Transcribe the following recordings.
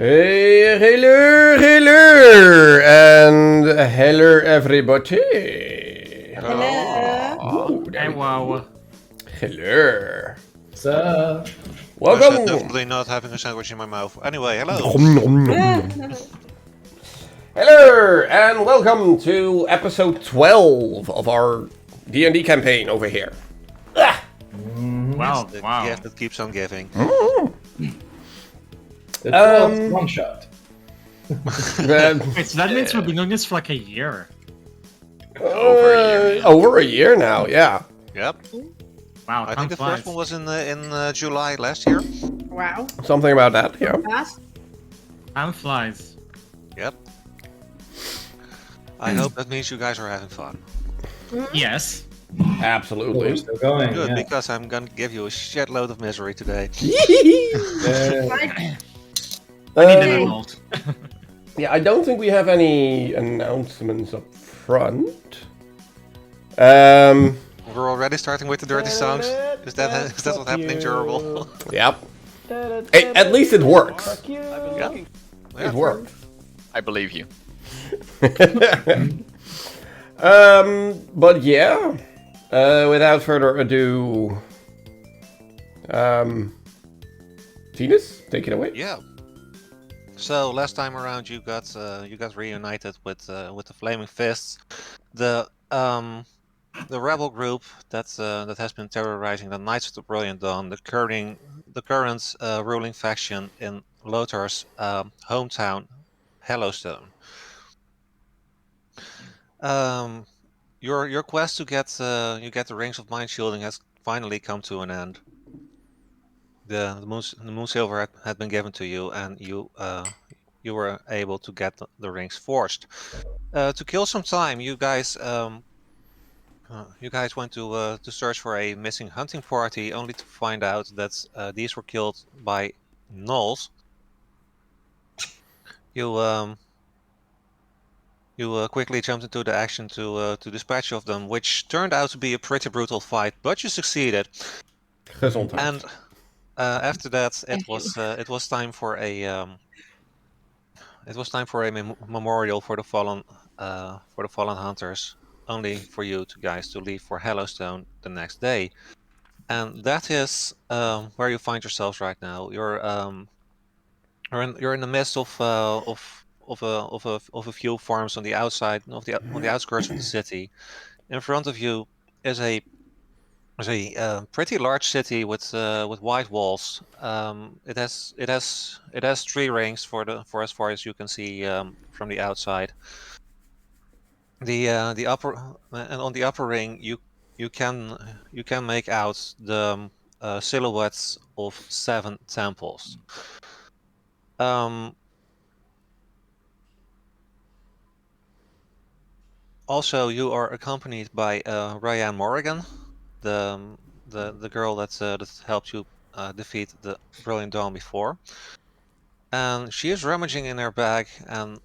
Hey, hello, and hello, everybody. Hello. Ooh, there Hey, we go. wow. Hello. What's up? I said Welcome. definitely not having a sandwich in my mouth. Anyway, hello. Hello, and welcome to episode 12 of our D&D campaign over here. Wow, The wow. gift that keeps on giving. The 12th one shot. Wait, so that means we've been doing this for like a year. Over a year now, yeah. Yep. Wow, I time think the flies. first one was in July last year. Wow. Something about that, yeah. Fast. Time flies. Yep. I hope that means you guys are having fun. Yes. Absolutely. We're still going. Good, Yeah. because I'm gonna give you a shitload of misery today. I need an adult. Yeah, I don't think we have any announcements up front. We're already starting with the dirty sounds. Is that what's happening, Durable? Yep. At least it works. Yeah. It works. I believe you. But yeah. Without further ado, Venus, take it away. Yeah. So last time around, you got reunited with the Flaming Fists, the rebel group that has been terrorizing the Knights of the Brilliant Dawn, the current ruling faction in Lothar's hometown, Hellowstone. Your quest to get the rings of mind shielding has finally come to an end. The moon silver had been given to you, and you were able to get the rings forged. To kill some time, you guys went to search for a missing hunting party, only to find out that these were killed by gnolls. You quickly jumped into the action to dispatch of them, which turned out to be a pretty brutal fight, but you succeeded. Gezondheid. And after that, it was time for a memorial for the fallen hunters, only for you guys to leave for Hellowstone the next day. And that is where you find yourselves right now. You're in the midst of a few farms on the outside on the outskirts of the city. In front of you is a pretty large city with white walls. It has 3 rings for as far as you can see from the outside. The upper and on the upper ring you can make out the silhouettes of 7 temples. Also, you are accompanied by Ryan Morrigan, the girl that helped you defeat the Brilliant Dawn before, and she is rummaging in her bag and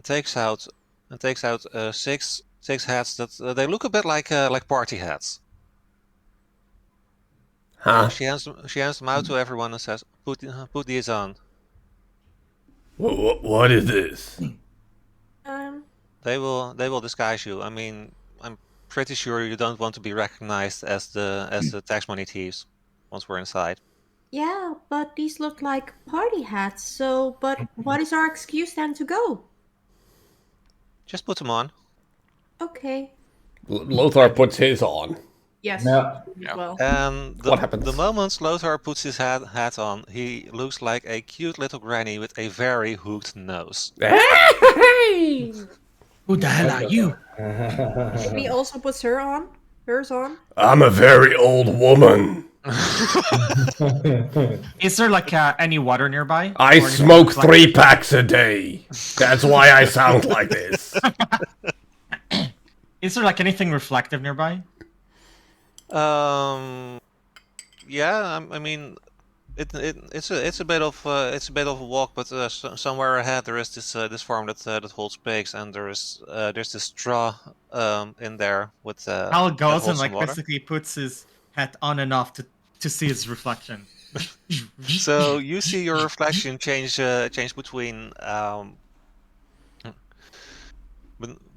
takes out 6 hats that they look a bit like party hats. Huh? She hands them out to everyone and says, "Put these on." What is this? They will disguise you. I mean, I'm pretty sure you don't want to be recognized as the tax money thieves once we're inside. Yeah, but these look like party hats, but what is our excuse then to go? Just put them on. Okay. Lothar puts his on. Yes. No. Well. And What happens? The moment Lothar puts his hat on, he looks like a cute little granny with a very hooked nose. Who the hell are you? He also puts hers on. I'm a very old woman. Is there like any water nearby? I Or anything smoke like- 3 packs a day. That's why I sound like this. Is there like anything reflective nearby? Yeah, I mean, it's a bit of a walk, but somewhere ahead there is this farm that holds pigs, and there's this straw in there with Hal that goes holds and some like water. basically puts his hat on and off to see his reflection. So you see your reflection change between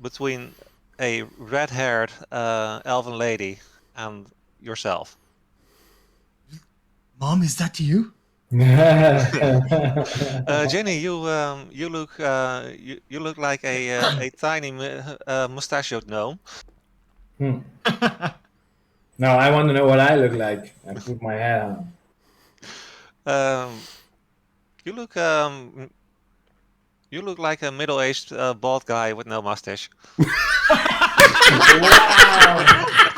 between a red-haired elven lady and yourself. Mom, is that you? Jenny, you look like a tiny mustachioed gnome. Now I want to know what I look like. I put my hat on. You look you look like a middle-aged bald guy with no mustache.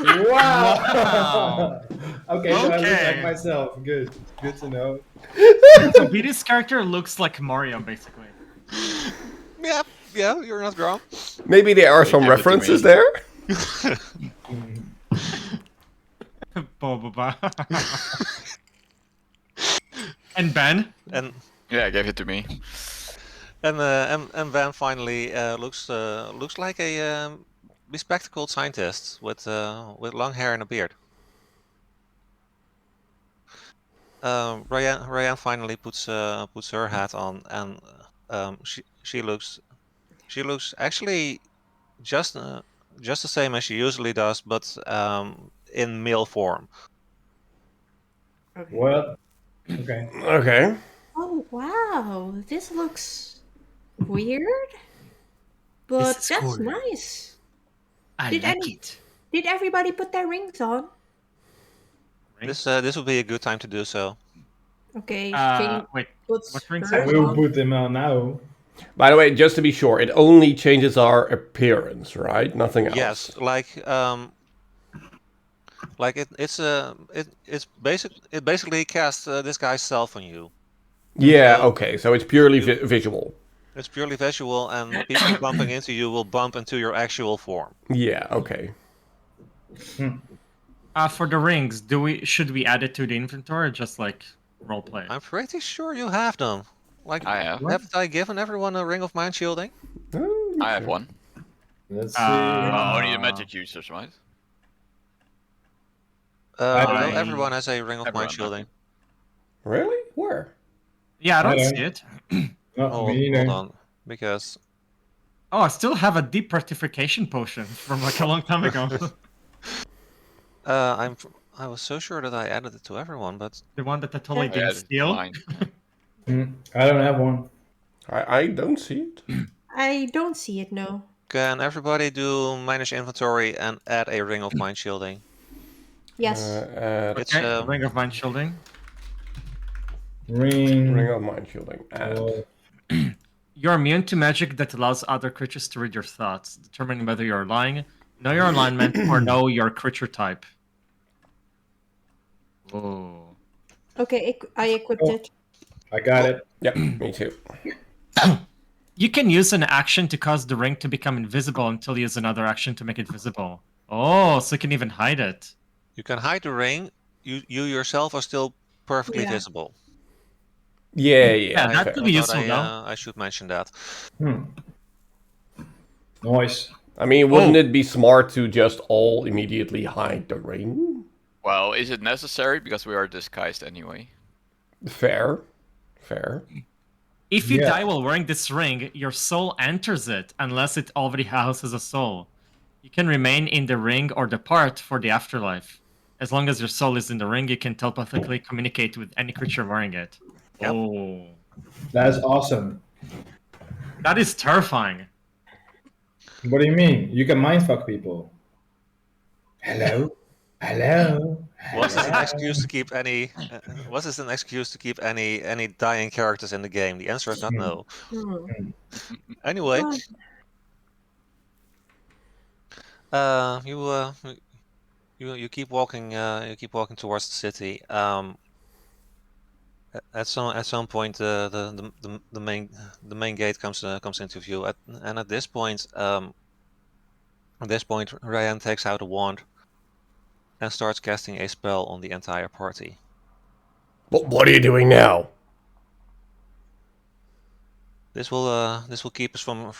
Wow! Okay, so I look like Okay. myself. Good to know. So Beatty's character looks like Mario, basically. Yeah, you're not wrong. Maybe there are some Give it to references me. there. Boba. And Ben? And Yeah, give it to me. and Van finally looks like a bespectacled scientist with long hair and a beard. Ryan finally puts her hat on, and she looks actually just the same as she usually does, but in male form. Okay. What? Okay. Okay. Oh wow, this looks weird, but is that's cool. nice. I Did like any- it. Did everybody put their rings on? This would be a good time to do so. Okay, Jenny Wait, puts what rings hers I will on. put them on now. By the way, just to be sure, it only changes our appearance, right? Nothing else. Yes, like it basically casts this guy's self on you. Yeah. So Okay. So it's purely you- visual. It's purely visual, and people bumping into you will bump into your actual form. Yeah. Okay. For the rings, should we add it to the inventory or just like roleplay? I'm pretty sure you have them. Like, I have. haven't I given everyone a ring of mind shielding? I have one. Let's see. Only the magic users, right? No, everyone has a ring of mind Everyone, shielding. Really? Where? Yeah, I don't Okay. see it. No, me Hold neither. on, because Oh, I still have a deep rectification potion from like a long time ago. I was so sure that I added it to everyone, but The one that I totally Yeah, didn't it's steal. mine. I don't have one. I don't see it. I don't see it. No. can everybody do manage inventory and add a ring of mind shielding? Yes. It's Okay, ring of mind shielding. Ring. Ring of mind shielding. Add. Oh, You're immune to magic that allows other creatures to read your thoughts, determining whether you're lying, know your alignment, or know your creature type. Oh. Okay, I equipped it. I got it. Yep. Me too. You can use an action to cause the ring to become invisible until you use another action to make it visible. Oh, so you can even hide it. you can hide the ring. You yourself are still perfectly Yeah. visible. Yeah. Yeah, that fair. could be I useful thought though. I should mention that. Nice. I mean, wouldn't it be smart to just all immediately hide the ring? Well, is it necessary? Because we are disguised anyway. Fair. Fair. If you Yeah. die while wearing this ring, your soul enters it unless it already houses a soul. You can remain in the ring or depart for the afterlife. As long as your soul is in the ring, you can telepathically communicate with any creature wearing it. Yep. Oh. That's awesome. That is terrifying. What do you mean? You can mindfuck people. Hello? Hello? Was this an excuse to keep any? Was this an excuse to keep any dying characters in the game? The answer is not no. Hmm. Anyway, Oh, you keep walking. You keep walking towards the city. At some point, the main gate comes into view. And at this point, Ryan takes out a wand and starts casting a spell on the entire party. What are you doing now? This will keep us from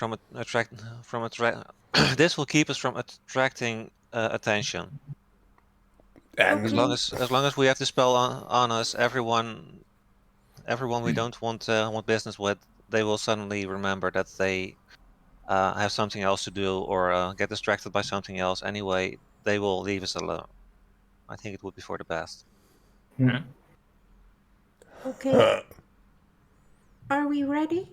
this will keep us from attracting attention. And As long as we have the spell on us, everyone we don't want business with, they will suddenly remember that they have something else to do or get distracted by something else. Anyway, they will leave us alone. I think it would be for the best. Okay. Are we ready?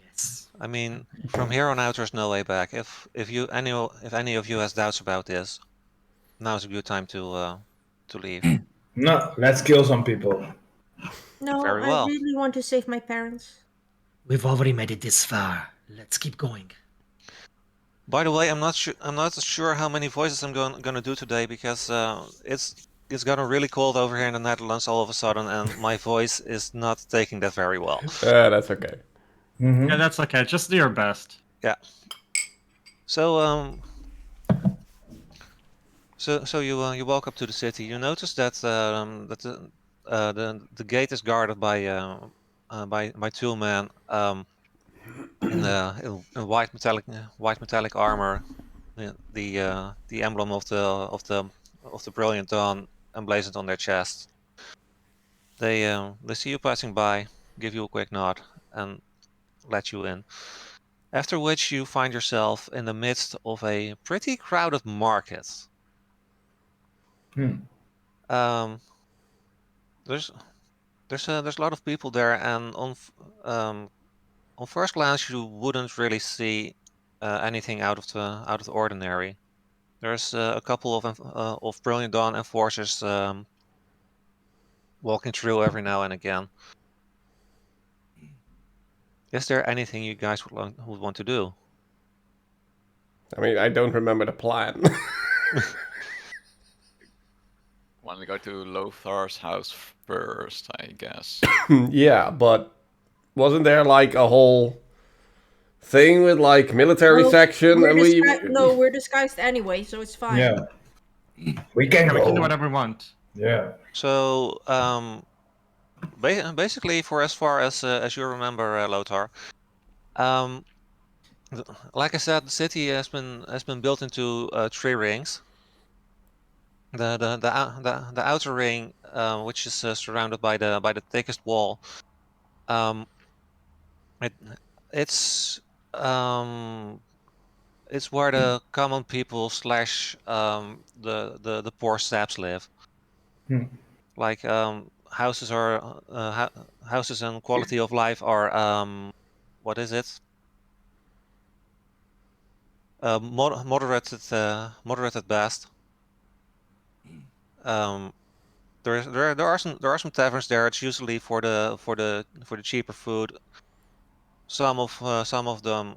Yes. I mean, from here on out, there's no way back. If any of you has doubts about this, now's a good time to leave. No, let's kill some people. No, Very I well. really want to save my parents. We've already made it this far. Let's keep going. By the way, I'm not sure how many voices I'm gonna do today because it's gotten really cold over here in the Netherlands all of a sudden, and my voice is not taking that very well. that's okay. Yeah, that's okay. Just do your best. Yeah. So so you walk up to the city. You notice that the gate is guarded by two men in white metallic armor. The emblem of the brilliant dawn emblazoned on their chest. They see you passing by, give you a quick nod, and let you in. After which you find yourself in the midst of a pretty crowded market. Um, there's there's a lot of people there, and on first glance you wouldn't really see anything out of the ordinary. There's a couple of Brilliant Dawn enforcers walking through every now and again. Is there anything you guys would want to do? I mean, I don't remember the plan. Want to go to Lothar's house first, I guess. Yeah, but wasn't there like a whole thing with like military No, section we're and we? no, we're disguised anyway, so it's fine. Yeah. We can Yeah, we can do go. whatever we want. Yeah. So basically, for as far as you remember, Lothar, um, like I said, the city has been built into three rings. The outer ring, which is surrounded by the thickest wall, um, it it's um it's where the common people slash the poor saps live. Hmm. Like houses and quality of life are what is it? Moderate at best. Um, there are some taverns there. It's usually for the cheaper food. Some of them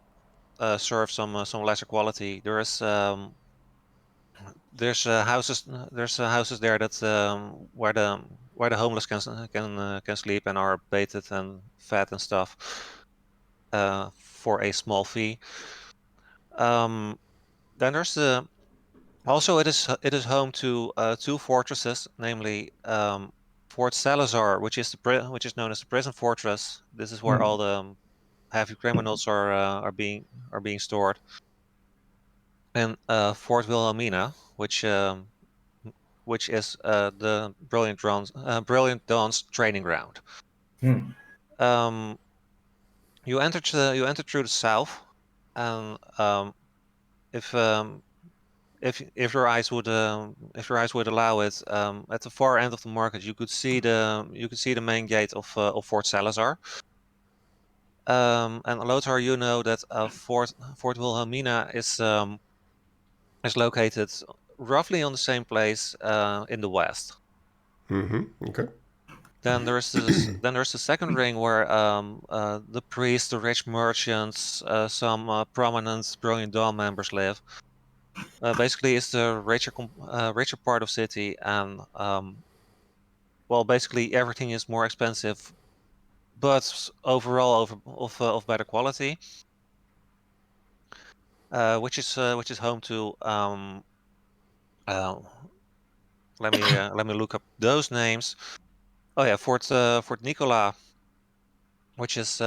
serve some lesser quality. There's houses there that where the homeless can sleep and are baited and fed and stuff for a small fee. Then there's the Also, it is home to two fortresses, namely Fort Salazar, which is known as the prison fortress. This is where all the heavy criminals are being stored, and Fort Wilhelmina, which is the Brilliant Dawn's training ground. Hmm. You entered through the south, and if if your eyes would allow it, at the far end of the market, you could see the main gate of Fort Salazar. And Lothar, you know that Fort Wilhelmina is located roughly on the same place in the west. Okay. Then there's the second ring where the priests, the rich merchants, some prominent Brilliant Dawn members live. Basically, it's the richer part of city, and well, basically everything is more expensive, but overall of better quality. Which is home to uh, let me look up those names. Oh yeah, Fort Nicola, which is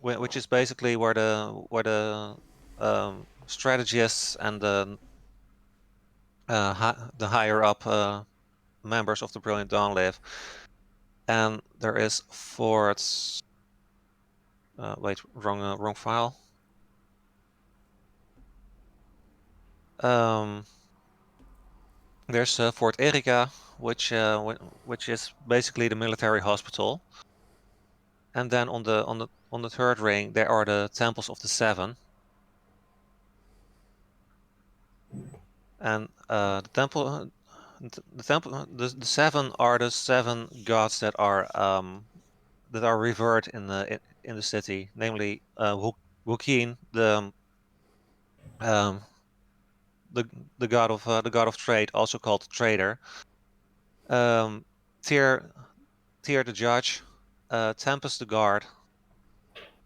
which is basically where the strategists and the higher up members of the Brilliant Dawn live. And there is Fort. Wait, wrong file. There's Fort Erika, which is basically the military hospital. And then on the third ring, there are the temples of the Seven. And the Seven are the 7 gods that are revered in the city, namely Wukeen, the god of trade, also called the trader. Tyr the judge, Tempest the guard,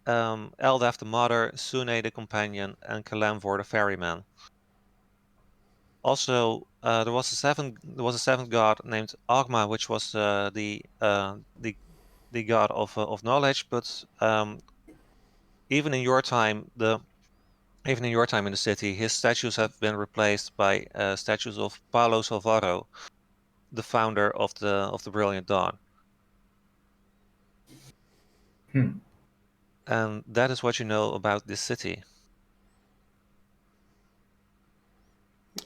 Eldaf the mother, Sune the companion, and Kalemvor the ferryman. Also, there was a seventh god named Agma, which was the god of knowledge. But even in your time in the city, his statues have been replaced by statues of Paulo Salvaro, the founder of the Brilliant Dawn. And that is what you know about this city.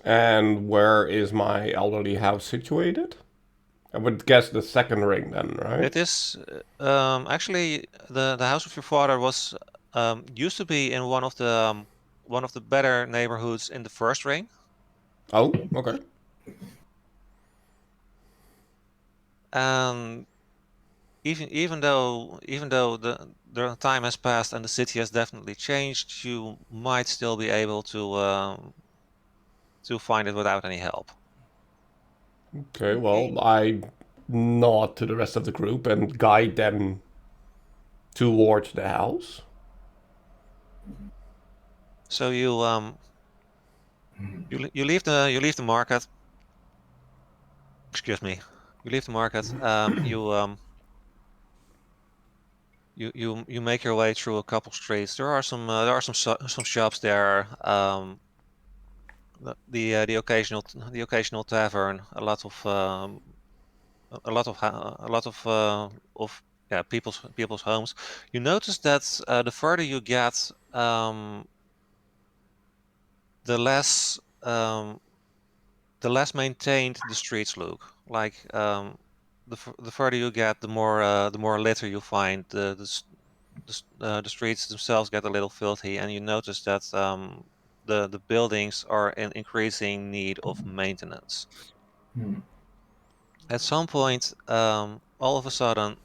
And where is my elderly house situated? I would guess the second ring then, right? It is actually the house of your father was used to be in one of the better neighborhoods in the first ring. Oh, okay. And even though the time has passed and the city has definitely changed, you might still be able to find it without any help. Okay, well, I nod to the rest of the group and guide them towards the house. So you leave the market. Excuse me. You leave the market. You make your way through a couple streets. There are some shops there. The occasional tavern. A lot of people's homes. You notice that the further you get, the less maintained the streets look. Like the further you get, the more litter you find. The streets themselves get a little filthy, and you notice that the buildings are in increasing need of maintenance. At some point, all of a sudden,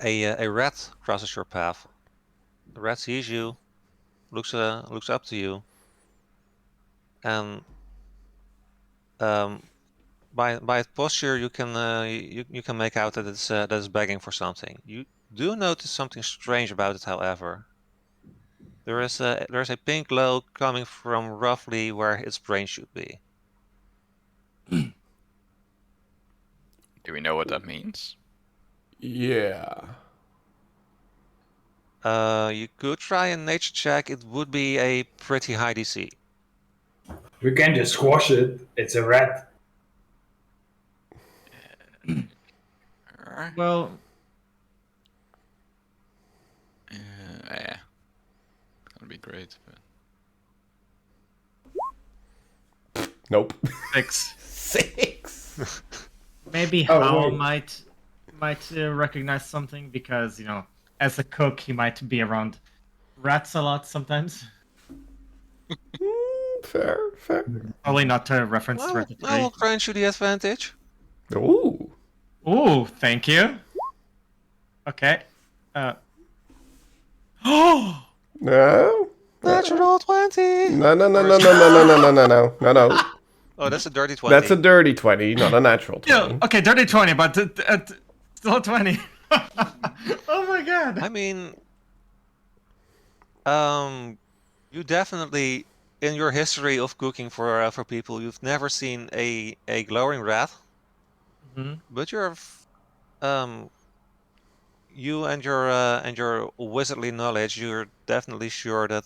a rat crosses your path. The rat sees you, looks up to you, and by its posture, you can make out that it's begging for something. You do notice something strange about it, however. There's a pink glow coming from roughly where its brain should be. Do we know what that means? Yeah. You could try a nature check. It would be a pretty high DC. We can just squash it. It's a rat. Well, Yeah. That'd be great. But... Nope. 6. 6. Maybe Oh, Hal wait. might recognize something because as a cook he might be around rats a lot sometimes. Fair. Probably not to reference Well, I Ratatouille. will grant you the advantage. Ooh. Ooh, thank you. Okay. Oh, No. Natural 20. No. Oh, that's a dirty 20. That's a dirty 20, not a natural 20. yeah. Okay, dirty 20, but still 20. Oh my god. I mean, you definitely, in your history of cooking for people, you've never seen a glowing rat. Mhm. But you and your wizardly knowledge, you're definitely sure that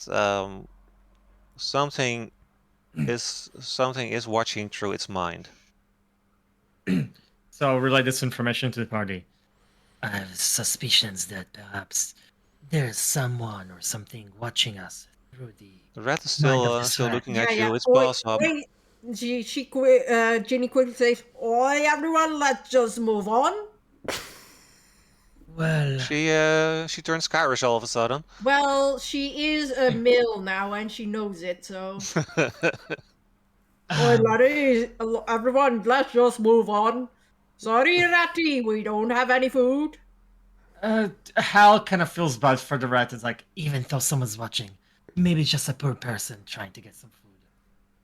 something something is watching through its mind. So relay this information to the party. I have suspicions that perhaps there's someone or something watching us through the The rat is mind of still this still rat. looking at you. Its paws up. Wait. Ginny quickly says, "Oi, everyone, let's just move on." Well, She turns Irish all of a sudden. Well, she is a mill now, and she knows it. So, oi, laddie, everyone, let's just move on. Sorry, Ratty, we don't have any food. Hal kind of feels bad for the rat. It's like, even though someone's watching, maybe it's just a poor person trying to get some food.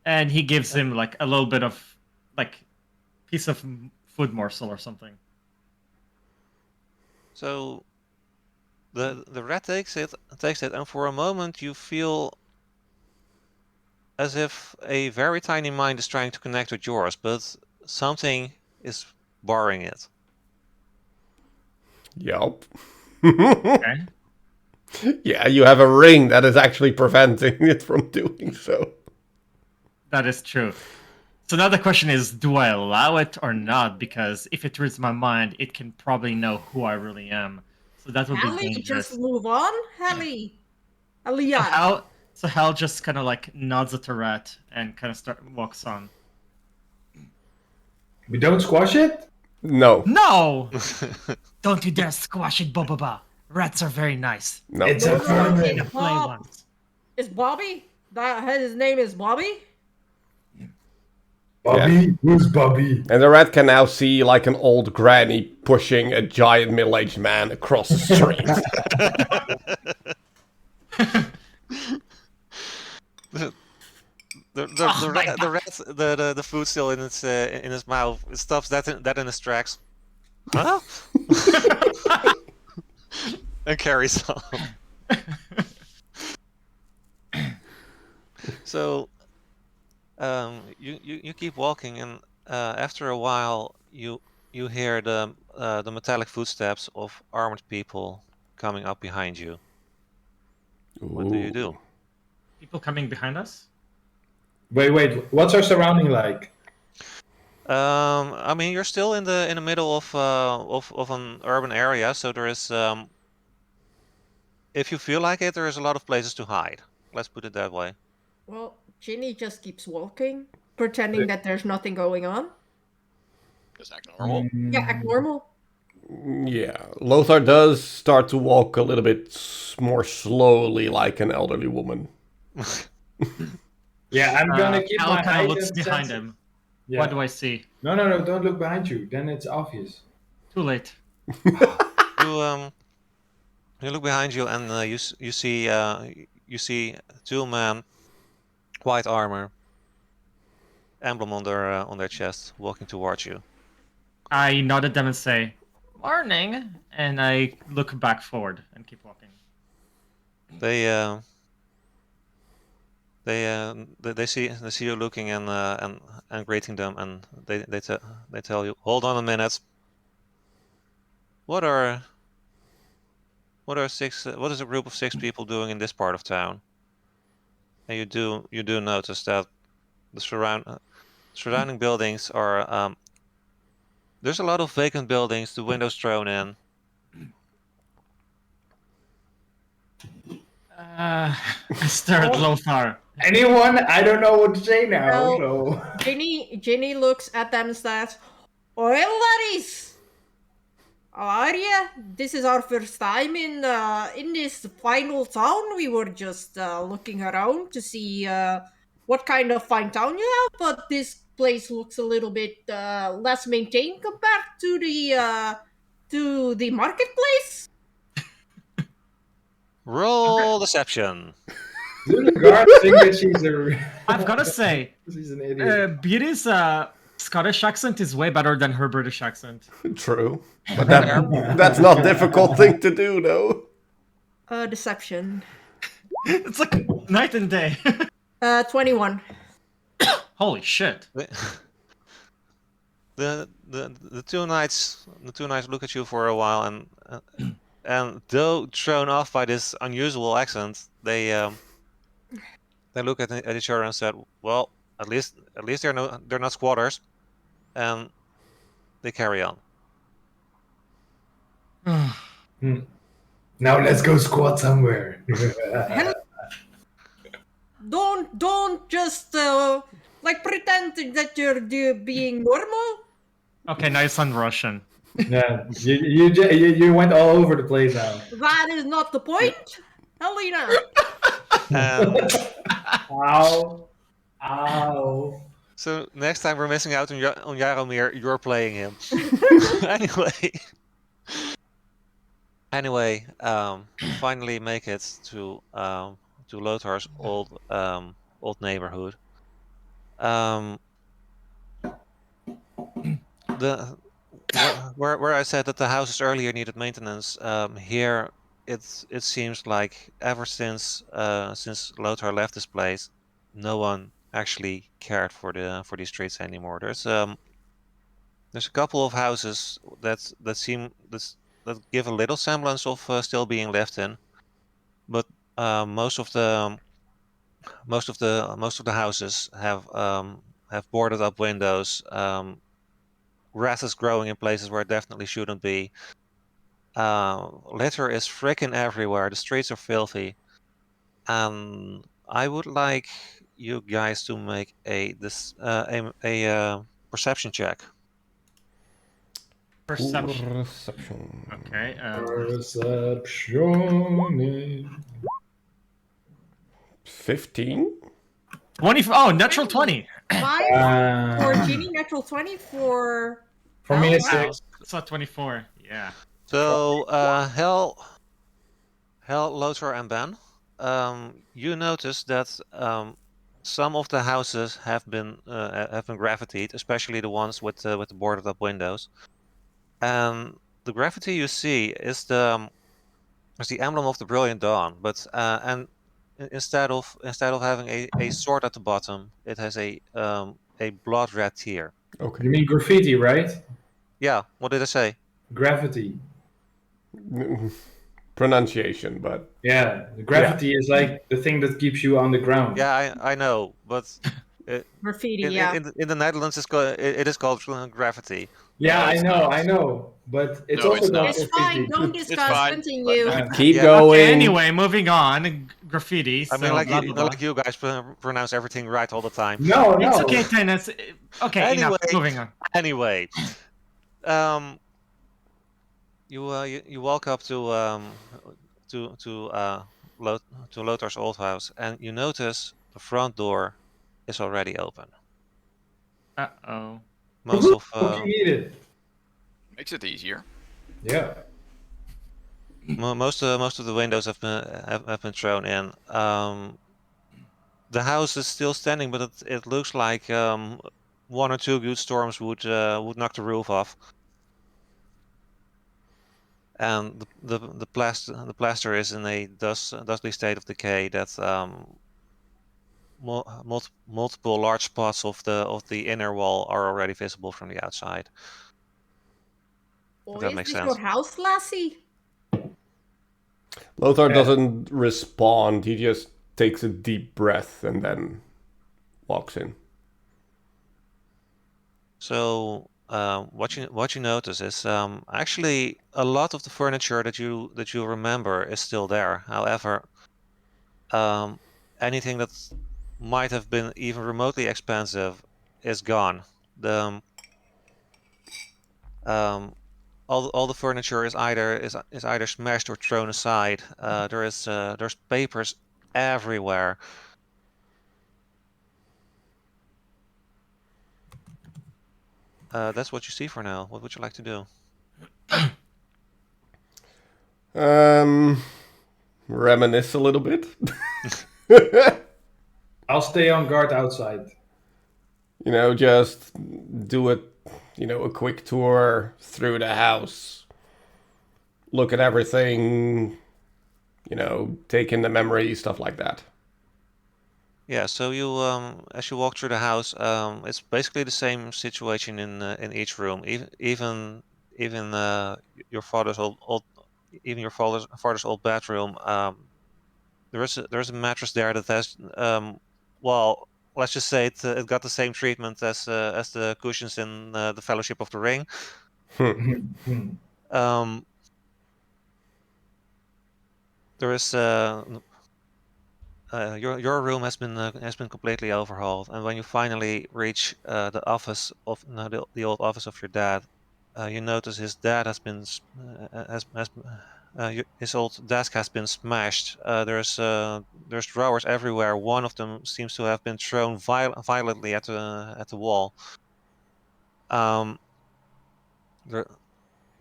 and he gives him like a little bit of like piece of food morsel or something. So the rat takes it, and for a moment you feel as if a very tiny mind is trying to connect with yours, but something is barring it. Yup. Okay. Yeah, you have a ring that is actually preventing it from doing so. That is true. So now the question is, do I allow it or not? Because if it reads my mind, it can probably know who I really am. So that would be Hallie, dangerous. just move on, Hallie. So Aliyah. Hal just kind of like nods at the rat and kind of walks on. We don't squash it? No. No! Don't you dare squash it, Bobaba. Rats are very nice. No. It's a vermin. Play Bob. once. Is Bobby? His name is Bobby? Bobby? Who's Bobby? And the rat can now see like an old granny pushing a giant middle-aged man across the street. The food still in its mouth. It stuffs that in its tracks. Huh? And carries on. So you keep walking, and after a while you hear the metallic footsteps of armored people coming up behind you. What do you do? People coming behind us? Wait. What's our surrounding like? I mean, you're still in the middle of an urban area, so there is if you feel like it, there is a lot of places to hide. Let's put it that way. Well, Ginny just keeps walking, pretending that there's nothing going on. Just act normal. Yeah, act normal. Yeah, Lothar does start to walk a little bit more slowly like an elderly woman. Yeah, I'm gonna keep Hal my kind eyes of looks and behind senses. him. Yeah. What do I see? No, don't look behind you. Then it's obvious. Too late. You look behind you, and you see two men, white armor, emblem on their chest, walking towards you. I nod at them and say, "Morning," and I look back forward and keep walking. They see you looking and greeting them, and they tell you, "Hold on a minute. What is a group of 6 people doing in this part of town?" And you do notice that the surrounding buildings are there's a lot of vacant buildings, the windows thrown in. I stare at Lothar. Anyone? I don't know what to say now. Well, So. Ginny looks at them and says, "Well, laddies, how are ya? This is our first time in this final town. We were just looking around to see what kind of fine town you have, but this place looks a little bit less maintained compared to the marketplace." Roll deception. Do the guards think that she's a... I've got to say, she's an idiot. Beauty's Scottish accent is way better than her British accent. True. But that's not a difficult thing to do, though. Deception. It's like night and day. 21. Holy shit. The two knights look at you for a while, and though thrown off by this unusual accent, they look at each other and said, "Well, At least they're not squatters, and they carry on. Now let's go squat somewhere. Don't just like pretend that you're being normal. Okay, now you sound Russian. Yeah, you went all over the place now. That is not the point, Helena. And Ow. Ow. so next time we're missing out on Jaromir, you're playing him. Anyway, finally make it to Lothar's old neighborhood. Where I said that the houses earlier needed maintenance, here it seems like ever since Lothar left this place, no one actually cared for these streets anymore. There's a couple of houses that give a little semblance of still being lived in, but most of the houses have boarded up windows. Grass is growing in places where it definitely shouldn't be. Litter is freaking everywhere. The streets are filthy, and I would like you guys to make a perception check. Perception. Perception. Okay. Perception. 15? 20. Oh, natural 20. 5 for Ginny, natural 20 for. For me, it's Wow. 6. It's not 24. Yeah. So, Hel, Lothar, and Ben, you notice that some of the houses have been graffitied, especially the ones with the boarded up windows. And the graffiti you see is the emblem of the Brilliant Dawn, but and instead of having a sword at the bottom, it has a blood red tear. Okay. You mean graffiti, right? Yeah. What did I say? Gravity. Pronunciation, but Yeah, the gravity is like the thing that keeps you on the ground. Yeah, I know, but Graffiti, in the Netherlands, it is called graffiti. Yeah, No, I it's know, but it's No, also it's not not. It's graffiti. fine. Don't It's discuss. fine, Continue. but- Yeah. keep Yeah. going. Okay, anyway, moving on. Graffiti. I mean, so like blah, you, blah, blah. like you guys pronounce everything right all the time. No, It's no. okay, Tennis. Okay, enough. Anyway. Moving on. Anyway, you walk up to Lothar's old house, and you notice the front door is already open. Uh-oh. Most of What you needed. Makes it easier. Yeah. most of the windows have been thrown in. The house is still standing, but it looks like one or two good storms would knock the roof off. And the plaster is in a dusty state of decay that multiple large spots of the inner wall are already visible from the outside. Oh, that is makes this sense. your house, lassie? Lothar Yeah. doesn't respond. He just takes a deep breath and then walks in. So what you notice is actually a lot of the furniture that you remember is still there. However, anything that might have been even remotely expensive is gone. The all the furniture is either smashed or thrown aside. There's papers everywhere. That's what you see for now. What would you like to do? Reminisce a little bit. I'll stay on guard outside. Just do a quick tour through the house. Look at everything, take in the memories, stuff like that. Yeah, so you as you walk through the house, it's basically the same situation in each room. Even your father's old bedroom. There's a mattress there that has well, let's just say it got the same treatment as the cushions in the Fellowship of the Ring. There is your room has been completely overhauled, and when you finally reach the office of the old office of your dad, you notice his dad has been his old desk has been smashed. There's drawers everywhere. One of them seems to have been thrown violently at the wall. There,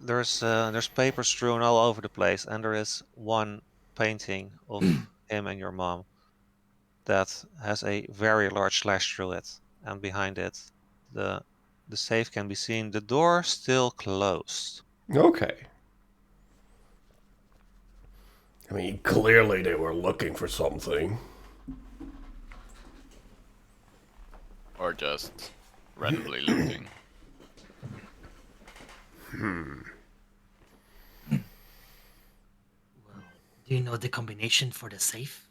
there's paper strewn all over the place, and there is one painting of him and your mom that has a very large slash through it, and behind it, the safe can be seen. The door still closed. Okay. I mean, clearly they were looking for something. Or just randomly looting. Do you know the combination for the safe?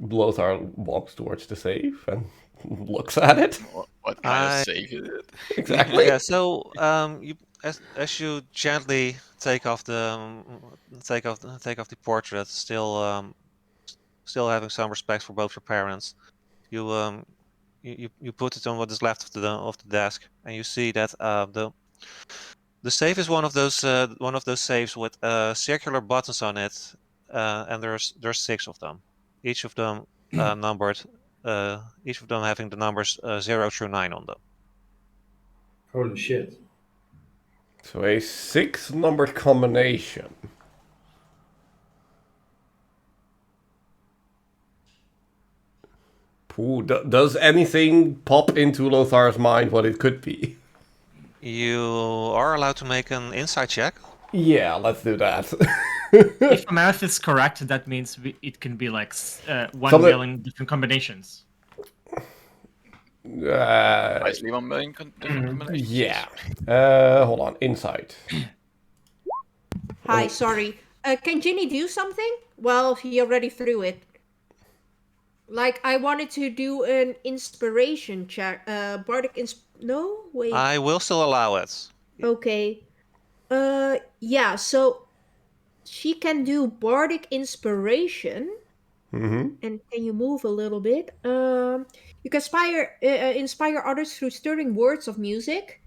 Lothar walks towards the safe and looks at it. What kind of safe is it? Exactly. Yeah. So you as you gently take off the portrait, still having some respect for both your parents, you you put it on what is left of the desk, and you see that the safe is one of those safes with circular buttons on it, and there's 6 of them, each of them numbered, each of them having the numbers 0 through 9 on them. Holy shit. So a 6-numbered combination. Ooh, does anything pop into Lothar's mind what it could be? You are allowed to make an insight check. Yeah, let's do that. If math is correct, that means it can be like 1 million different combinations. Precisely 1 million different combinations. Yeah. Hold on. Insight. Hi, sorry. Can Ginny do something? Well, he already threw it. Like, I wanted to do an inspiration check. Bardic no? Wait. I will still allow it. Okay. Yeah, so she can do Bardic Inspiration. Mm-hmm. And can you move a little bit? You can inspire others through stirring words of music.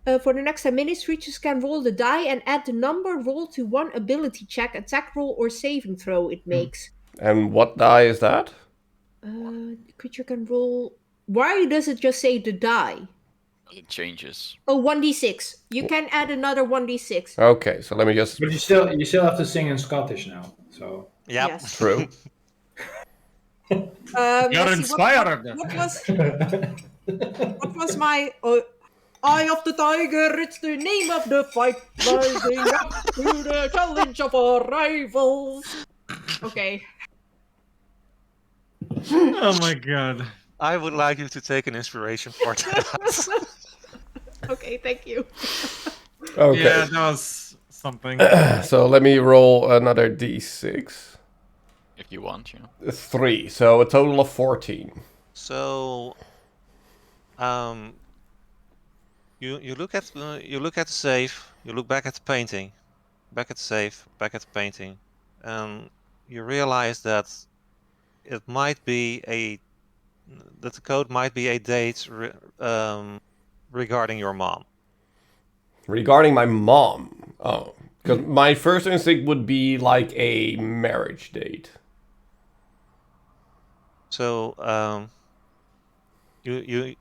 For the next 10 minutes, creatures can roll the die and add the number rolled to one ability check, attack roll, or saving throw it makes. And what die is that? The creature can roll. Why does it just say the die? It changes. Oh, 1d6. You can add another 1d6. Okay, so let me just... But you still have to sing in Scottish now, so... Yeah. Yes. True. You're Let's see, inspired. what was my Eye of the Tiger? It's the name of the fight, rising up to the challenge of our rivals. Okay. Oh my god. I would like you to take an inspiration for that. Okay, thank you. Okay. Yeah, that was something. So let me roll another d6. If you want, you know. 3, so a total of 14. So, you look at the safe. You look back at the painting, back at the safe, back at the painting, and you realize that it might be that the code might be a date regarding your mom. Regarding my mom. Oh. Because my first instinct would be like a marriage date. So you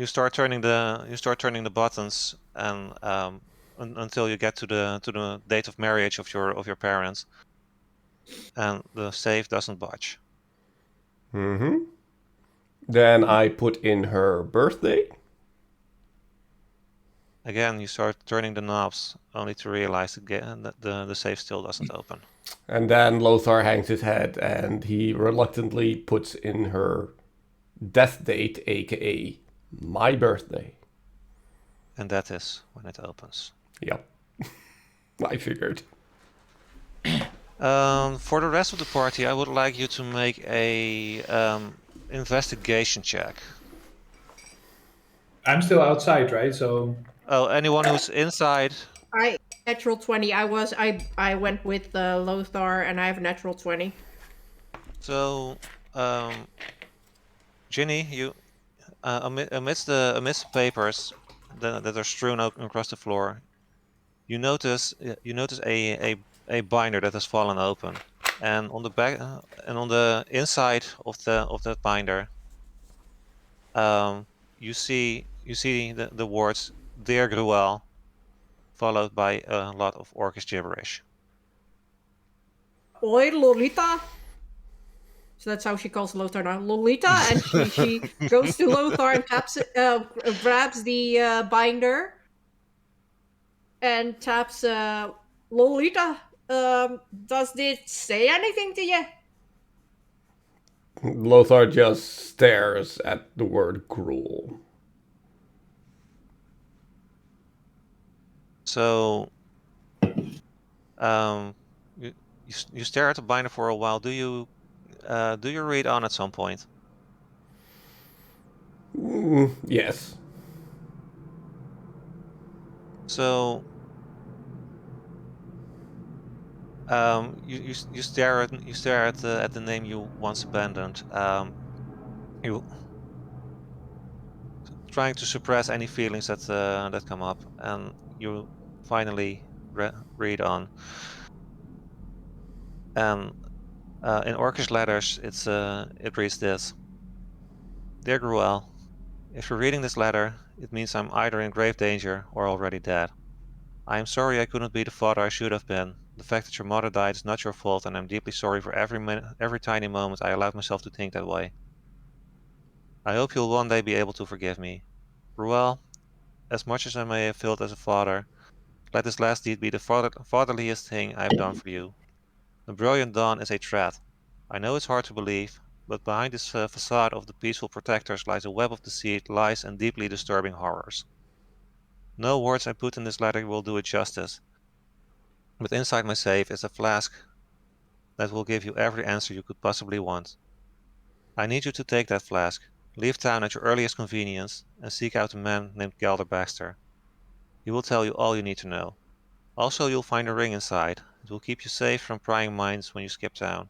start turning the buttons, and until you get to the date of marriage of your parents, and the safe doesn't budge. Mm-hmm. Then I put in her birthday. Again, you start turning the knobs, only to realize again that the safe still doesn't open. And then Lothar hangs his head and he reluctantly puts in her death date, aka my birthday. And that is when it opens. Yep. I figured. For the rest of the party, I would like you to make a investigation check. I'm still outside, right? So Oh, anyone who's inside. I natural 20. I went with Lothar, and I have natural 20. So, Ginny, you amidst the papers that are strewn out across the floor, you notice a binder that has fallen open, and on the back and on the inside of that binder, you see the words "Dear Gruel," followed by a lot of Orcish gibberish. Oi, Lolita. So that's how she calls Lothar now, Lolita, and she goes to Lothar and taps grabs the binder and taps Lolita. Does it say anything to you? Lothar just stares at the word gruel. So, you stare at the binder for a while. Do you read on at some point? Yes. So, you stare at the name you once abandoned. You trying to suppress any feelings that come up, and you finally read on. And in Orcish letters, it reads this: Dear Gruel, if you're reading this letter, it means I'm either in grave danger or already dead. I am sorry I couldn't be the father I should have been. The fact that your mother died is not your fault, and I'm deeply sorry for every tiny moment I allowed myself to think that way. I hope you'll one day be able to forgive me. Gruel, as much as I may have failed as a father, let this last deed be the fatherliest thing I have done for you. The brilliant dawn is a threat. I know it's hard to believe, but behind this facade of the peaceful protectors lies a web of deceit, lies, and deeply disturbing horrors. No words I put in this letter will do it justice, but inside my safe is a flask that will give you every answer you could possibly want. I need you to take that flask, leave town at your earliest convenience, and seek out a man named Gelder Baxter. He will tell you all you need to know. Also, you'll find a ring inside. It will keep you safe from prying minds when you skip town.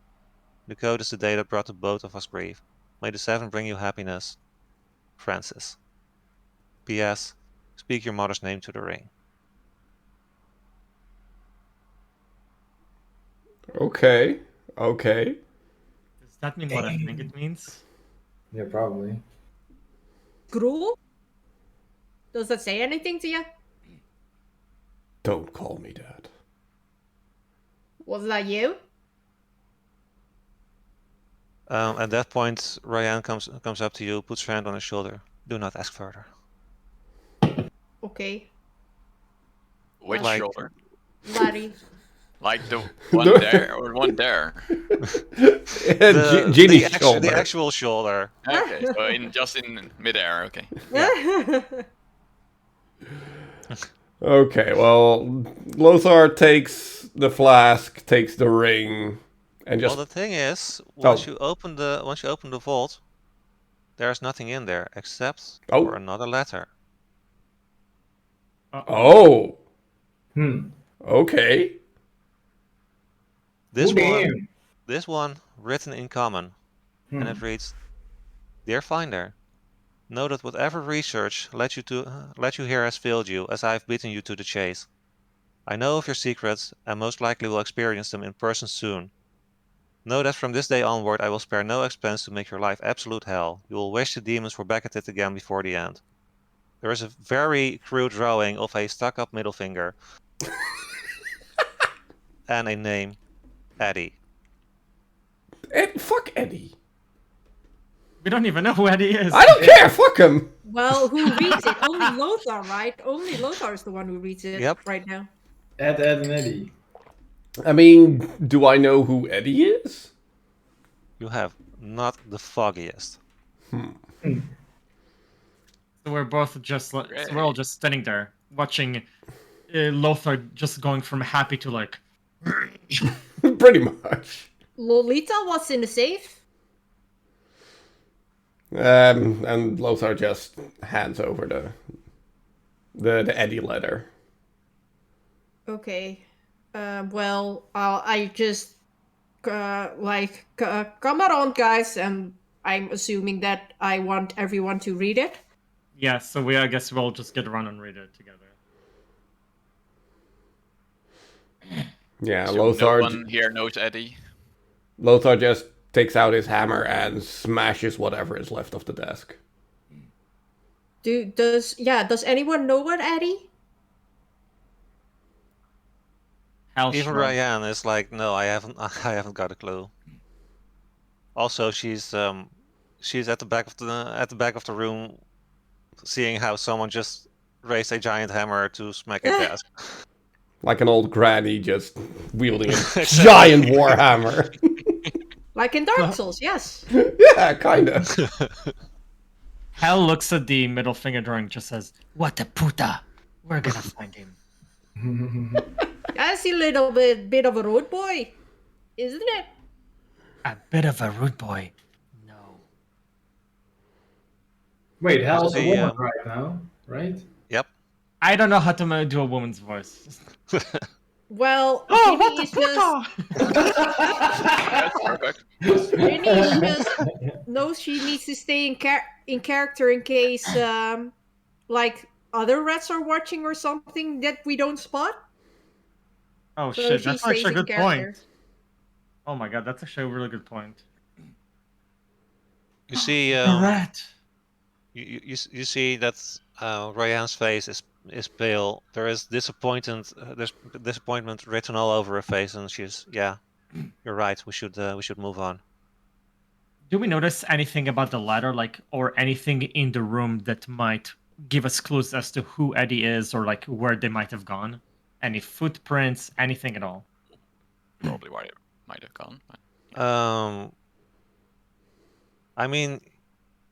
The code is the day that brought to both of us grief. May the seven bring you happiness. Francis. P.S. Speak your mother's name to the ring. Okay. Okay. Does that mean what I think it means? yeah, probably. Gruel? Does that say anything to you? Don't call me that. Was that you? At that point, Ryan comes up to you, puts her hand on his shoulder. Do not ask further. Okay. Which Like- shoulder? Larry. Like the one there or one there? Ginny's the shoulder. actual shoulder. Okay, so just in midair. Okay. Okay, well, Lothar takes the flask, takes the ring, and just Well, the thing is, Oh. once you open the vault, there's nothing in there except Oh. for another letter. oh, Hmm. okay. This Damn. one, this one written in common, and it reads, "Dear Finder, know that whatever research led you here has failed you, as I have beaten you to the chase. I know of your secrets, and most likely will experience them in person soon. Know that from this day onward I will spare no expense to make your life absolute hell. You will wish the demons were back at it again before the end." There is a very crude drawing of a stuck-up middle finger. And a name, Eddie. Fuck Eddie. We don't even know who Eddie is. I don't care. Fuck him. Well, who reads it? Only Lothar, right? Only Lothar is the one who reads it Yep. right now. Ed, and Eddie. I mean, do I know who Eddie is? You have not the foggiest. So we're both just so we're all just standing there watching Lothar just going from happy to like. Pretty much. Lolita, what's in the safe? And Lothar just hands over the Eddie letter. Okay. Well, I just come around, guys, and I'm assuming that I want everyone to read it. Yeah, so I guess we'll just get around and read it together. Yeah, So Lothar. no one here knows Eddie. Lothar just takes out his hammer and smashes whatever is left of the desk. Does anyone know what Eddie? Hal Even shrugs. Ryan is like, no, I haven't I haven't got a clue. Also, she's at the back of the room, seeing how someone just raised a giant hammer to smack a desk. Like an old granny just wielding a Exactly. giant warhammer. Like in Dark Souls, yes. Yeah, kinda. Hal looks at the middle finger drawing, just says, What a puta! We're gonna find him. That's a little bit of a road boy, isn't it? A bit of a rude boy. No. Wait, Hal's a See, woman right now, right? Yep. I don't know how to do a woman's voice. Well, Oh, Ginny what the is just That's perfect. Ginny is just knows she needs to stay in character in case like other rats are watching or something that we don't spot. Oh So shit, she that's stays actually a in good character. point. Oh my god, that's actually a really good point. You see, The rat. you see that Ryan's face is pale. There is there's disappointment written all over her face, and she's, yeah, you're right. We should move on. Do we notice anything about the ladder, like, or anything in the room that might give us clues as to who Eddie is, or like where they might have gone? Any footprints, anything at all? Probably why it might have gone. I mean,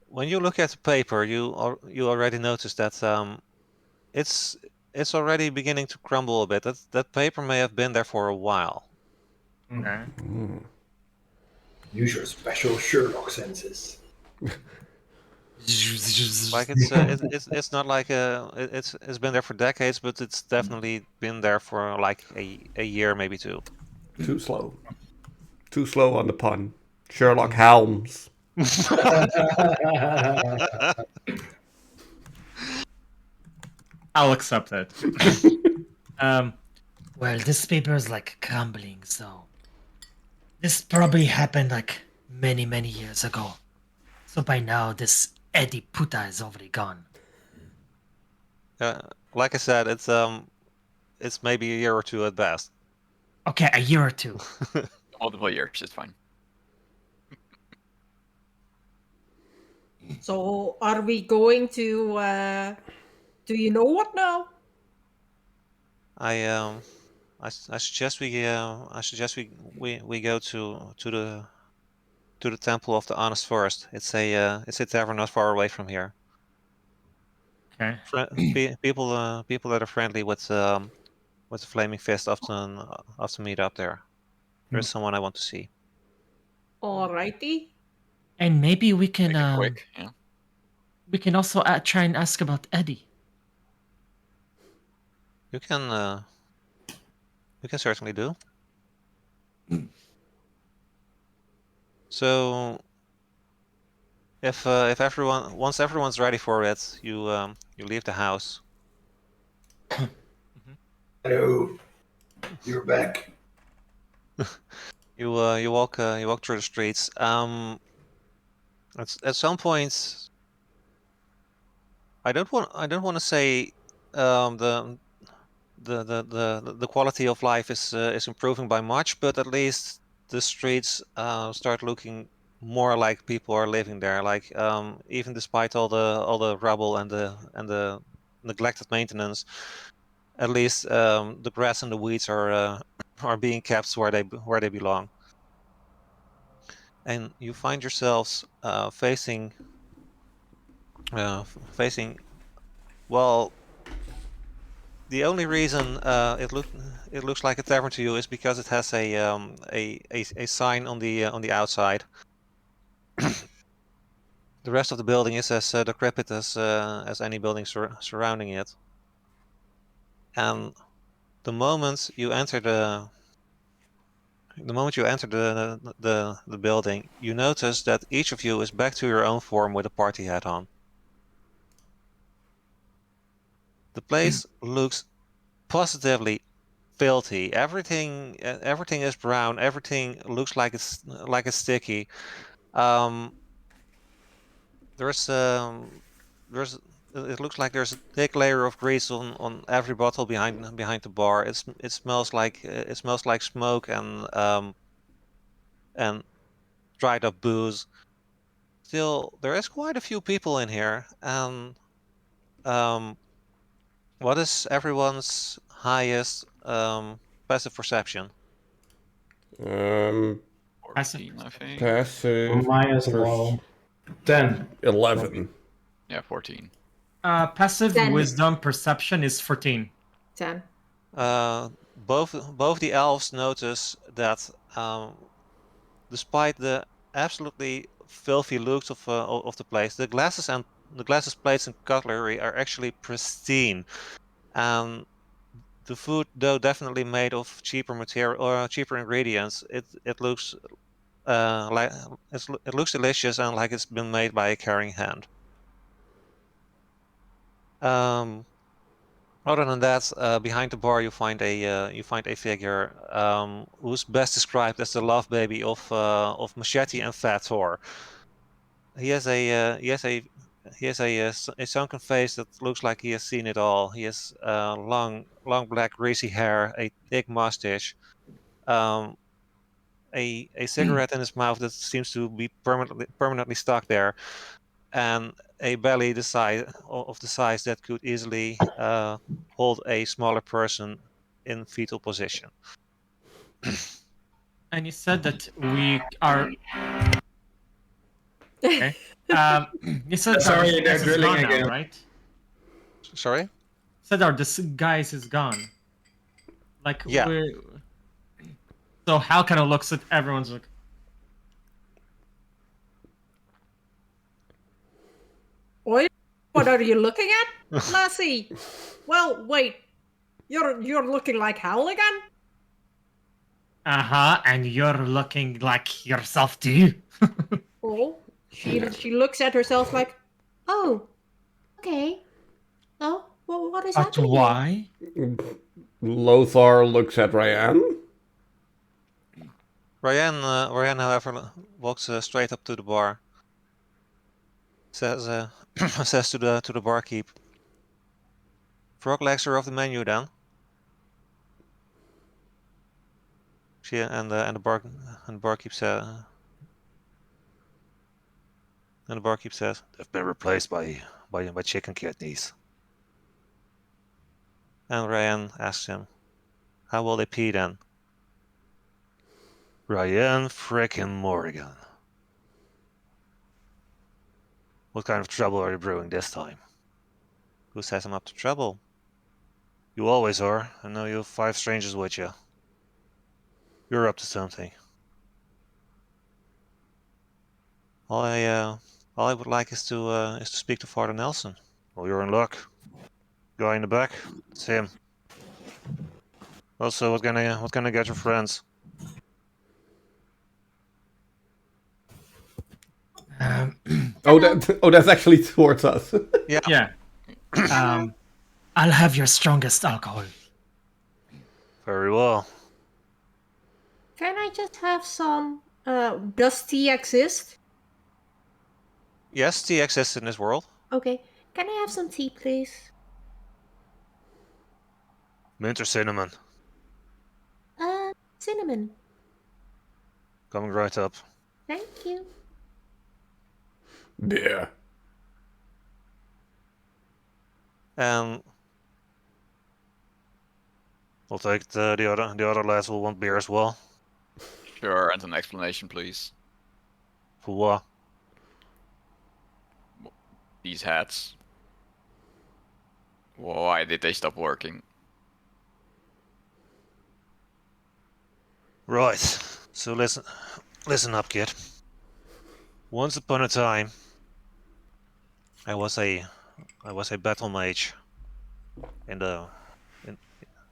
when you look at the paper, you already notice that it's already beginning to crumble a bit. That paper may have been there for a while. Okay. Use your special Sherlock senses. Like it's not like it's been there for decades, but it's definitely been there for like a year, maybe two. Too slow. Too slow on the pun. Sherlock Holmes. I'll accept it. Well, this paper is like crumbling, so this probably happened like many, many years ago. So by now, this Eddie puta is already gone. Like I said, it's maybe a year or two at best. Okay, a year or two. Multiple years, it's fine. So are we going to do you know what now? I suggest we go to the temple of the honest forest. It's a tavern not far away from here. Okay. People that are friendly with the flaming fist often meet up there. There's someone I want to see. Alrighty. And maybe we can Make it quick, yeah. we can also try and ask about Eddie. You can certainly do. So if once everyone's ready for it, you leave the house. Hello, you're back. You walk through the streets. At some point, I don't want to say the quality of life is improving by much, but at least the streets start looking more like people are living there. Like even despite all the rubble and the neglected maintenance, at least the grass and the weeds are being kept where they belong. And you find yourselves facing well. The only reason it looks like a tavern to you is because it has a sign on the outside. the rest of the building is as decrepit as any building surrounding it. And the moment you enter the building, you notice that each of you is back to your own form with a party hat on. The place looks positively filthy. Everything is brown. Everything looks like it's sticky. It looks like there's a thick layer of grease on every bottle behind the bar. It smells like smoke and dried up booze. Still, there is quite a few people in here. And what is everyone's highest passive perception? 14, I think. Passive. Mine as well. 10. 11. Yeah, 14. Passive 10. wisdom perception is 14. 10. Both the elves notice that despite the absolutely filthy looks of the place, the glasses, plates, and cutlery are actually pristine. And the food, though definitely made of cheaper material or cheaper ingredients, it looks it looks delicious and like it's been made by a caring hand. Other than that, behind the bar you find a figure who's best described as the love baby of Machete and Fat Thor. He has a sunken face that looks like he has seen it all. He has long black greasy hair, a thick mustache, a cigarette in his mouth that seems to be permanently stuck there, and a belly the size that could easily hold a smaller person in fetal position. And you said that we are. Okay. You said Sorry, our they're disguise is drilling gone now, again. right? Sorry? Said our disguise is gone. Like Yeah. we're. So Hal kind of looks at everyone's like. What are you looking at, Lassie? Well, wait. You're looking like Hal again? And you're looking like yourself too. Oh, she looks at herself like, oh, okay. Oh, well, what is But happening here? why? Lothar looks at Ryan. Ryan, however, walks straight up to the bar. Says says to the barkeep, "Frog legs are off the menu then." The barkeep says, "They've been replaced by chicken kidneys." And Ryan asks him, "How will they pee then?" "Ryan frickin' Morgan. What kind of trouble are you brewing this time?" "Who set him up to trouble?" "You always are. I know you have 5 strangers with you. You're up to something." All I would like is to speak to Father Nelson." "Well, you're in luck. Guy in the back, it's him. Also, what gonna get your friends?" That's actually towards us. Yeah. I'll have your strongest alcohol. Very well. Can I just have some, does tea exist? Yes, tea exists in this world. Okay. Can I have some tea, please? Mint or cinnamon? Cinnamon. Coming right up. Thank you. Beer. And we'll take the other lads will want beer as well. Sure, and an explanation, please. For what? These hats. Why did they stop working? Right. So listen up, kid. Once upon a time, I was a battle mage in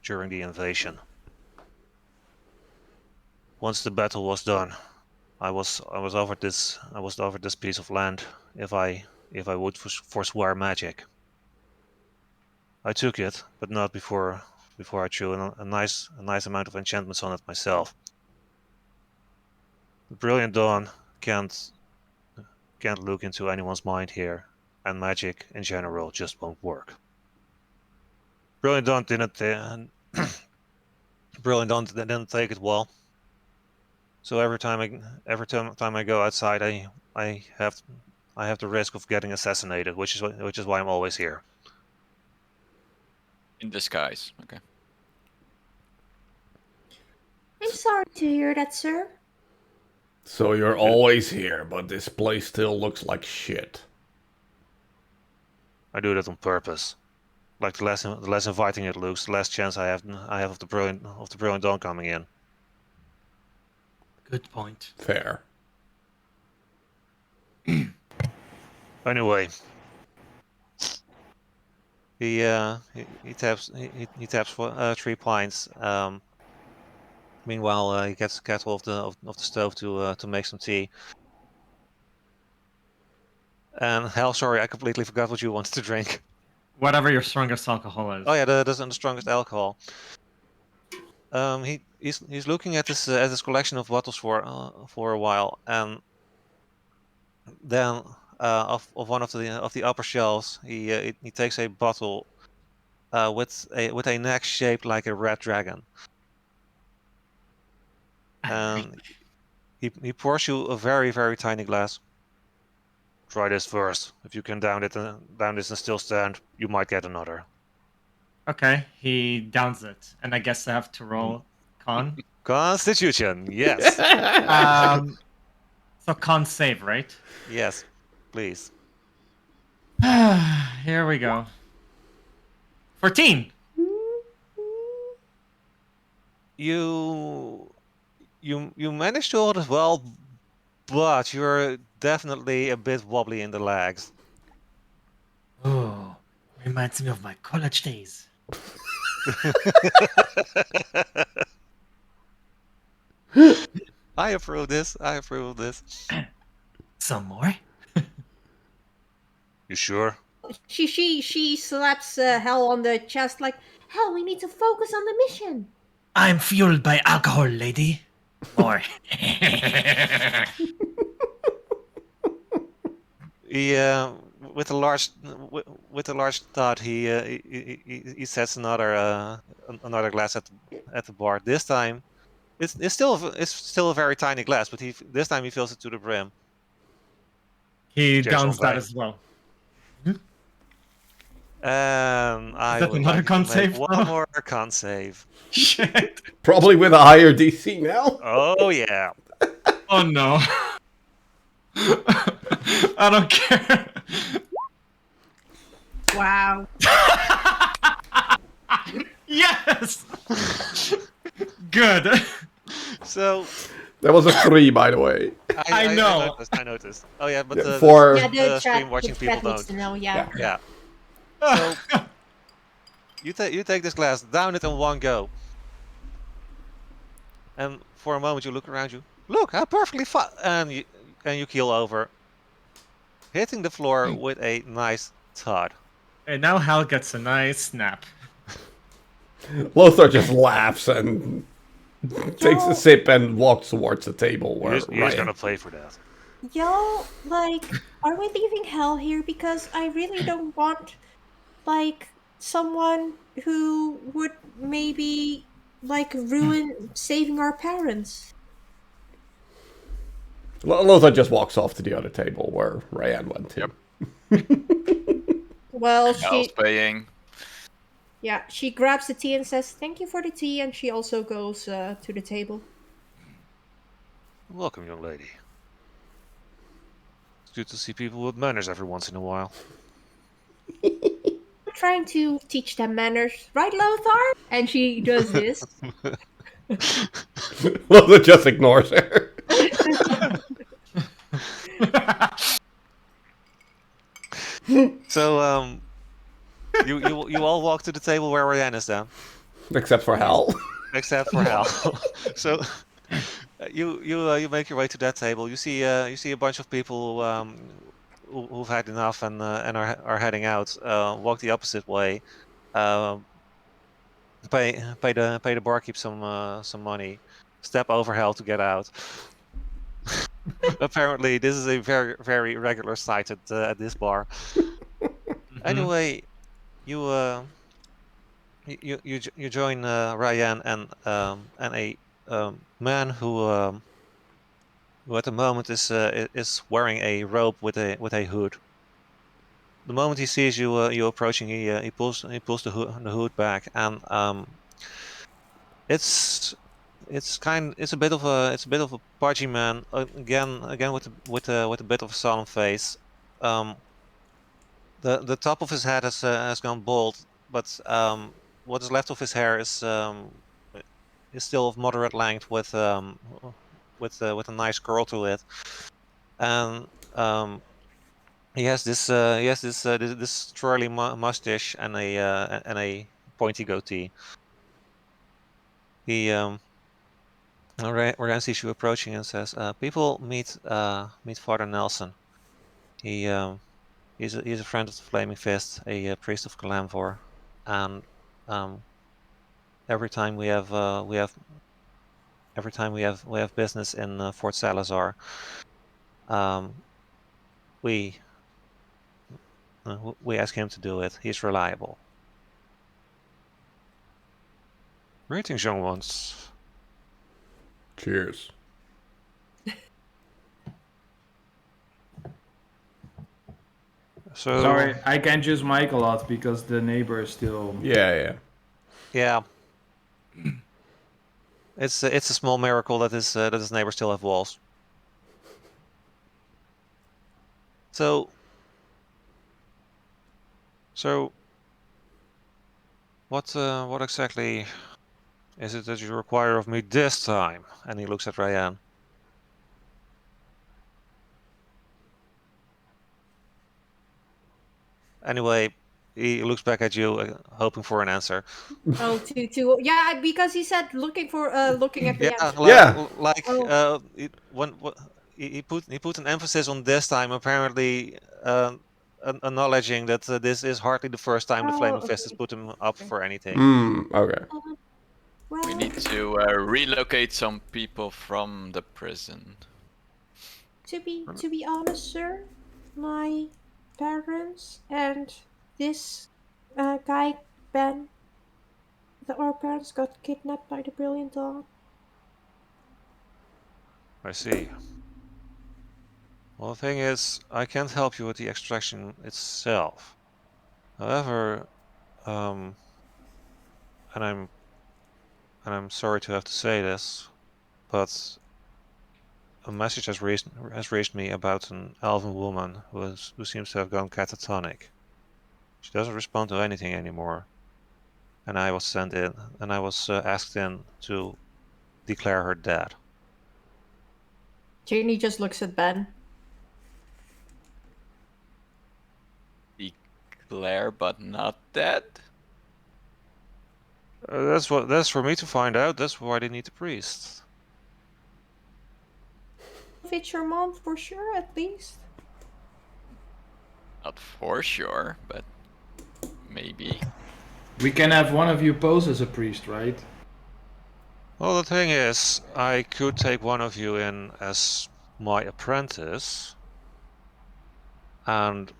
during the invasion. Once the battle was done, I was offered this piece of land if I would forswear magic. I took it, but not before I threw a nice amount of enchantments on it myself. The Brilliant Dawn can't look into anyone's mind here, and magic in general just won't work. Brilliant Dawn didn't take it well. So every time I go outside, I have the risk of getting assassinated, which is why I'm always here. In disguise. Okay. I'm sorry to hear that, sir. So you're always here, but this place still looks like shit. I do that on purpose. Like the less inviting it looks, the less chance I have of the brilliant dawn coming in. Good point. Fair. Anyway, he taps 3 pints. Meanwhile, he gets the kettle of the stove to make some tea. And hell, sorry, I completely forgot what you wanted to drink. Whatever your strongest alcohol is. Oh yeah, that's the strongest alcohol. He's looking at this collection of bottles for a while, and then of one of the upper shelves, he takes a bottle with a neck shaped like a red dragon, and he pours you a very, very tiny glass. Try this first. If you can down this and still stand, you might get another. Okay, he downs it, and I guess I have to roll con. Constitution, yes. So con save, right? Yes, please. Here we go. 14. You managed to hold it well, but you're definitely a bit wobbly in the legs. Oh, reminds me of my college days. I approve this. Some more? You sure? She slaps Hell on the chest like, Hell, we need to focus on the mission. I'm fueled by alcohol, lady. More. He with a large thought, he sets another glass at the bar. This time, it's still a very tiny glass, but this time he fills it to the brim. He Cheers, downs that Andre. as well. I that would another like con to make save, one bro? more con save. Shit. Probably with a higher DC now. Oh yeah. Oh no. I don't care. Wow. Yes. Good. So That was a 3, by the way. I know. I noticed. Oh yeah, but Yeah, the for- Yeah, the the stream chat, watching the people chat needs don't. to know, yeah. Yeah. Yeah. So you take this glass, down it in one go, and for a moment you look around you. Look, how perfectly fine, and you keel over, hitting the floor with a nice thud. And now Hal gets a nice snap. Lothar just laughs and takes a sip and walks towards the table where He's Ryan... gonna pay for that. Y'all, like, are we leaving Hell here? Because I really don't want, like, someone who would maybe, like, ruin saving our parents. Lothar just walks off to the other table where Ryan went to. Well, Hell's paying. yeah, she grabs the tea and says, "Thank you for the tea," and she also goes to the table. Welcome, young lady. It's good to see people with manners every once in a while. We're trying to teach them manners, right, Lothar? And she does this. Lothar just ignores her. So you all walk to the table where Ryan is then, Except for Hal. except for Hal. So you make your way to that table. You see a bunch of people who've had enough and are heading out. Walk the opposite way. Pay the barkeep some money. Step over Hal to get out. Apparently, this is a very very regular sight at this bar. Anyway, you you join Ryan and a man who at the moment is wearing a robe with a hood. The moment he sees you you approaching, he pulls the hood back, and it's it's a bit of a pudgy man again with a bit of a solemn face. The top of his head has gone bald, but what is left of his hair is still of moderate length with a nice curl to it, and he has this twirly mustache and a pointy goatee. He Ryan sees you approaching and says, "People meet Father Nelson. He's a friend of the Flaming Fist, a priest of Kalamvor, and every time we have business in Fort Salazar, we ask him to do it. He's reliable." Greetings, young ones. Cheers. So Sorry, I can't use Mike a lot because the neighbor is still. Yeah. yeah, it's a small miracle that his neighbors still have walls. So what exactly is it that you require of me this time? And he looks at Ryan. Anyway, he looks back at you, hoping for an answer. Oh, yeah, because he said looking at the Yeah, answer. like Oh. he put an emphasis on this time, apparently acknowledging that this is hardly the first time the Flaming Fist has Okay. put him up for anything. Okay. Well, We need to relocate some people from the prison. to be honest, sir, my parents and this guy Ben, our parents got kidnapped by the Brilliant Dawn. I see. Well, the thing is, I can't help you with the extraction itself. However, and I'm sorry to have to say this, but a message has reached me about an elven woman who seems to have gone catatonic. She doesn't respond to anything anymore, and I was sent in, and I was asked in to declare her dead. Janie just looks at Ben. Declare, but not dead. That's for me to find out. That's why they need the priest. If it's your mom, for sure, at least. Not for sure, but maybe. We can have one of you pose as a priest, right? Well, the thing is, I could take one of you in as my apprentice, and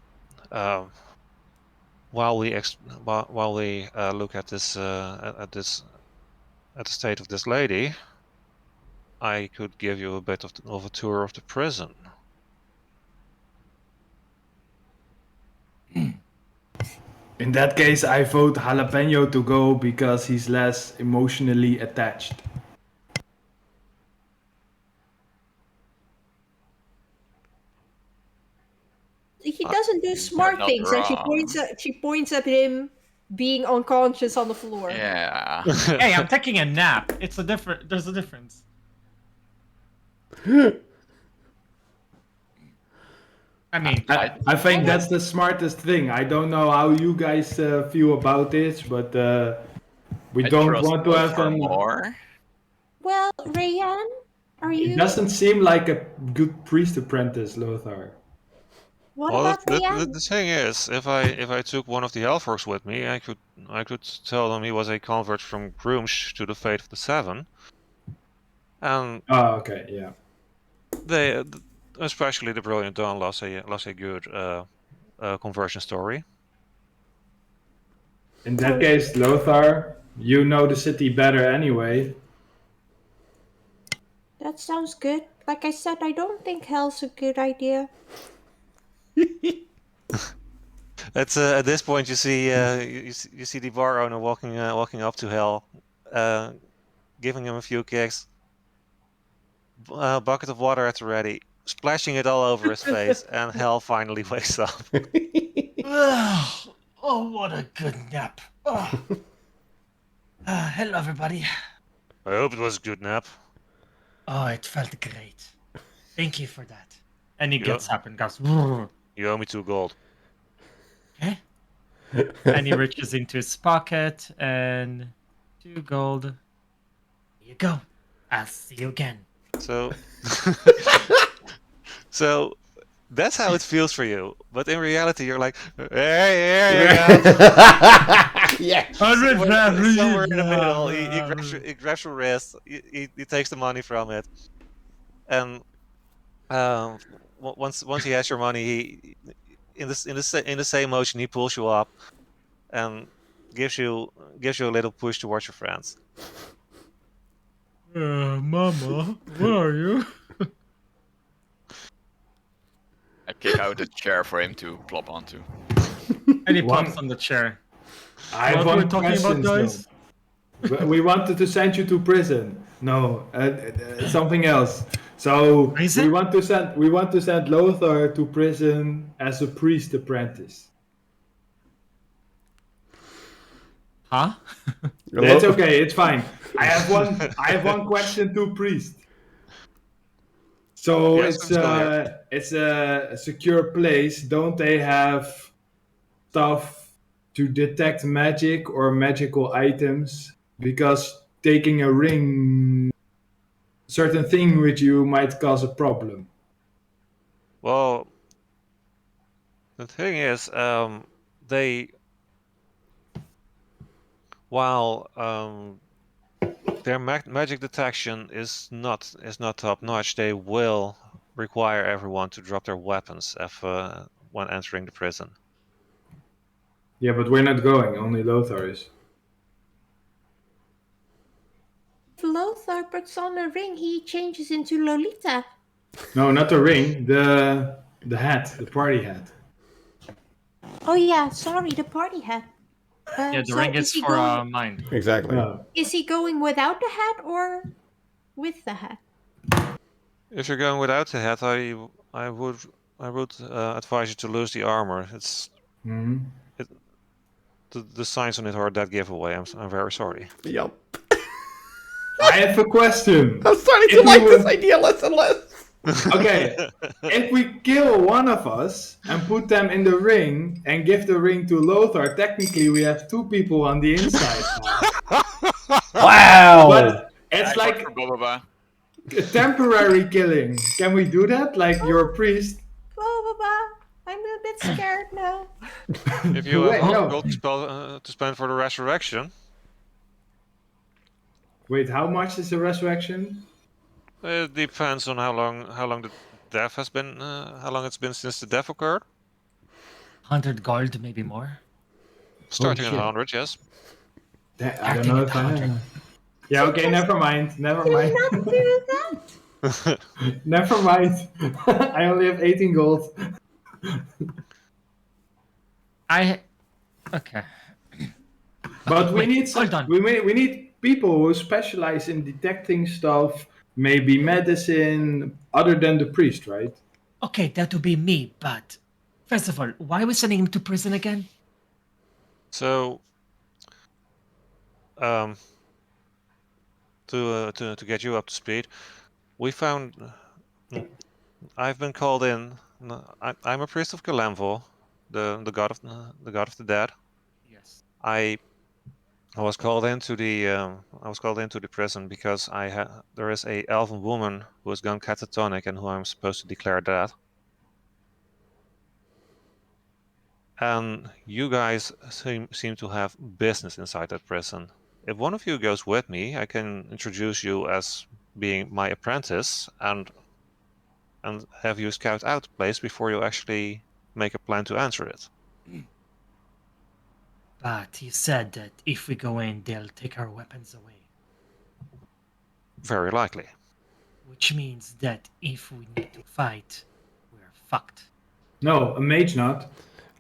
while we look at this at the state of this lady, I could give you a bit of a tour of the prison. In that case, I vote Jalapeno to go because he's less emotionally attached. He doesn't do smart not things, and wrong. she points at him being unconscious on the floor. Yeah. Hey, I'm taking a nap. There's a difference. I mean, I think that's the smartest thing. I don't know how you guys feel about this, but we I don't trust want to have Lothar an. more. Well, Rayan, are It you? doesn't seem like a good priest apprentice, Lothar. What Well, about Rayan? the thing is, if I took one of the Elfors with me, I could tell them he was a convert from Groomsh to the Fate of the Seven, and Oh, okay, yeah. they, especially the Brilliant Dawn, lost a good conversion story. In that case, Lothar, you know the city better anyway. That sounds good. Like I said, I don't think hell's a good idea. At this point, you see you see the bar owner walking up to Hell, giving him a few kicks, bucket of water at the ready, splashing it all over his face, and Hell finally wakes up. Oh, what a good nap. Oh. Hello, everybody. I hope it was a good nap. Oh, it felt great. Thank you for that. and he Yeah. gets up and goes, "Brrr," You owe me 2 gold. Okay? and he reaches into his pocket and 2 gold. Here you go. I'll see you again. So, so that's how it feels for you. But in reality, you're like, hey, Yeah. somewhere in the middle. He grabs your wrist. He takes the money from it, and once he has your money, he in the same motion he pulls you up and gives you a little push towards your friends. Mama, where are you? I kick out a chair for him to plop onto. And he One- plops on the chair. I have What we're one talking about, question, guys? still. We wanted to send you to prison. No, something else. So Prison? we want to send Lothar to prison as a priest apprentice. Huh? It's okay. It's fine. I have one question to priest. So Yes, I'm still here. it's a secure place. Don't they have stuff to detect magic or magical items? Because taking a ring, certain thing with you might cause a problem. Well, the thing is, they while their magic detection is not top notch, they will require everyone to drop their weapons if when entering the prison. Yeah, but we're not going. Only Lothar is. If Lothar puts on a ring, he changes into Lolita. No, not the ring. The hat, the party hat. Oh yeah, sorry, the party hat. Yeah, the So ring is is he for going? mind. Exactly. No. Is he going without the hat or with the hat? If you're going without the hat, I would advise you to lose the armor. It's Mhm. the signs on it are that giveaway. I'm very sorry. Yep. I have a question. I'm starting to If we like this were- idea less and less. Okay, if we kill one of us and put them in the ring and give the ring to Lothar, technically we have 2 people on the inside now. Wow. But it's I vote like for Boba. a temporary killing. Can we do that? Like you're a priest? Blah blah blah. I'm a bit scared now. If you Wait, have no. gold to spend for the resurrection, Wait, how much is the resurrection? it depends on how long the death has been, how long it's been since the death occurred. 100 gold, maybe more. Starting at shit. 100, yes. I don't know if I have. Yeah, okay, never mind. Never mind. Not do that. Never mind. I only have 18 gold. Okay. But we Wait, need some, hold on. we need people who specialize in detecting stuff, maybe medicine, other than the priest, right? Okay, that would be me, but first of all, why are we sending him to prison again? So, to get you up to speed, we found I've been called in No, I'm a priest of Galanvor, the god of the dead. Yes. I was called into the prison because there is a elven woman who has gone catatonic and who I'm supposed to declare dead. And you guys seem to have business inside that prison. If one of you goes with me, I can introduce you as being my apprentice and have you scout out the place before you actually make a plan to answer it. But you said that if we go in, they'll take our weapons away. Very likely. Which means that if we need to fight, we're fucked. No, a mage not.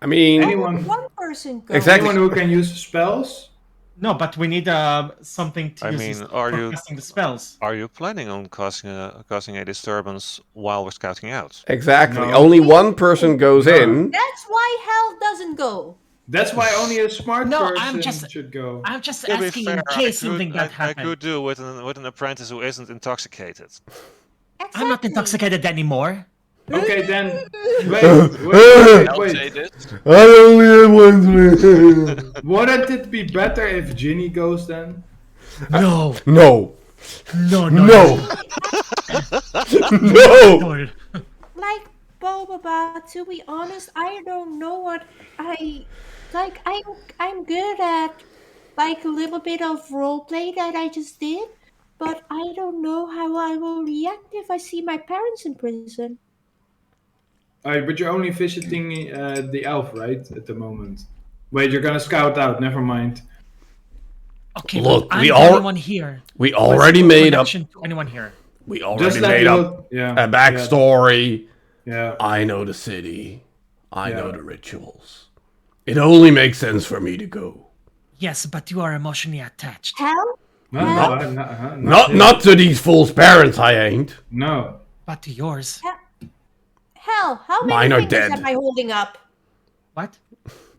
I mean, Anyone, One person go. Exactly. anyone who can use spells. No, but we need something to I use mean, for casting the spells. Are you planning on causing a disturbance while we're scouting out? exactly. No. Only one person goes No. in. That's why Hell doesn't go. That's why only a smart No, person should go. I'm just To be asking fair, in case something bad I happened. could do with an apprentice who isn't intoxicated. Exactly. I'm not intoxicated anymore. Okay, then. Wait, I'll wait, say wait. this. I only have one drink. Wouldn't it be better if Ginny goes then? No, No. no, no, No. No. no. Like Boba, to be honest, I don't know what I like. I'm good at like a little bit of roleplay that I just did, but I don't know how I will react if I see my parents in prison. Alright, but you're only visiting the elf, right? At the moment. Wait, you're gonna scout out. Never mind. Okay, Look, but I'm we the all- only one here. We who has already no made up. connection to anyone here. We Just already let made me up look. Yeah. a backstory. Yeah. I know the city. I know Yeah. the rituals. It only makes sense for me to go. Yes, but you are emotionally attached. Hell, No, Hell? I'm not, Not to these fools' parents, I ain't. No. But to yours. Hell, how many Mine are fingers dead. am I holding up? What?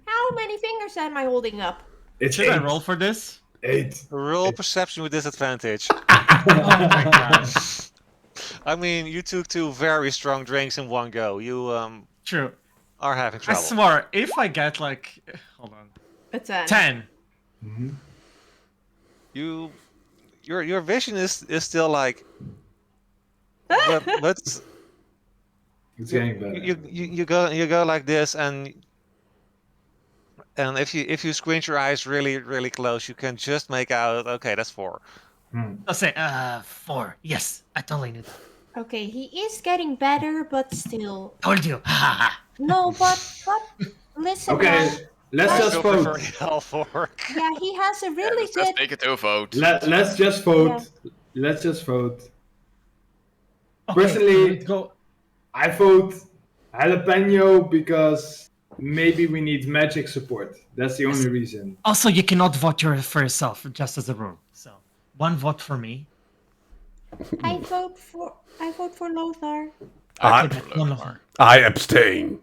How many fingers am I holding up? It's Should I eight. roll for this? 8. Roll perception with disadvantage. Oh my god. I mean, you took 2 very strong drinks in one go. You True. are having I trouble. swear, if I get like, hold on, A 10. 10. Your vision is still like, but It's getting better. you go like this, and if you squint your eyes really close, you can just make out. Okay, that's 4. I'll say, 4. Yes, I totally knew that. Okay, he is getting better, but still. Told you. No, but listen, Okay, Hell. let's I just Still prefer vote. the elf orc. Yeah, he has a really Let's good. just take it to a vote. Let's just vote. Let's just vote. Okay, Personally- let's go. I vote jalapeno because maybe we need magic support. That's the only reason. also, you cannot vote for yourself, just as a rule. So, 1 vote for me. I vote for Lothar. I, That's 1 vote. I abstain.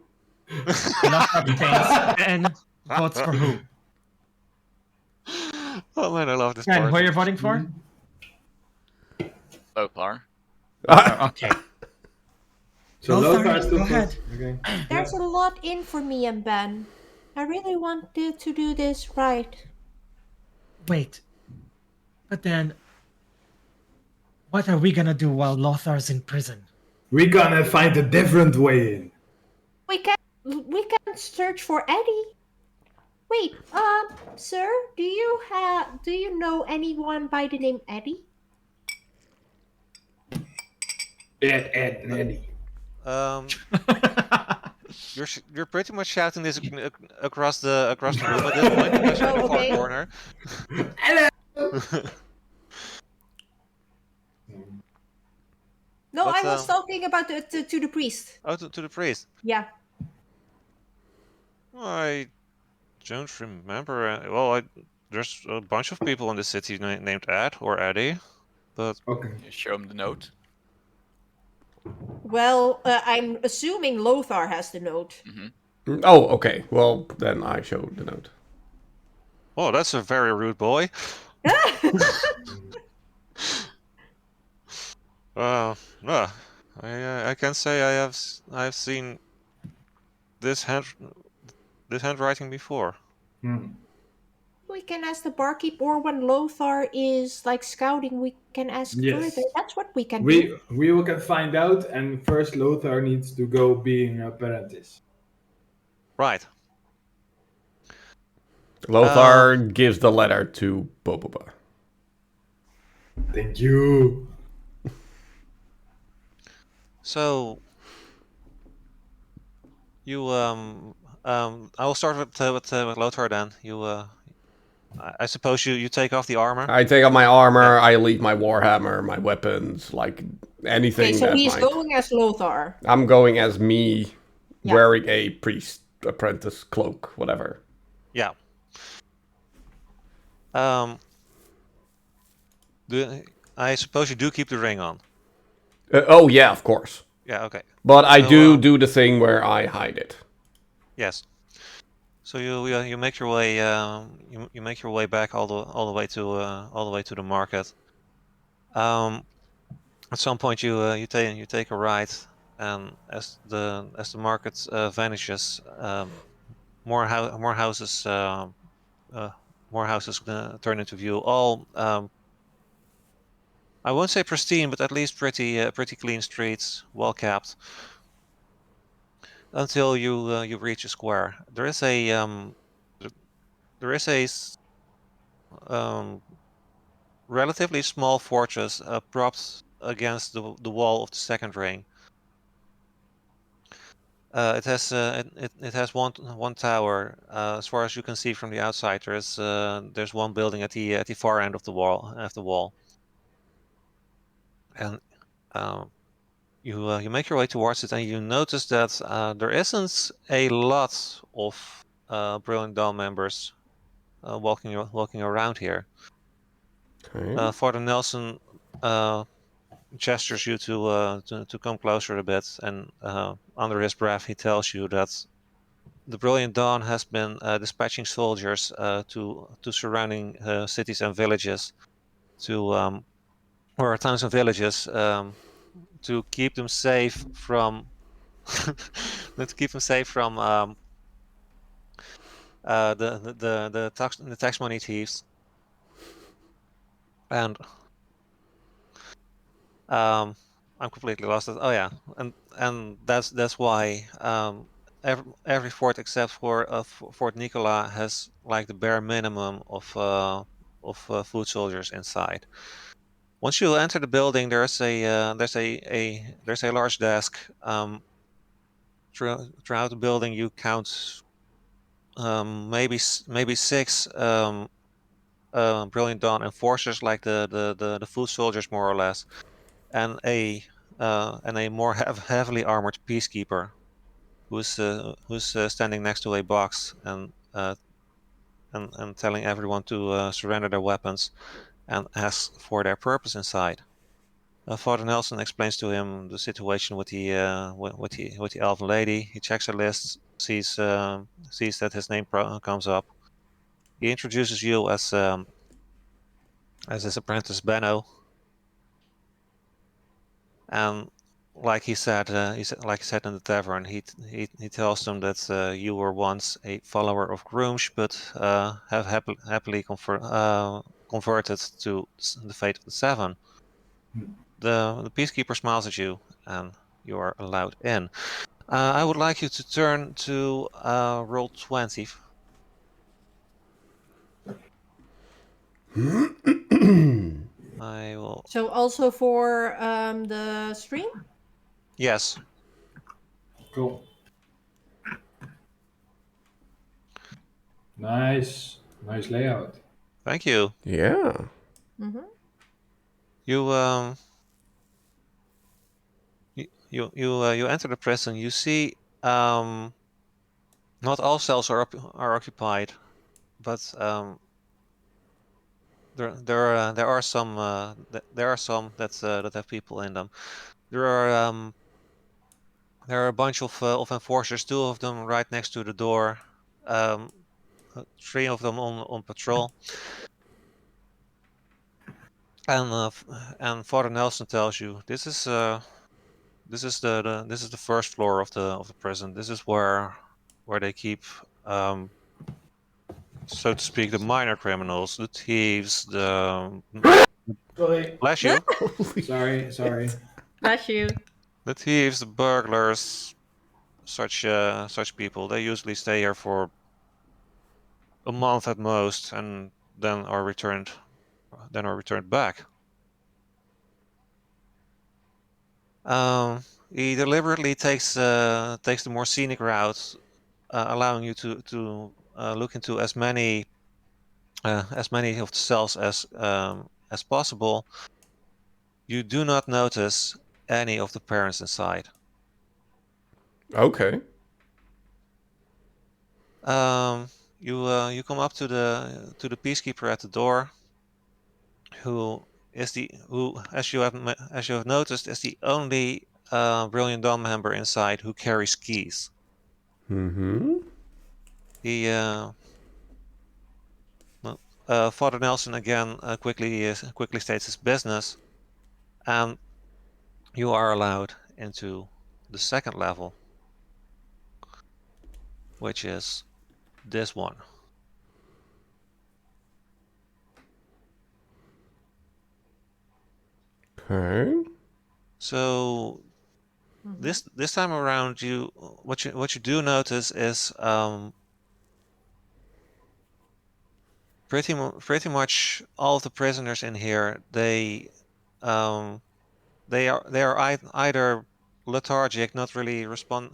Enough abstains. And votes for who? Oh man, I love this And part. who are you voting for? Lothar. Okay. So Lothar, Lothar still go votes. ahead. Okay. There's a lot in for me and Ben. I really wanted to do this right. Wait. But then, what are we gonna do while Lothar's in prison? We're gonna find a different way in. We can search for Eddie. Wait, sir, do you know anyone by the name Eddie? Ed and Eddie. You're pretty much shouting this across the room at this point because you're in the Oh, far okay. corner. No, But, I was talking about to the priest. Oh, to the priest. Yeah. I don't remember. There's a bunch of people in the city named Ed or Eddie, but Okay. You show him the note. Well, I'm assuming Lothar has the note. Oh, okay. Well, then I showed the note. oh, that's a very rude boy. I can say I've seen this handwriting before. Hmm. We can ask the barkeep, or when Lothar is like scouting, we can ask further. Yes. That's what we can do. We can find out, and first Lothar needs to go being an apprentice. Right. Lothar gives the letter to Boboba. Thank you. So you I will start with Lothar then. I suppose you take off the armor. I take out my armor, I leave my warhammer, my weapons, like Okay, anything so that he's might. going as Lothar. I'm going as me, Yeah. wearing a priest apprentice cloak, whatever. Yeah. I suppose you do keep the ring on. Oh yeah, of course. Yeah. Okay. But I So, do the thing where I hide it. Yes. So you make your way you make your way back all the way to the market. At some point you take a ride, and as the market vanishes, more houses turn into view. All I won't say pristine, but at least pretty clean streets, well kept. Until you reach a square. There is a relatively small fortress propped against the wall of the second ring. It has one tower. As far as you can see from the outside, there's one building at the far end of the wall. And you make your way towards it, and you notice that there isn't a lot of Brilliant Dawn members walking around here. Okay. Father Nelson gestures you to come closer a bit, and under his breath he tells you that the Brilliant Dawn has been dispatching soldiers to surrounding cities and villages, or towns and villages, to keep them safe from the tax money thieves. And I'm completely lost. Oh yeah, and that's why every fort except for Fort Nicola has like the bare minimum of foot soldiers inside. Once you enter the building, there's a large desk. Throughout the building, you count maybe six Brilliant Dawn enforcers, like the foot soldiers more or less, and a more heavily armored peacekeeper who's standing next to a box and telling everyone to surrender their weapons and asks for their purpose inside. Father Nelson explains to him the situation with the elven lady. He checks her list, sees that his name comes up. He introduces you as his apprentice Benno, and like he said in the tavern, he tells them that you were once a follower of Grumsh, but have happily converted to the fate of the Seven. The peacekeeper smiles at you, and you are allowed in. I would like you to turn to roll 20. I will. So also for the stream? Yes. Cool. Nice layout. Thank you. Yeah. Mm-hmm. You you enter the prison. You see not all cells are occupied, but there are some that have people in them. There are a bunch of enforcers, two of them right next to the door, three of them on patrol. And Father Nelson tells you this is the first floor of the prison. This is where keep, so to speak, the minor criminals, the thieves, the Sorry. bless you, Sorry. Bless you. the thieves, the burglars, such people. They usually stay here for a month at most, and then are returned back. He deliberately takes the more scenic route, allowing you to look into as many of the cells as possible. You do not notice any of the parents inside. Okay. You come up to the peacekeeper at the door, who, as you have noticed, is the only Brilliant Dawn member inside who carries keys. Mm-hmm. He Father Nelson again quickly states his business, and you are allowed into the second level, which is this one. Okay. So this time around, what you do notice is pretty much all of the prisoners in here, they are either lethargic, not really responding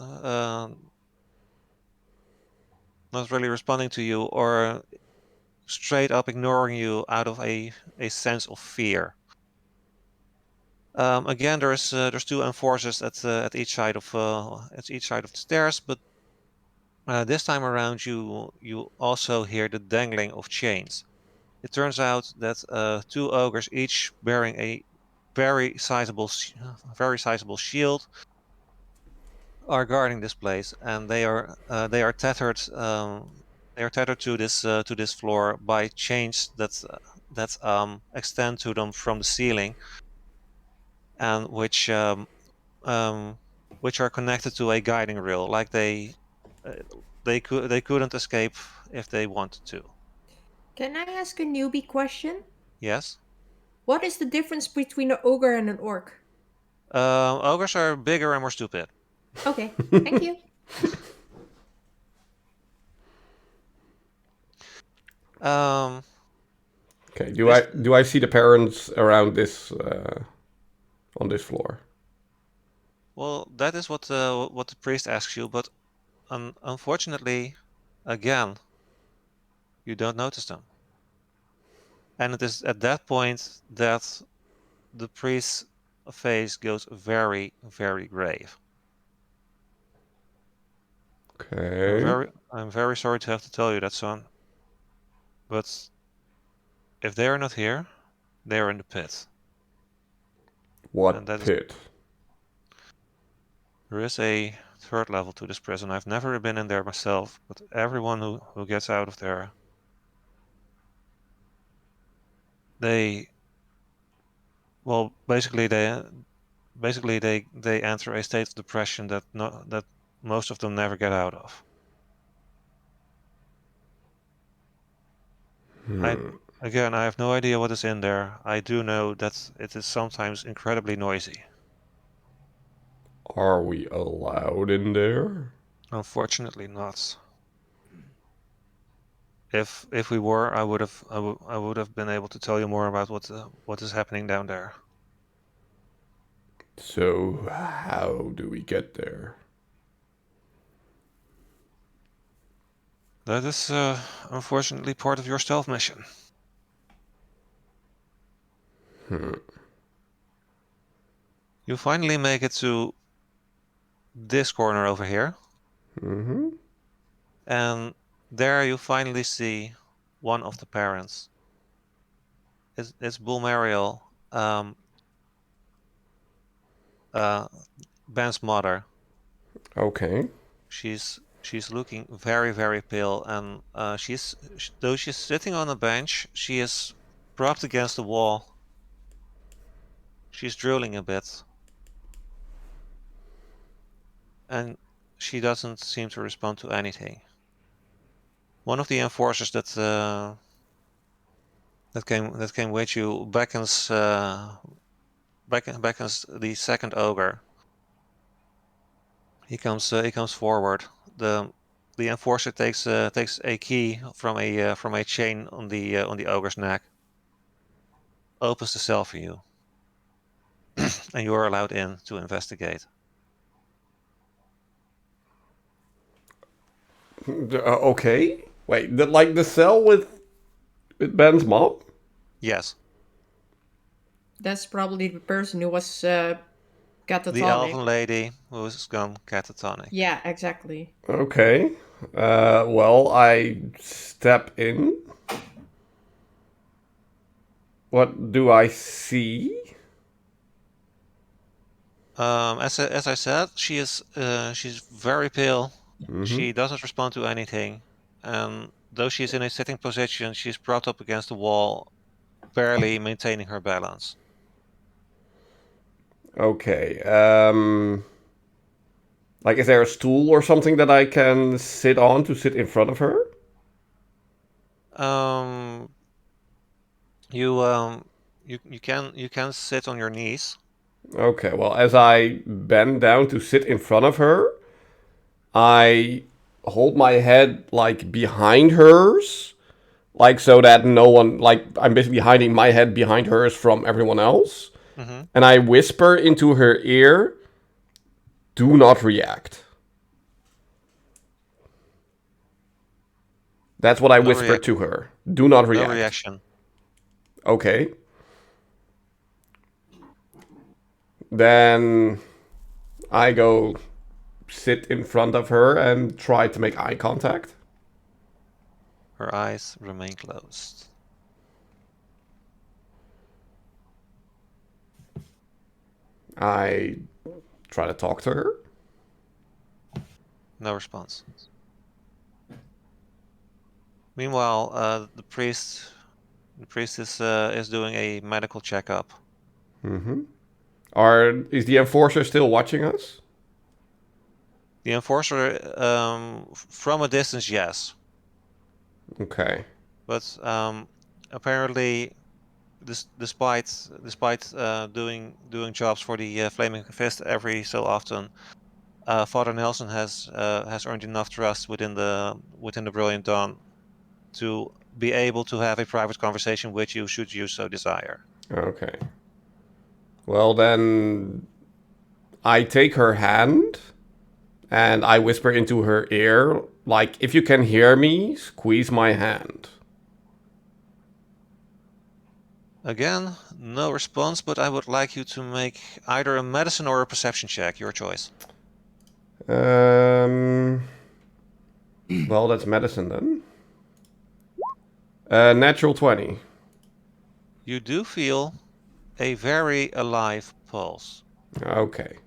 to you, or straight up ignoring you out of a sense of fear. Again, there's two enforcers at each side of the stairs, but this time around you also hear the dangling of chains. It turns out that two ogres, each bearing a very sizable shield, are guarding this place, and they are tethered. They are tethered to this floor by chains that extend to them from the ceiling, and which are connected to a guiding rail. Like uh, they couldn't escape if they wanted to. Can I ask a newbie question? Yes. What is the difference between an ogre and an orc? Ogres are bigger and more stupid. Okay, thank you. Um, Okay. This- Do I see the parents around this on this floor? well, that is what the priest asks you, but unfortunately, again, you don't notice them. And it is at that point that the priest's face goes very, very grave. Okay. I'm very sorry to have to tell you that, son. But if they are not here, they are in the pit. What And that is, pit? there is a third level to this prison. I've never been in there myself, but everyone who gets out of there, they, well, basically they enter a state of depression that most of them never get out of. Again, I have no idea what is in there. I do know that it is sometimes incredibly noisy. Are we allowed in there? Unfortunately, not. If we were, I would have been able to tell you more about what is happening down there. So how do we get there? That is unfortunately part of your stealth mission. You finally make it to this corner over here, Mm-hmm. and there you finally see one of the parents. It's Bull Mariel, Ben's mother. Okay. She's looking very, very pale, and though she's sitting on a bench, she is propped against the wall. She's drooling a bit, and she doesn't seem to respond to anything. One of the enforcers that came with you beckons the second ogre. He comes forward. The enforcer takes a key from a chain on the ogre's neck. Opens the cell for you, and you are allowed in to investigate. Okay. Wait, like the cell with Ben's mom? Yes, That's probably the person who was the catatonic. elven lady who's gone catatonic. Yeah, exactly. Okay. Well, I step in. What do I see? As I said, she's very pale. Mhm. She doesn't respond to anything, and though she's in a sitting position, she's propped up against the wall, barely maintaining her balance. Okay. Like, is there a stool or something that I can sit on to sit in front of her? You can sit on your knees. Okay. Well, as I bend down to sit in front of her, I hold my head like behind hers, like so that no one, like I'm basically hiding my head behind hers from everyone else. Mm-hmm. And I whisper into her ear, "Do not react." That's what I No whispered to her. Do not No react. reaction. Okay. Then I go sit in front of her and try to make eye contact. Her eyes remain closed. I try to talk to her. No response. Meanwhile, the priest is doing a medical checkup. Mm-hmm. Is the enforcer still watching us? The enforcer, from a distance, yes, Okay. but apparently, despite doing jobs for the Flaming Fist every so often, Father Nelson has earned enough trust within the Brilliant Dawn to be able to have a private conversation with you should you so desire. Okay. Well, then I take her hand and I whisper into her ear, like, if you can hear me, squeeze my hand. Again, no response, but I would like you to make either a medicine or a perception check, your choice. Well, that's medicine then. Natural 20. You do feel a very alive pulse. Okay.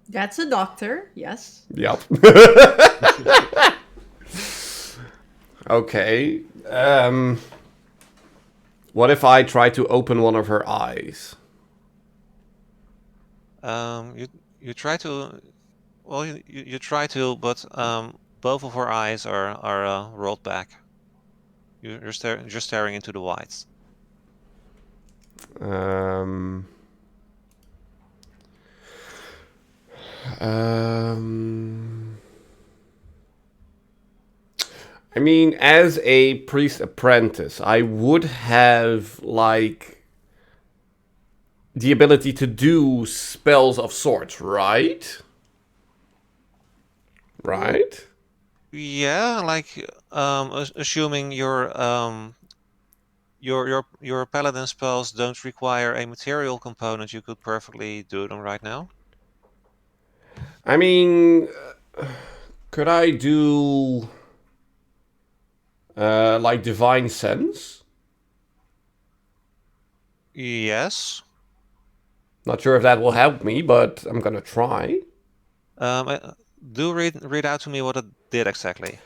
That's a doctor, yes. Yep. Okay. What if I try to open one of her eyes? You try to, well, you try to, but both of her eyes are rolled back. You're staring into the whites. Um, I mean, as a priest apprentice, I would have, like, the ability to do spells of sorts, right? Right? Yeah, like assuming your paladin spells don't require a material component, you could perfectly do them right now. I mean, could I do, like, divine sense? Yes. Not sure if that will help me, but I'm gonna try. Do read out to me what it did exactly.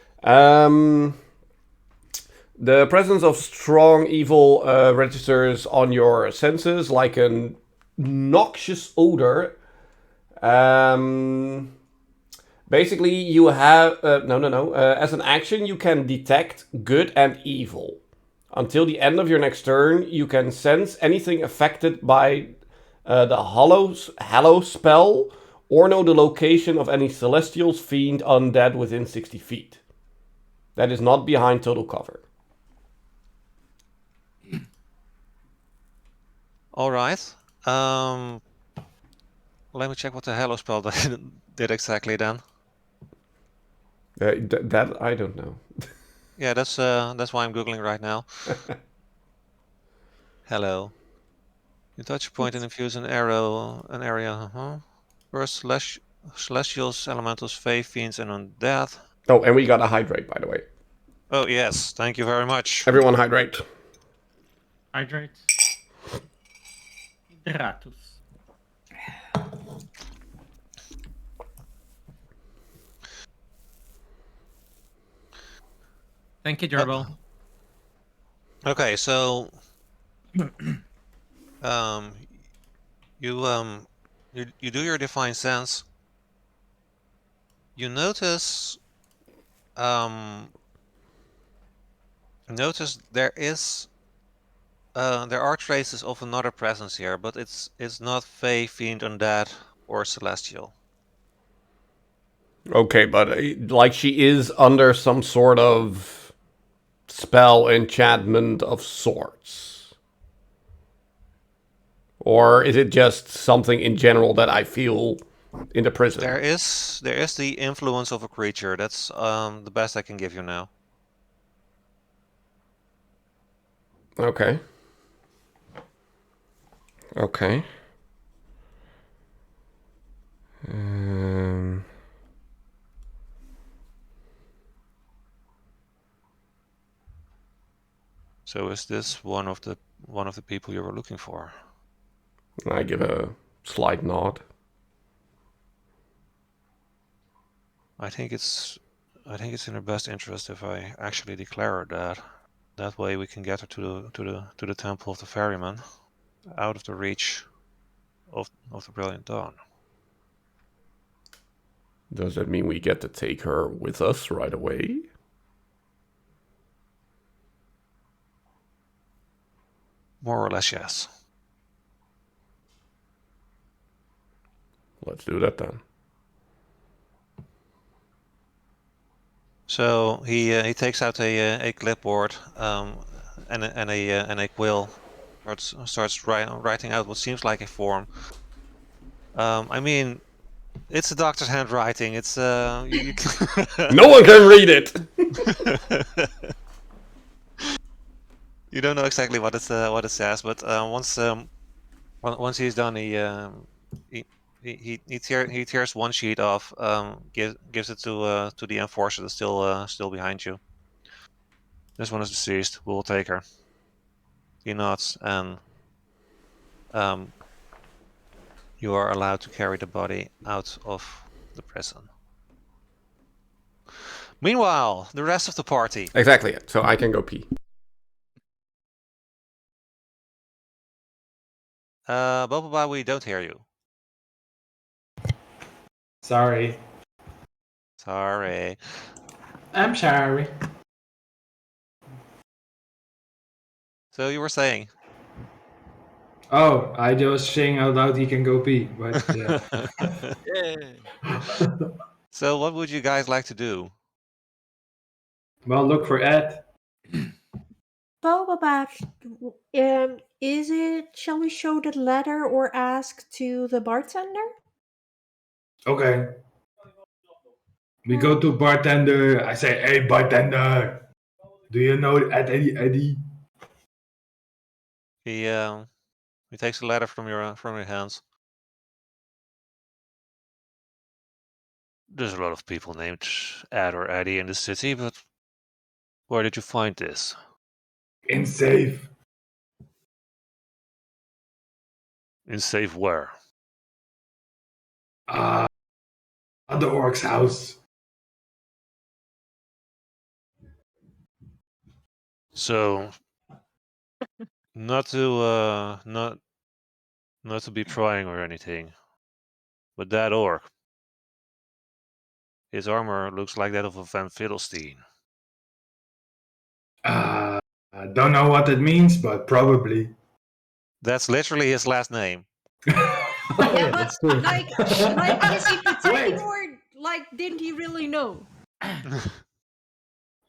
The presence of strong evil registers on your senses like a noxious odor Basically, you have no. As an action, you can detect good and evil. Until the end of your next turn, you can sense anything affected by the Hallow spell, or know the location of any celestials, fiend, undead within 60 feet. That is not behind total cover. All right. Let me check what the Hello spell did exactly then. That I don't know. Yeah, that's why I'm googling right now. Hello. You touch a point and infuse an area. First, celestials, elementals, fae, fiends, and undead. Oh, and we got a hydrate, by the way. Oh yes, thank you very much. Everyone hydrate. Hydrate. Hydratus. Thank you, Gerbil. Okay, so you do your divine sense. You notice there are traces of another presence here, but it's not fae, fiend, undead, or celestial. Okay, but like she is under some sort of spell enchantment of sorts. Or is it just something in general that I feel in the prison? There is the influence of a creature. That's the best I can give you now. Okay. Okay. So is this one of the people you were looking for? I give a slight nod. I think it's in her best interest if I actually declare her that. That way we can get her to the temple of the ferryman, out of the reach of the brilliant dawn. Does that mean we get to take her with us right away? More or less, yes. Let's do that then. So he takes out a clipboard and a quill. Starts writing out what seems like a form. I mean, it's a doctor's handwriting. It's No one can read it. You don't know exactly what it says, but once he's done, he tears one sheet off, gives it to the enforcer that's still behind you. This one is deceased. We'll take her. He nods, and you are allowed to carry the body out of the prison. Meanwhile, the rest of the party. Exactly. So I can go pee. Boba, we don't hear you. Sorry. Sorry. I'm sorry. So you were saying? Oh, I just saying out loud he can go pee, but yeah. Yay! So what would you guys like to do? Well, look for Ed. Bobabash, is it? Shall we show the letter or ask to the bartender? Okay. We go to bartender. I say, hey, bartender. Do you know Eddie? He takes a letter from your hands. There's a lot of people named Ed or Eddie in the city, but where did you find this? In safe. In safe where? At the orc's house. So, not to be prying or anything, But that orc, his armor looks like that of a Van Fiddlesteen. I don't know what it means, but probably. That's literally his last name. Oh, Yeah, but that's true. like, is he pretending Wait. or like didn't he really know?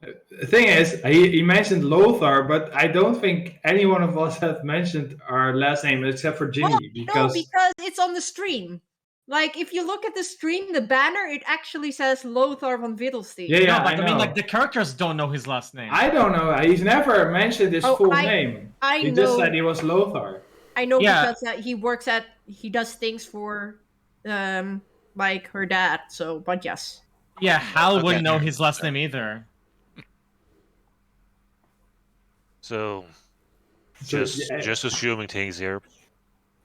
The thing is, he mentioned Lothar, but I don't think any one of us have mentioned our last name except for Ginny. No, because because it's on the stream. Like, if you look at the stream, the banner, it actually says Lothar von Wittelsteen. yeah, No, but I I know. mean, like, the characters don't know his last name. I don't know. He's never mentioned his Oh, full name. I He know. just said he was Lothar. I know Yeah. because he does things for, like her dad. So, but yes. Yeah, Hal Okay. wouldn't know his last name either. So, So, just assuming things here.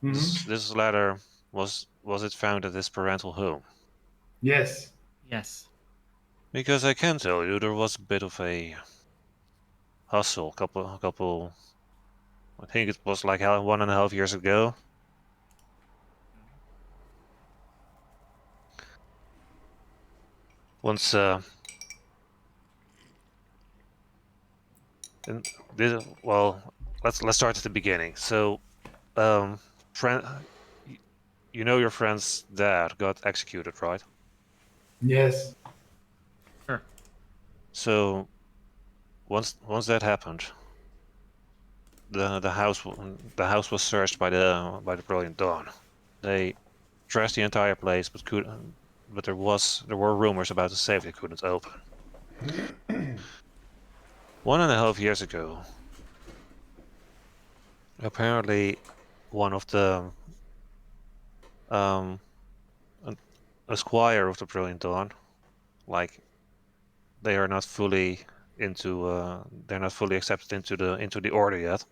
Mhm. This letter was it found at his parental home? Yes. Yes. Because I can tell you there was a bit of a hustle. Couple. I think it was like 1.5 years ago. Once and this, well, let's start at the beginning. So, friend, you know your friend's dad got executed, right? Yes. Sure. So, once that happened, the house was searched by the Brilliant Dawn. They trashed the entire place, but there were rumors about the safe they couldn't open. 1.5 years ago, apparently one of the a squire of the Brilliant Dawn, like they are not fully they're not fully accepted into the order yet.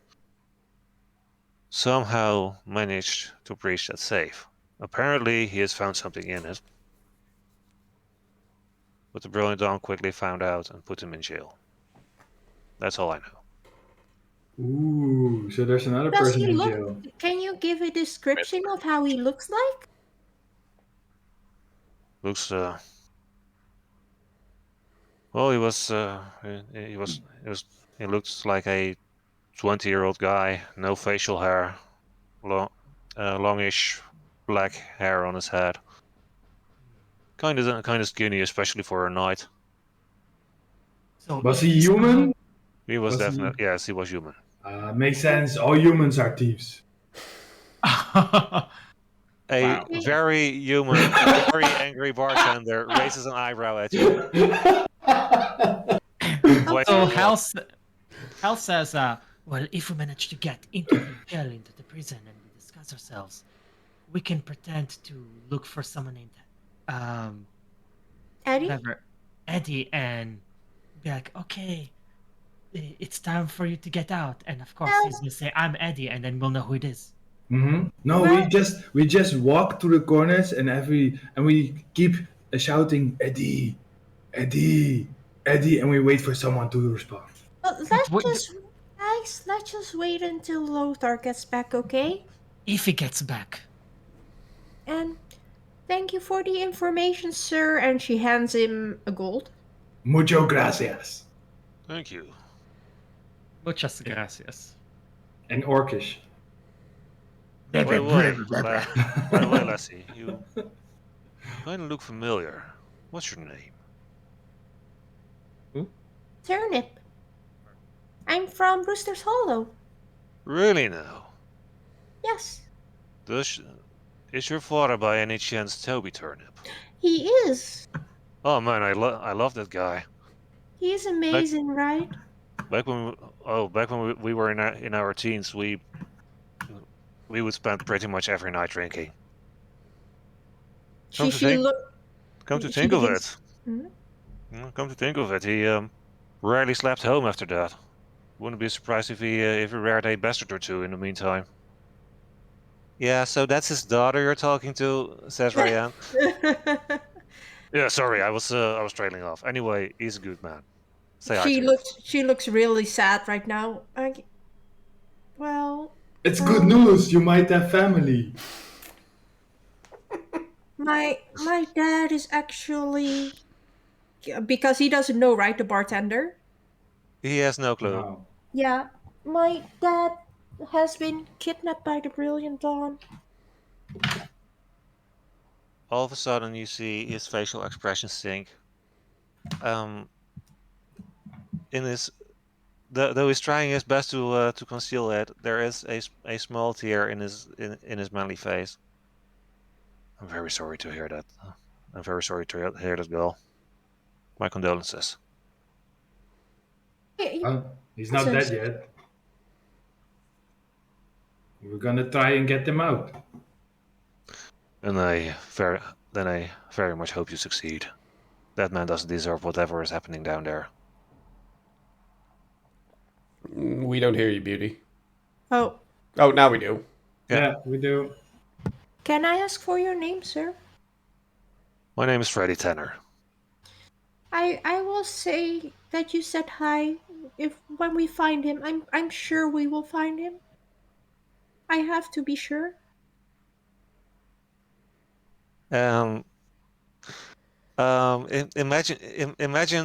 Somehow managed to breach that safe. Apparently he has found something in it. But the Brilliant Dawn quickly found out and put him in jail. That's all I know. Ooh, so there's another Does person he in look? jail. Can you give a description of how he looks like? Looks well, he looked like a 20-year-old guy, no facial hair, longish black hair on his head. Kind of skinny, especially for a knight. So Was he human? He was Was he- definitely yes, he was human. Makes sense. All humans are thieves. A Wow. very human, very angry bartender raises an eyebrow at you. Quite So sure. Hal says, well, if we manage to get into the jail, into the prison, and we discuss ourselves, we can pretend to look for someone named Eddie? whatever, Eddie, and be like, okay, it's time for you to get out. And of course, he's gonna say, I'm Eddie, and then we'll know who it is. No, Well- we just walk through the corners and we keep shouting Eddie, Eddie, Eddie, and we wait for someone to respond. Well, let's just wait until Lothar gets back, okay? If he gets back. And thank you for the information, sir. And she hands him a gold. Mucho gracias. Thank you. muchas gracias. And Orcish. By the way, Lassie, you kind of look familiar. What's your name? Turnip. I'm from Brewster's Hollow. Really now? Yes, Is your father by any chance Toby Turnip? he is. Oh man, I love that guy. He's amazing, right? Back when we were in our teens, we would spend pretty much every night drinking. Come to think of it, Mhm. come to think of it, he rarely slept home after that. Wouldn't be surprised if he reared a bastard or two in the meantime. Yeah, so that's his daughter you're talking to, says Ryan. Yeah, sorry, I was trailing off. Anyway, he's a good man. Say hi to him. She looks really sad right now. Well, It's good news. You might have family. My dad is actually, because he doesn't know, right? The bartender. He has no clue. No. Yeah, my dad has been kidnapped by the Brilliant Dawn. All of a sudden, you see his facial expression sink. In his though he's trying his best to conceal it, there is a small tear in his manly face. I'm very sorry to hear that. I'm very sorry to hear that, girl. My condolences. He's not dead yet. We're gonna try and get them out. And I very much hope you succeed. That man doesn't deserve whatever is happening down there. We don't hear you, Beauty. Oh, Oh, now we do. Yeah. Yeah, we do. can I ask for your name, sir? My name is Freddy Tanner. I will say that you said hi. If when we find him, I'm sure we will find him. I have to be sure. Imagine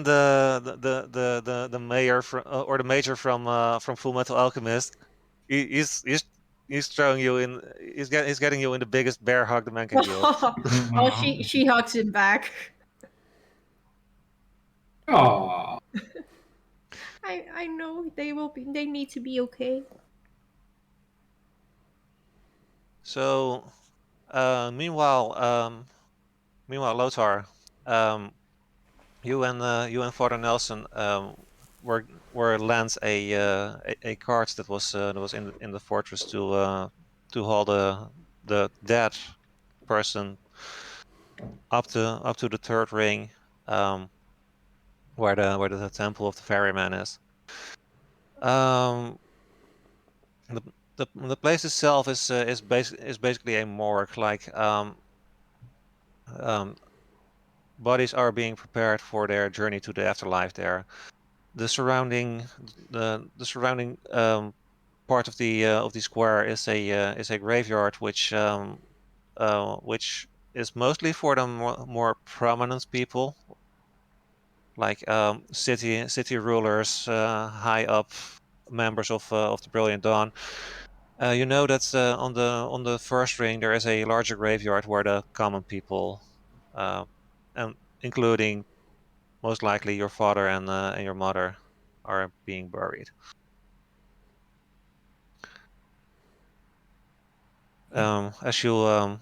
the mayor from or the major from Full Metal Alchemist. He's throwing you in. He's getting you in the biggest bear hug the man can give. Oh, she hugs him back. Aww. I know they need to be okay. So, meanwhile, Lothar, you and Father Nelson were lent a cart that was in the fortress to haul the dead person up to the third ring, where the temple of the ferryman is. The place itself is basically a morgue. Like bodies are being prepared for their journey to the afterlife. There, the surrounding part of the square is a graveyard, which is mostly for the more prominent people, like city rulers, high up members of the Brilliant Dawn. You know that on the first ring there is a larger graveyard where the common people, and including most likely your father and your mother, are being buried. As you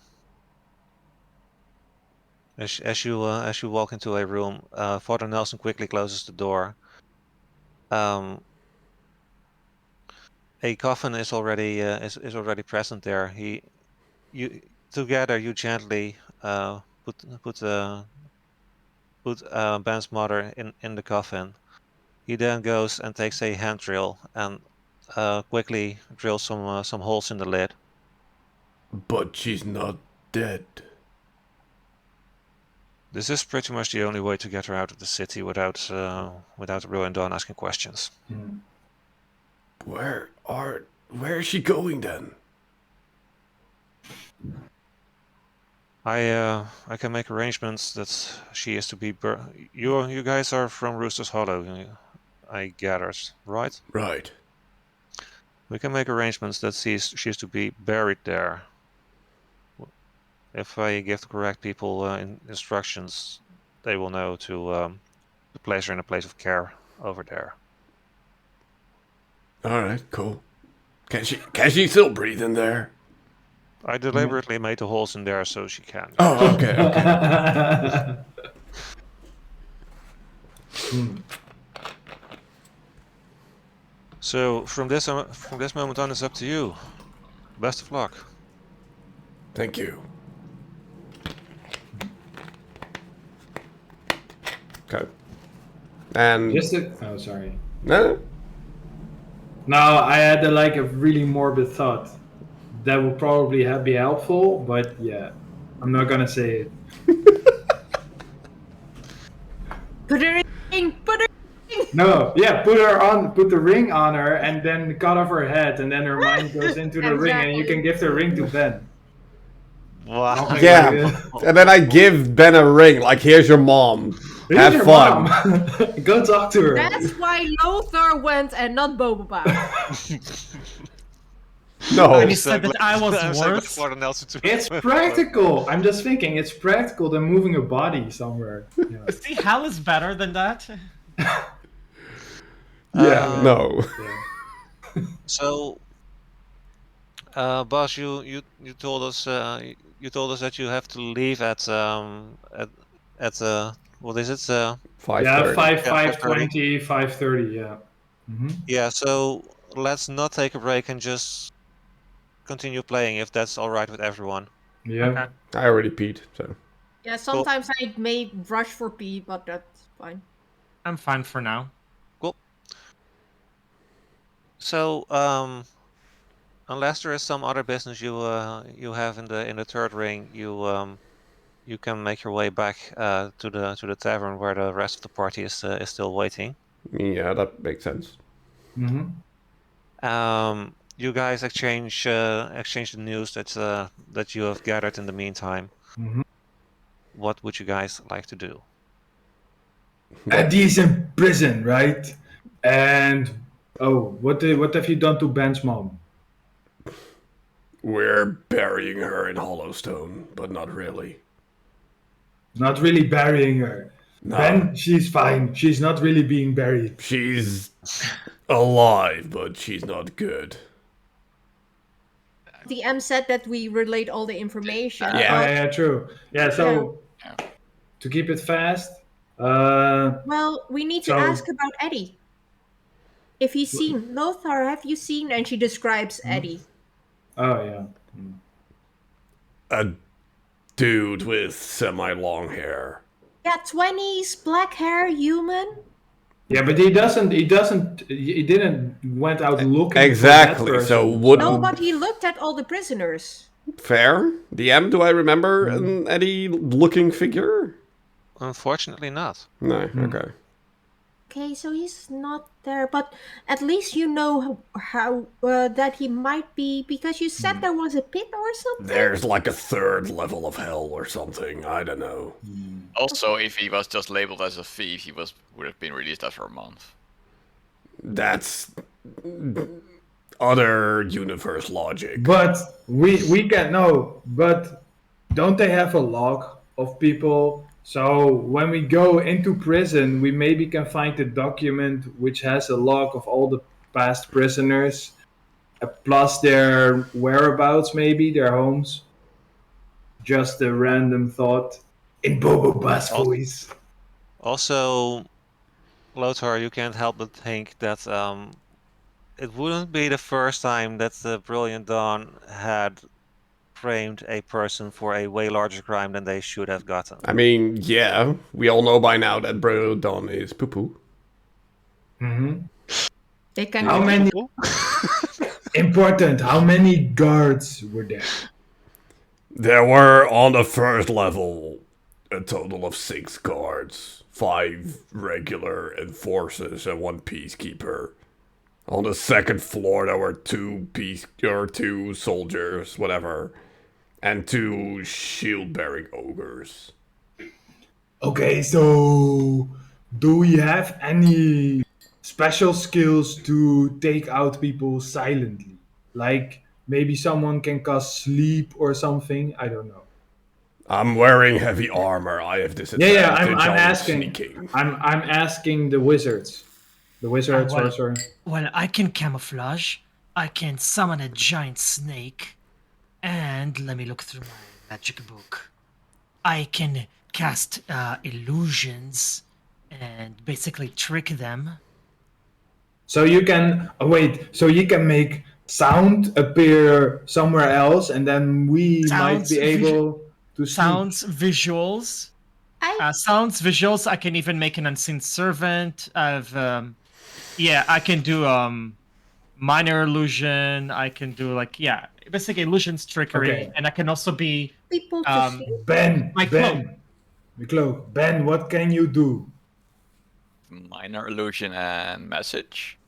walk into a room, Father Nelson quickly closes the door. A coffin is already present there. You gently put Ben's mother in the coffin. He then goes and takes a hand drill and quickly drills some holes in the lid. But she's not dead. This is pretty much the only way to get her out of the city without the Brilliant Dawn asking questions. Where is she going then? I can make arrangements that she is to be you guys are from Rooster's Hollow, I gathered, right? Right. We can make arrangements that she's to be buried there. If I give the correct people instructions, they will know to place her in a place of care over there. All right, cool. Can she still breathe in there? I deliberately made the holes in there so she can. Oh, okay. So from this moment on, it's up to you. Best of luck. Thank you. Okay. And oh, sorry. no. No, I had a really morbid thought. That would probably be helpful, but yeah, I'm not gonna say it. Put her in. Put her. No, yeah, put the ring on her, and then cut off her head, and then her mind goes into the ring, and you can give the ring to Ben. Wow. Oh, Yeah, and then I give Ben a ring. Like, here's your mom. Here's Have your fun. mom. Go talk to her. That's why Lothar went and not Boba. No. And he I'm so said that glad- I was I'm so glad worse. for the Nelson to It's practical. I'm just thinking, it's practical than moving a body somewhere. You know. See, hell is better than that. Yeah, no. So, boss, you told us you told us that you have to leave at what is it? 5:30. Yeah, 5:30. 5:20, 5:30. Yeah. Mm-hmm. Yeah. So let's not take a break and just continue playing if that's all right with everyone. Yeah. Okay. I already peed, so. Yeah, sometimes I may rush for pee, but that's fine. I'm fine for now. Cool. So, unless there is some other business you have in the third ring, you can make your way back to the tavern where the rest of the party is still waiting. Yeah, that makes sense. Mm-hmm. You guys exchange the news that you have gathered in the meantime. Mm-hmm. What would you guys like to do? Eddie's in prison, right? And what have you done to Ben's mom? We're burying her in Hollowstone, but not really. Not really burying her. No. Ben, she's fine. She's not really being buried. She's alive, but she's not good. The M said that we relate all the information. Yeah. Yeah, true. Yeah, so to keep it fast, Well, we need to So- ask about Eddie. If he's seen Lothar, have you seen? And she describes Eddie. oh yeah. A dude with semi-long hair. Yeah, 20s, black hair, human. Yeah, but he didn't went out looking Exactly, for that so person. wouldn't... No, but he looked at all the prisoners. Fair? DM, do I remember an Eddie-looking figure? Unfortunately, not. No, okay. Okay, so he's not there, but at least you know how that he might be, because you said there was a pit or something. There's like a third level of hell or something, I don't know. Also, if he was just labeled as a thief, he would have been released after a month. That's other universe logic. But we can no, but don't they have a log of people? So when we go into prison, we maybe can find a document which has a log of all the past prisoners, plus their whereabouts, maybe their homes. Just a random thought in Bobo Bass voice. Also, Lothar, you can't help but think that it wouldn't be the first time that the Brilliant Dawn had framed a person for a way larger crime than they should have gotten. I mean, yeah, we all know by now that Bro Don is poo-poo. Mm-hmm. They can. How many? Important. How many guards were there? There were, on the first level, a total of 6 guards. 5 regular enforcers and 1 peacekeeper. On the second floor there were 2 soldiers, whatever. And 2 shield-bearing ogres. Okay, so do we have any special skills to take out people silently? Like maybe someone can cast sleep or something? I don't know. I'm wearing heavy armor. I have disadvantage Yeah, I'm on asking. sneaking. I'm asking the wizards. The wizard, well- sorcerer. Well, I can camouflage. I can summon a giant snake. And let me look through my magic book. I can cast illusions and basically trick them. So you can so you can make sound appear somewhere else, and then we might Sounds, be able to sleep. Sounds, visuals. Sounds, visuals. I can even make an unseen servant. I can do minor illusion. I can do basically illusions, trickery, Okay. and I can also be People to see. Ben, My Ben, what can you do? Minor illusion and message,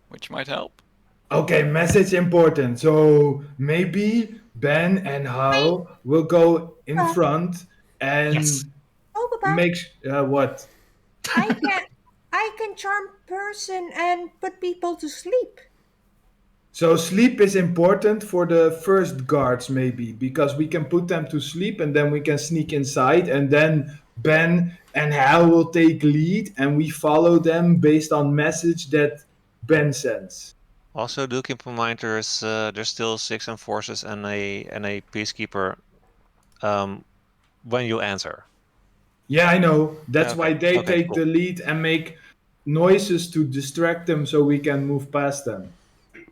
which might help. Okay, message important. So maybe Ben and Hal will go in front and Yes. Oh, Papa, make what? I can charm person and put people to sleep. So sleep is important for the first guards maybe because we can put them to sleep and then we can sneak inside and then Ben and Hal will take lead and we follow them based on message that Ben sends. Also, do keep in mind there's still 6 enforcers and a peacekeeper when you enter. Yeah, I know. That's Okay, why they okay, take cool. the lead and make noises to distract them so we can move past them.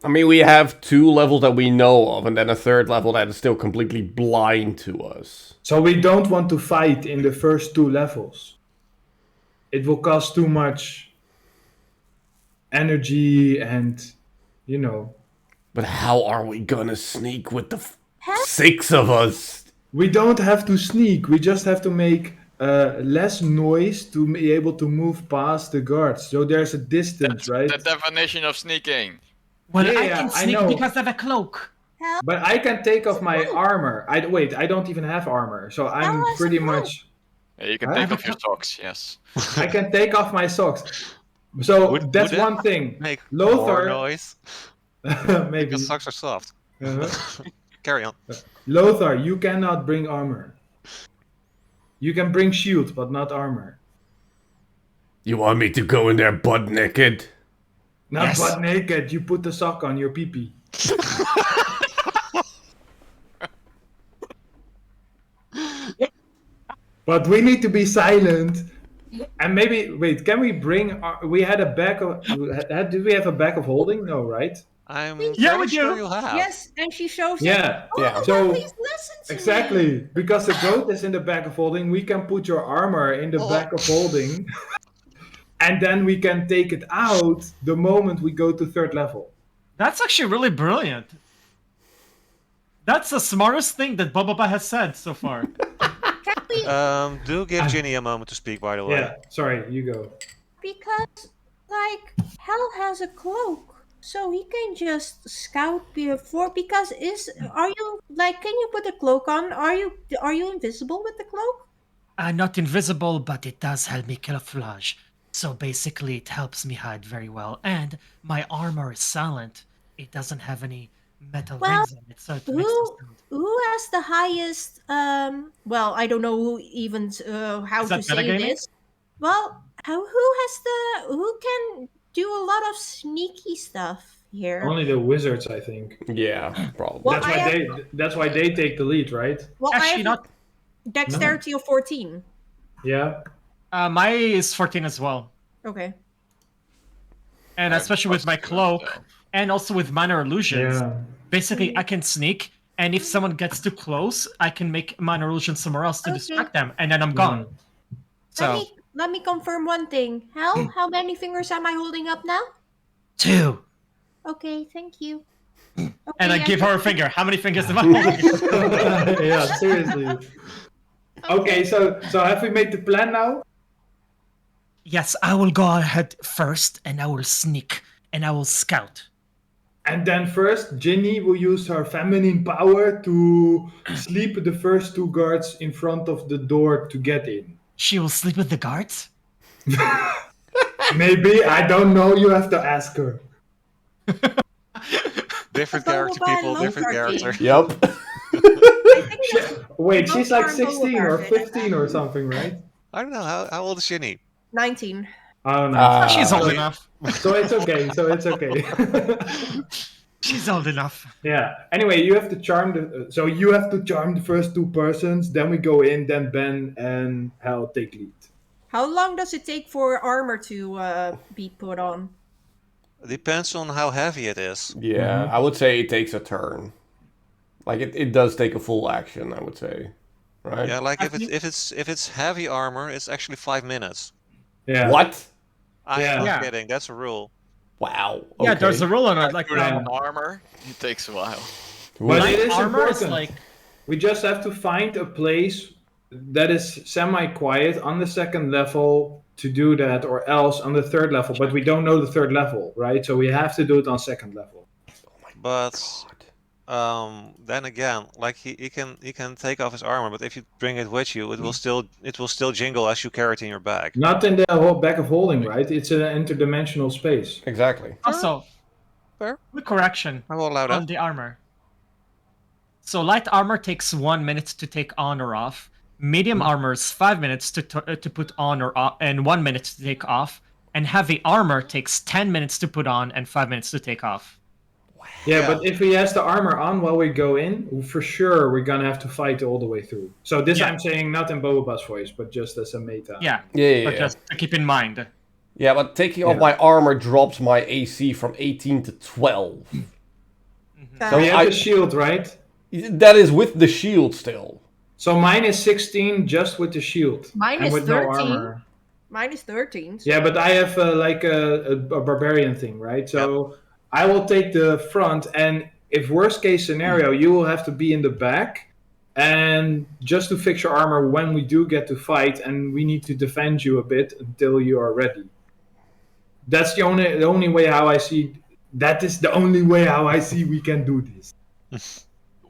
I mean, we have 2 levels that we know of, and then a 3rd level that is still completely blind to us. So we don't want to fight in the first 2 levels. It will cost too much energy and, you know. But how are we gonna sneak with the 6 of us? We don't have to sneak. We just have to make less noise to be able to move past the guards. So there's a distance, That's right? the definition of sneaking. Well, Yeah, I yeah, can I sneak know. because I have a cloak. Hell, But I can take off my armor. Wait, I don't even have armor. So I'm has a pretty cloak. much... Yeah, you can Huh? take off your socks, yes. I can take off my socks. So that's would that one thing. Make more Lothar, noise maybe. because socks are soft. Uh-huh. Carry on. Lothar, you cannot bring armor. You can bring shield, but not armor. You want me to go in there butt naked? Not Yes. butt naked. You put the sock on your pee-pee. But we need to be silent. And maybe wait. Can we bring? We had a bag of. Did we have a bag of holding? No, right? I'm Yeah, pretty we sure do. you have. Yes, and she shows Yeah. it. Oh, Yeah. Papa, So- please listen to me. Exactly. Because the goat is in the bag of holding. We can put your armor in the bag of holding, and then we can take it out the moment we go to 3rd level. That's actually really brilliant. That's the smartest thing that Bubba has said so far. Can we? Do give Ginny a moment to speak, by the way. Yeah. Sorry. You go. Because, like, Hal has a cloak, so he can just scout before. Because are you like? Can you put a cloak on? Are you invisible with the cloak? Not invisible, but it does help me camouflage. So basically, it helps me hide very well. And my armor is silent. It doesn't have any metal Well, rings on it, so it makes no sound. Who has the highest? Well, I don't know who even how Is to that say metagaming? this. Well, who can do a lot of sneaky stuff here? Only the wizards, I think. Yeah, probably. Well, That's I why have- That's why they take the lead, right? Well, I Actually, have not. dexterity of 14. Yeah. My is 14 as well, Okay. and especially with my cloak, and also with minor illusions. Yeah. Basically, I can sneak, and if someone gets too close, I can make minor illusion somewhere else to Okay. distract them, and then I'm gone. So Let me confirm one thing. Hal, how many fingers am I holding up now? 2. Okay, thank you. and I Okay, give her a finger. How many fingers am I holding? Yeah. Seriously. Okay. So have we made the plan now? Yes, I will go ahead first, and I will sneak, and I will scout. And then first, Ginny will use her feminine power to sleep the first 2 guards in front of the door to get in. She will sleep with the guards? Maybe, I don't know, you have to ask her. Different Go character, by people, different Lothar character. Yep. I think that's Wait, she's like Lothar and 16 or Beauregard. 15 or something, right? I don't know, how old is Ginny? 19. Oh, no. She's old So- enough. So it's okay, She's old enough. Yeah. Anyway, you have to charm the first 2 persons, then we go in, then Ben and Hal take lead. How long does it take for armor to be put on? Depends on how heavy it is. Yeah, I would say it takes a turn. Like it does take a full action, I would say. Right? Yeah, like I if it's heavy armor, it's actually 5 minutes. Yeah. What? I'm Yeah. not Yeah. kidding, that's a rule. Wow. Yeah, okay. there's a rule on it. Like Put on armor, it takes a while. But light it is armor is important. like We just have to find a place that is semi-quiet on the 2nd level to do that, or else on the 3rd level. But we don't know the 3rd level, right? So we have to do it on 2nd level. But then again, like he can take off his armor, but if you bring it with you, it will still jingle as you carry it in your bag. Not in the whole bag of holding, right? It's an interdimensional space. Exactly. Also, Fair. quick correction I will allow on that. the armor. So light armor takes 1 minute to take on or off. Medium armor is 5 minutes to put on or off, and 1 minute to take off. And heavy armor takes 10 minutes to put on and 5 minutes to take off. Yeah, Yeah. but if he has the armor on while we go in, for sure we're gonna have to fight all the way through. So this Yeah. I'm saying not in Boba's voice, but just as a meta. Yeah, Yeah. but just to keep in mind. Yeah, but taking off Yeah. my armor drops my AC from 18 to 12. So you have I- the shield, right? That is with the shield still. So mine is 16 just with the shield. Mine and is with 13. no armor. Mine is 13. Yeah, but I have like a barbarian thing, right? So I will take the front, and if worst case scenario, you will have to be in the back, and just to fix your armor when we do get to fight, and we need to defend you a bit until you are ready. That's the only way how I see. That is the only way how I see we can do this.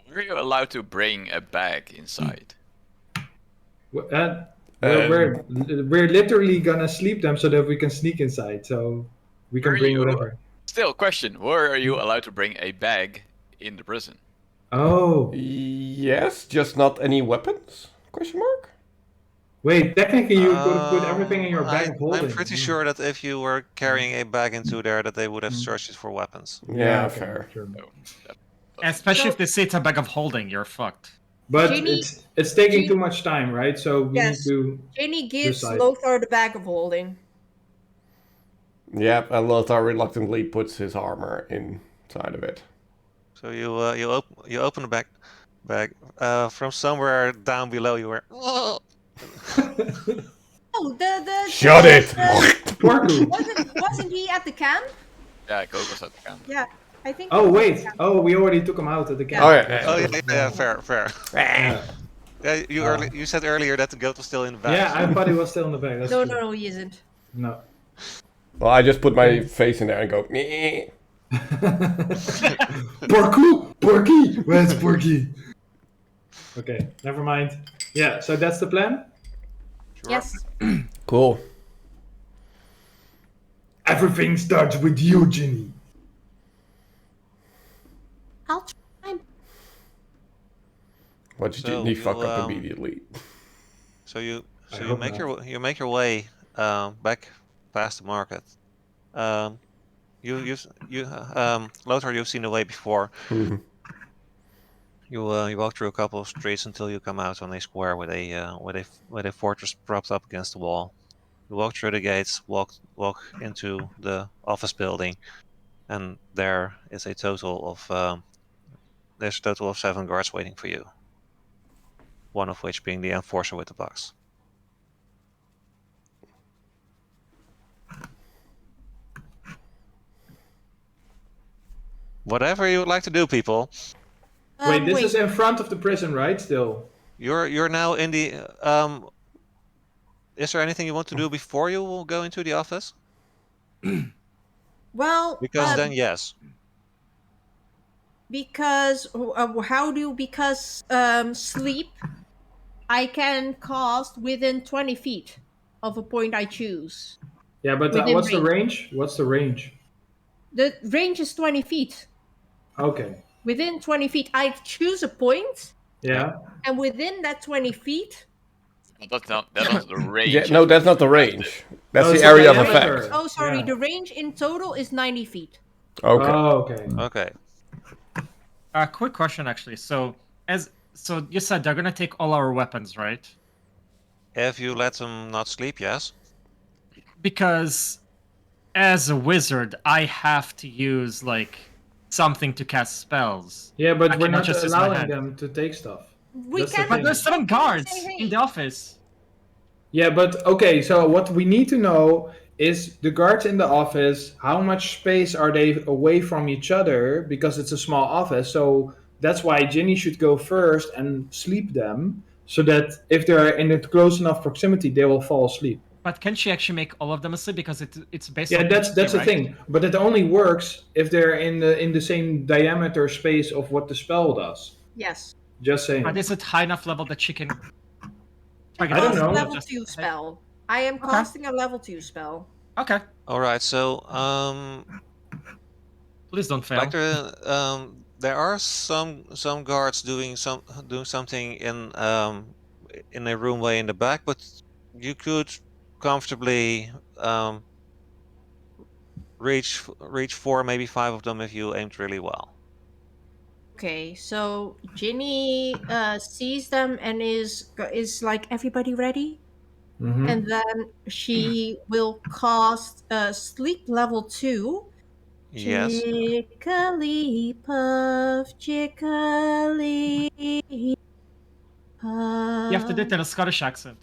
Were you allowed to bring a bag inside? We're literally gonna sleep them so that we can sneak inside, so we can Were bring you- whatever. Still, question: were you allowed to bring a bag in the prison? Oh, Yes, just not any weapons? Question mark? wait, technically you could put everything in your bag of holding. I'm pretty sure that if you were carrying a bag into there, that they would have searched it for weapons. Yeah, okay, fair. sure. No. Especially if they say it's a bag of holding, you're fucked. But Ginny- it's taking Ginny- too much time, right? So we Yes. need to. Jenny gives Decide. Lothar the bag of holding. Yep, and Lothar reluctantly puts his armor inside of it. So you open the bag from somewhere down below. You were. Oh, the Shut it! Porku. wasn't he at the camp? Yeah, Coco's at the camp. Yeah, I think. Oh he was at wait! the camp. Oh, we already took him out at the camp. Oh, yeah. Oh yeah, fair. Yeah. Yeah, you said earlier that the goat was still in the bag. Yeah, I thought he was still in the bag. That's No, true. no, he isn't. No. Well, I just put my face in there and go, "Meh." Porku! Porky! Where's Porky? Okay, never mind. Yeah, so that's the plan? Yes. Cool. Everything starts with you, Ginny. I'll try. What did So you you, fuck up immediately? So you I you hope make not. your make your way back past the market. Lothar, you've seen the way before. Mhm. You walk through a couple of streets until you come out on a square with a fortress propped up against the wall. You walk through the gates, walk into the office building, and there is a total of there's a total of 7 guards waiting for you. One of which being the enforcer with the box. Whatever you would like to do, people. Wait, this is in front of the prison, right? Still. You're now in the Is there anything you want to do before you will go into the office? Well, Because then yes. because sleep, I can cast within 20 feet of a point I choose. Yeah, but Within what's the range. range? What's the range? The range is 20 feet. Okay. Within 20 feet, I choose a point, Yeah. and within that 20 feet. That's not the range. Yeah, no, that's not the range. That's Oh, the it's area of diameter. effect. Oh, sorry. Yeah. The range in total is 90 feet. Okay. Oh, okay. Okay. Quick question, actually. So you said they're gonna take all our weapons, right? If you let them not sleep, yes. Because as a wizard, I have to use like something to cast spells. Yeah, but I we're cannot not just use my allowing hand. them to take stuff. We That's the can't. thing. But there's 7 guards Hey, hey. in the office. Yeah, but okay, so what we need to know is the guards in the office, how much space are they away from each other? Because it's a small office, so that's why Ginny should go first and sleep them, so that if they're in a close enough proximity, they will fall asleep. But can she actually make all of them asleep? Because it's based Yeah, on that's HP, the right? thing. But it only works if they're in the same diameter space of what the spell does. Yes. Just saying. But is it high enough level that she can target I don't Cast know. a not level just 2 hit? spell. I am casting a level 2 spell. Okay. All right. So Please don't fail. like there are some guards doing something in a room way in the back, but you could comfortably reach 4, maybe 5 of them if you aimed really well. Okay, so Ginny sees them and is like, everybody ready? Mhm. And then she will cast sleep level 2. Yes. Jiggly puff, jiggly You have to do it puff. in a Scottish accent.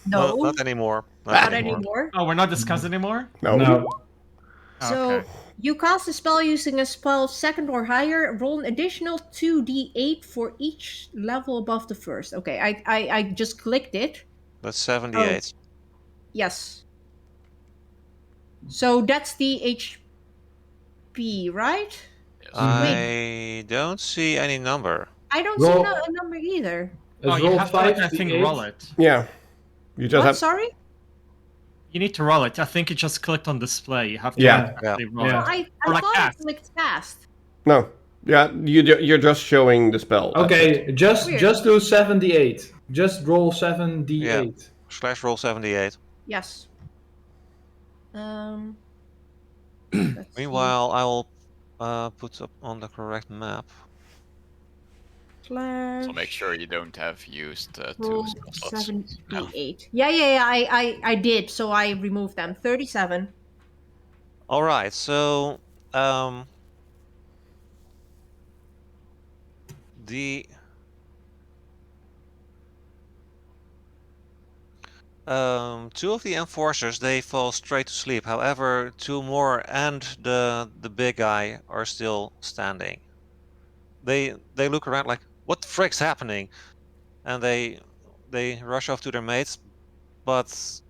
No, No, not anymore. not anymore. Oh, we're not discussing anymore? No. No. So Okay. you cast a spell using a spell second or higher. Roll an additional 2d8 for each level above the first. Okay, I just clicked it. That's 78. Yes. So that's the HP, right? Yes. I don't see any number. I don't see Roll. a number either. Oh, Let's you roll have to, like, 5 I think, d8. roll it. Yeah. You just What? have. Sorry? You need to roll it. I think you just clicked on display. You have to Yeah. actually roll Yeah. it. I Or like thought cast. I clicked fast. No. Yeah, you're just showing the spell. that's it. Okay, just Weird. do 78. Just roll 7d8. Slash roll 78. Yes. Let's see. Meanwhile, I will put up on the correct map. Slash So make sure you don't have used 2 roll spell slots. 78. Yeah. I did. So I removed them. 37. All right. So the 2 of the enforcers, they fall straight to sleep. However, 2 more and the big guy are still standing. They look around like, what the frick's happening? And they rush off to their mates, but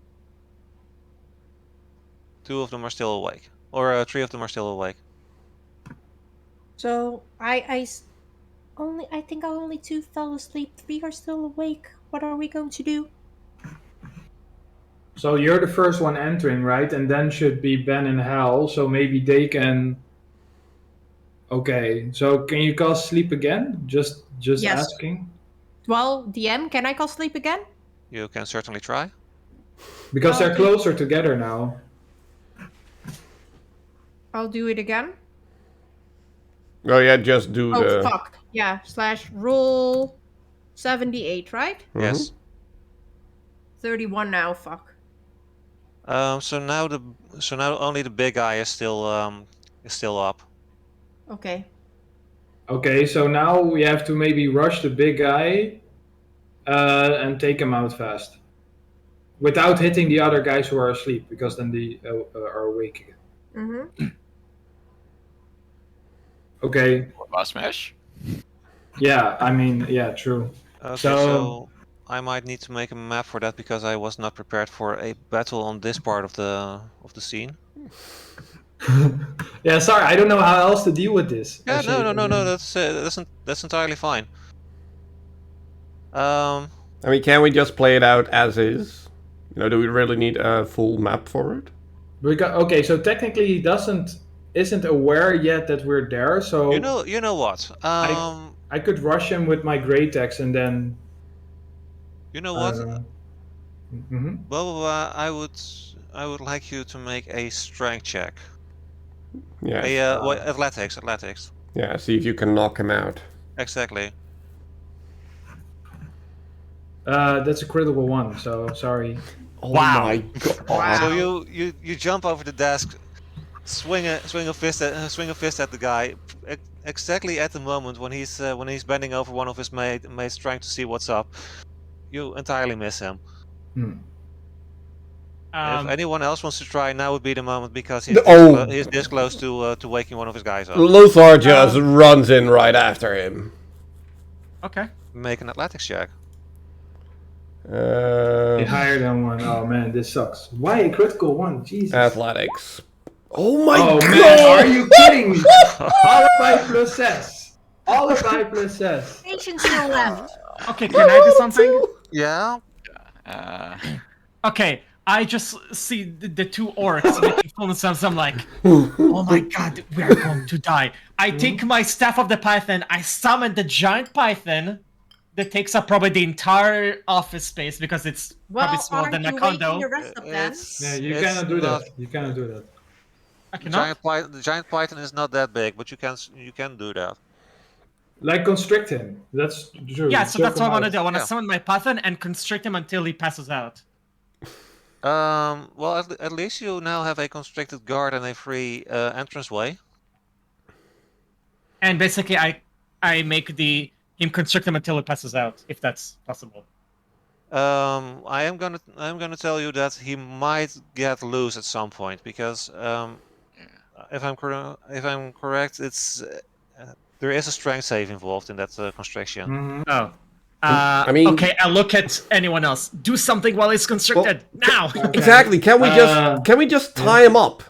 2 of them are still awake, or 3 of them are still awake. So I think only 2 fell asleep. 3 are still awake. What are we going to do? So you're the first one entering, right? And then should be Ben and Hal. So maybe they can. Okay. So can you cast sleep again? Just Yes. asking. Well, DM, can I call sleep again? You can certainly try. Because they're Okay. closer together now. I'll do it again. Oh yeah, just do Oh the. fuck. Yeah. Slash roll 78, right? Mhm. Yes. 31 now. Fuck. So now only the big guy is still up. Okay. Okay. So now we have to maybe rush the big guy, and take him out fast, without hitting the other guys who are asleep, because then they are awake again. Mm-hmm. Okay. Boss smash. Yeah. I mean, yeah. True. Okay, So- so I might need to make a map for that because I was not prepared for a battle on this part of the scene. Yeah. Sorry. I don't know how else to deal with this. Yeah, actually. no. That's entirely fine. I mean, can we just play it out as is? You know, do we really need a full map for it? Okay, so technically he isn't aware yet that we're there. So You know what? I could rush him with my great text and then. You know what? Mm-hmm. Blah blah blah. I would like you to make a strength check. Yeah. Athletics. Yeah. See if you can knock him out. Exactly. That's a critical one. So sorry. Oh Wow. my god. Wow. So you jump over the desk, swing a fist at the guy, exactly at the moment when he's bending over one of his mates trying to see what's up. You entirely miss him. If anyone else wants to try, now would be the moment because he's this close to waking one of his guys up. Lothar just runs in right after him. Okay. Make an athletics check. Be higher than 1. Oh man, this sucks. Why a critical 1? Jesus. Athletics. Oh my Oh god! man, are you kidding me? All of 5 plus says. All of 5 plus says. Patient still left. Okay, can I do something? Yeah. Uh, Okay, I just see the two orcs making full sounds. I'm like, oh my god, we are going to die. I take my staff of the python, I summon the giant python that takes up probably the entire office space because it's probably Well, smaller than aren't my you condo. waking the rest up then? Yeah, you it's cannot do not- that. You cannot do that. I cannot. The giant python is not that big, but you can do that. Like constrict him. That's true. Yeah, so Choke that's what I him want to out. do. I want to Yeah. summon my python and constrict him until he passes out. Well, at least you now have a constricted guard and a free entranceway. And basically, I make him constrict him until he passes out, if that's possible. I'm gonna tell you that he might get loose at some point because if I'm correct, it's there is a strength save involved in that constriction. Mhm. Oh. I mean- Okay, I'll look at anyone else. Do something while he's constricted. Now! Exactly. Can we just tie him up?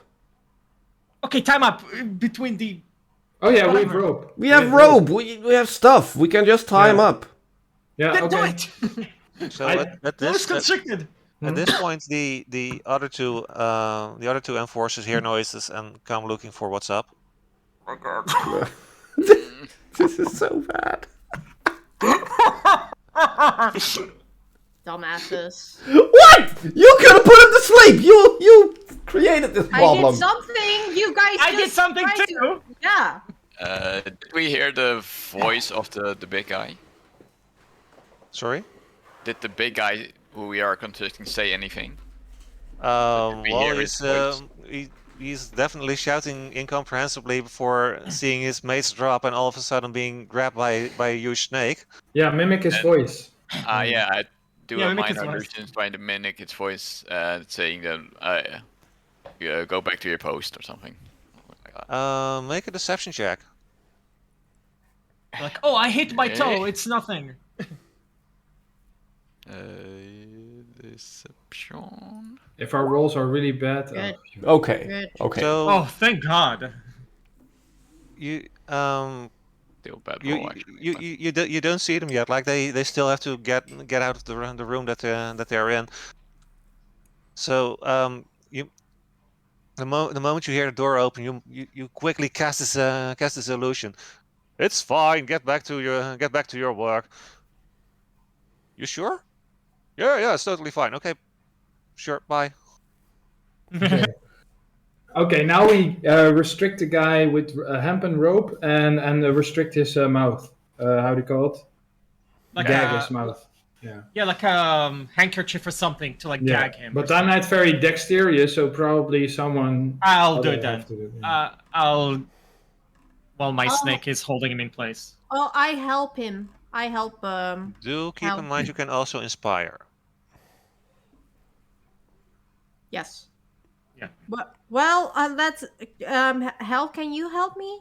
Okay, time up between the... Oh yeah, we have Whatever. rope. We have rope. We have stuff. We can just tie him up. Yeah, Then do okay. it! So I- at Who's this constricted? at this point, the other two enforcers hear noises and come looking for what's up. This is so bad. Dumbasses. What? You could have put him to sleep. You created this I problem. did something. You guys. I did just something tried too! Yeah. did we hear the voice of the big guy? Sorry. Did the big guy who we are consulting say anything? we Well, hear his voice? he's definitely shouting incomprehensibly before seeing his mates drop and all of a sudden being grabbed by a huge snake. Yeah, mimic his voice. Yeah, I do Yeah, a mimic his minor voice. illusion trying to mimic its voice, saying that go back to your post or something. Make a deception check. Like, oh, I hit my toe. Okay. It's nothing. Deception. If our rolls are really bad, Good. Okay. Good. Okay. So Oh, thank God. you Still bad you roll actually. you, but- you, you, don't- you don't see them yet. Like they still have to get out of the room that they're in. So you the moment you hear the door open, you quickly cast this illusion. It's fine. Get back to your work. You sure? Yeah, it's totally fine. Okay, sure. Bye. okay. Okay, now we restrict the guy with a hemp and rope and restrict his mouth. How do you call it? Like Gag a, his mouth. Yeah. yeah, like handkerchief or something to like Yeah. gag him. But I'm not very dexterous, so probably someone. I'll do other it have then. to do it, yeah. While my Oh. snake is holding him in place. Oh, I help him. I help. Do keep How? in mind you can also inspire. Yes. Yeah. But well, let's. Hal, can you help me?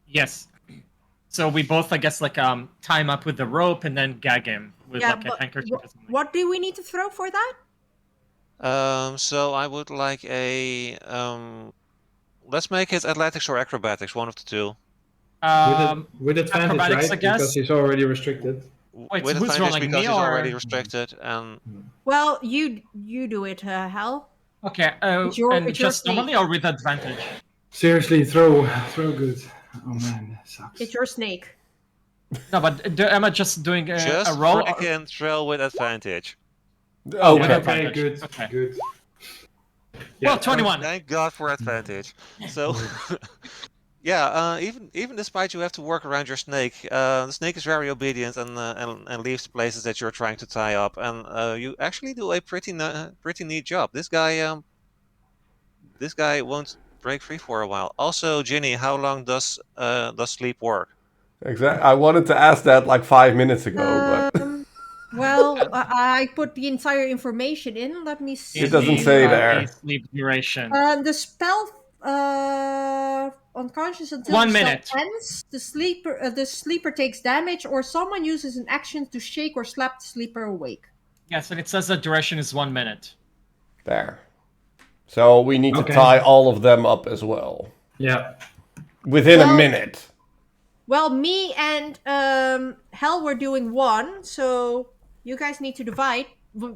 Yes. So we both, I guess, like tie him up with the rope and then gag him with like a handkerchief or something. What do we need to throw for that? So I would like a let's make it athletics or acrobatics, one of the two. With advantage, acrobatics, right? I guess. Because he's already restricted. Wait, With who's advantage rolling, because me he's already or- restricted, and Well, you do it, Hal. Okay, It's your- and it's your just normally or with advantage? Seriously, throw good. Oh man, that sucks. It's your snake. No, but am I just doing just a roll? freaking throw with advantage. Oh, with Okay. advantage. Okay, good, Okay. good. Well, 21. Thank God for advantage. So, yeah, even despite you have to work around your snake, the snake is very obedient and leaves the places that you're trying to tie up, and you actually do a pretty neat job. This guy won't break free for a while. Also, Ginny, how long does sleep work? Exactly. I wanted to ask that like 5 minutes ago, but Well, I put the entire information in. Let me see. It doesn't say there. Sleep duration. The spell unconscious until 1 the spell minute. ends. The sleeper takes damage, or someone uses an action to shake or slap the sleeper awake. Yes, and it says the duration is 1 minute. There. So we need to Okay. tie all of them up as well. Yeah. Within a Well- minute. Well, me and Hell were doing one, so you guys need to divide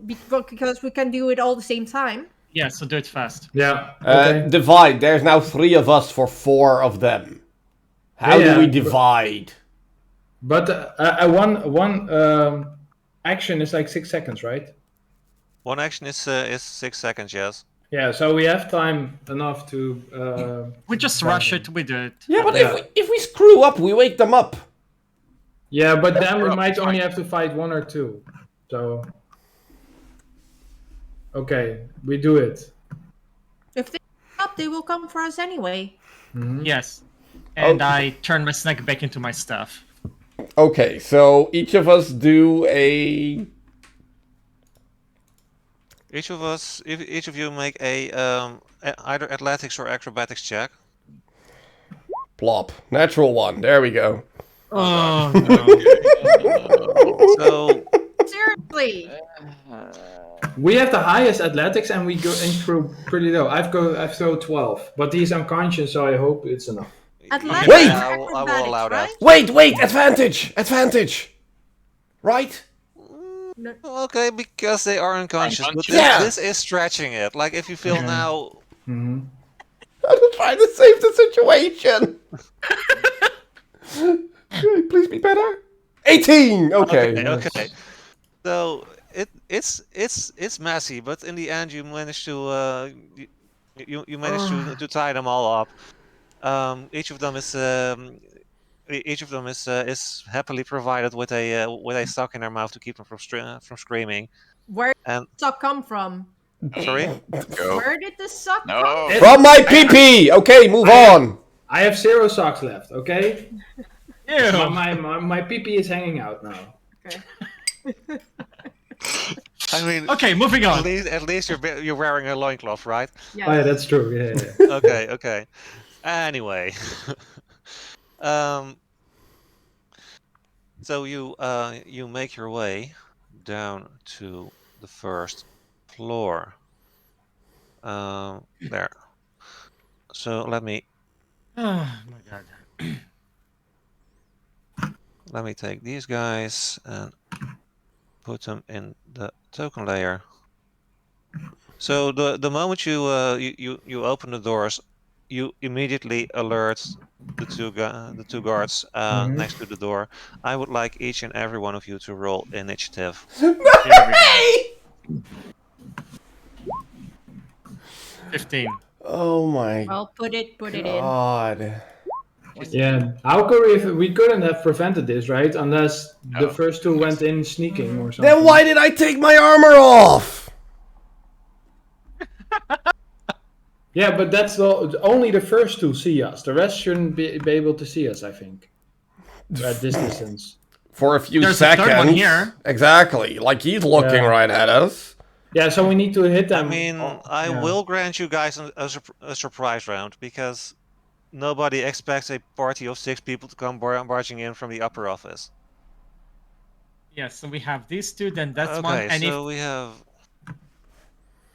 because we can do it all the same time. Yeah, so do it fast. Yeah. Okay. Divide. There's now 3 of us for 4 of them. How Yeah, do we but- divide? But one action is like 6 seconds, right? One action is 6 seconds. Yes. Yeah. So we have time enough to. We just divide rush them. it, we do it. Yeah, but Yeah. if we screw up, we wake them up. Yeah, but then we rough, might it's only fine. have to fight 1 or 2. So. Okay, we do it. If they up, they will come for us anyway. Yes. And Oh. I turn my snack back into my stuff. Okay, so each of us do a... Each of you make a either athletics or acrobatics check. Plop. Natural 1. There we go. Oh, no. So Seriously. We have the highest athletics, and we go in through pretty low. I've thrown 12, but he's unconscious, so I hope it's enough. Athletics Wait! or I will acrobatics, allow that. right? Wait! Advantage! Advantage! Right? Okay, because they are unconscious. But Unconscious. Yeah. this is stretching it. Like if you feel Okay. now, Mm-hmm. I'm just trying to save the situation. Please be better. 18. Okay. okay. So it's messy, but in the end you manage to you manage to tie them all up. Each of them is happily provided with a sock in their mouth to keep them from screaming. Where did And the suck come from? sorry, Go. Where did the suck No. come From my PP. Okay, move on. I have 0 socks left. Okay. Ew. My pee is hanging out now. I mean, Okay, moving on. at least you're wearing a loincloth, right? Yes. Oh yeah, that's true. Yeah. Okay. Anyway, so you make your way down to the first floor. There. So let me Oh my god. take these guys and put them in the token layer. So the moment you open the doors, you immediately alert the two guards next to the door. I would like each and every one of you to roll initiative. Here we go. 15. Oh my Well, put it in. god. Yeah. How could we couldn't have prevented this, right? Unless the No. first 2 went in sneaking or something. Then why did I take my armor off? Yeah, but that's only the first 2 see us. The rest shouldn't be able to see us, I think. At this distance. For a few There's a seconds. third one here. Exactly. Like he's looking Yeah. right at us. Yeah, so we need to hit I them. mean, I yeah. will grant you guys a surprise round because nobody expects a party of 6 people to come barging in from the upper office. Yes, so we have these two, then that's one. Okay, And so we have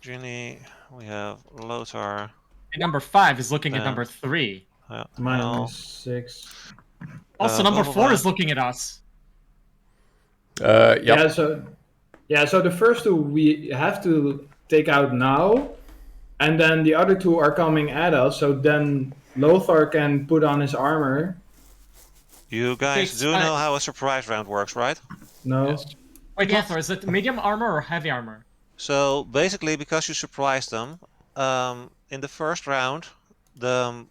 Ginny, we have Lothar. if number 5 is looking at Yeah. number 3. Hell. -6. Also, number 4 is looking at us. Yep. Yeah, so the first 2 we have to take out now, and then the other 2 are coming at us. So then Lothar can put on his armor. You guys Six, do know how a surprise round works, right? No. Wait, Yes. Lothar, is it medium armor or heavy armor? So basically, because you surprised them, in the first round, the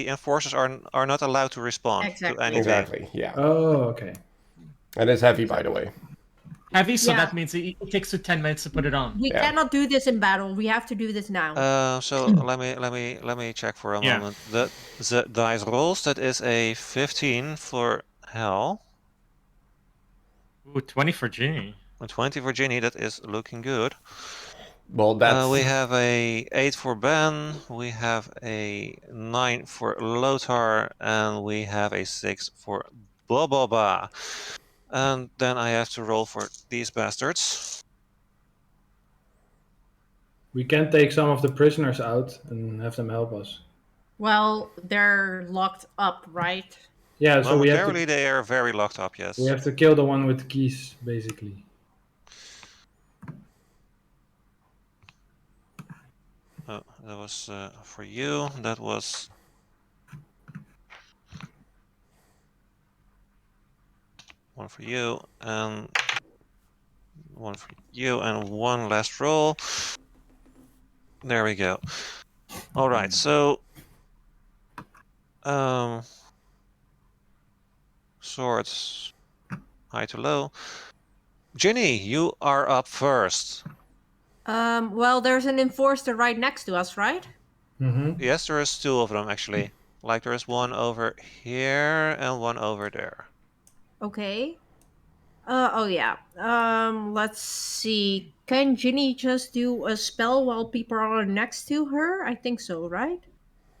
enforcers are not allowed to respond to Exactly. anything. Exactly. Yeah. Oh, okay. And it's heavy, by the way. Heavy, so Yeah. that means it takes you 10 minutes to put it on. We Yeah. cannot do this in battle. We have to do this now. So let me check for a Yeah. moment. The dice rolls, that is a 15 for Hell, Ooh, 20 for Ginny. a 20 for Ginny. That is looking good. Well, that's... We have a 8 for Ben, we have a 9 for Lothar, and we have a 6 for Boboba. And then I have to roll for these bastards. We can take some of the prisoners out and have them help us. Well, they're locked up, right? Yeah, so Momentarily, they are very locked up, yes. we have to kill the one with the keys, basically. Oh, that was for you. That was... one for you, and one for you, and one last roll. There we go. All right, so swords, high to low. Ginny, you are up first. Well, there's an enforcer right next to us, right? Mm-hmm. Yes, there is two of them actually. Like there is one over here and one over there. Okay. Oh yeah. Let's see. Can Ginny just do a spell while people are next to her? I think so, right?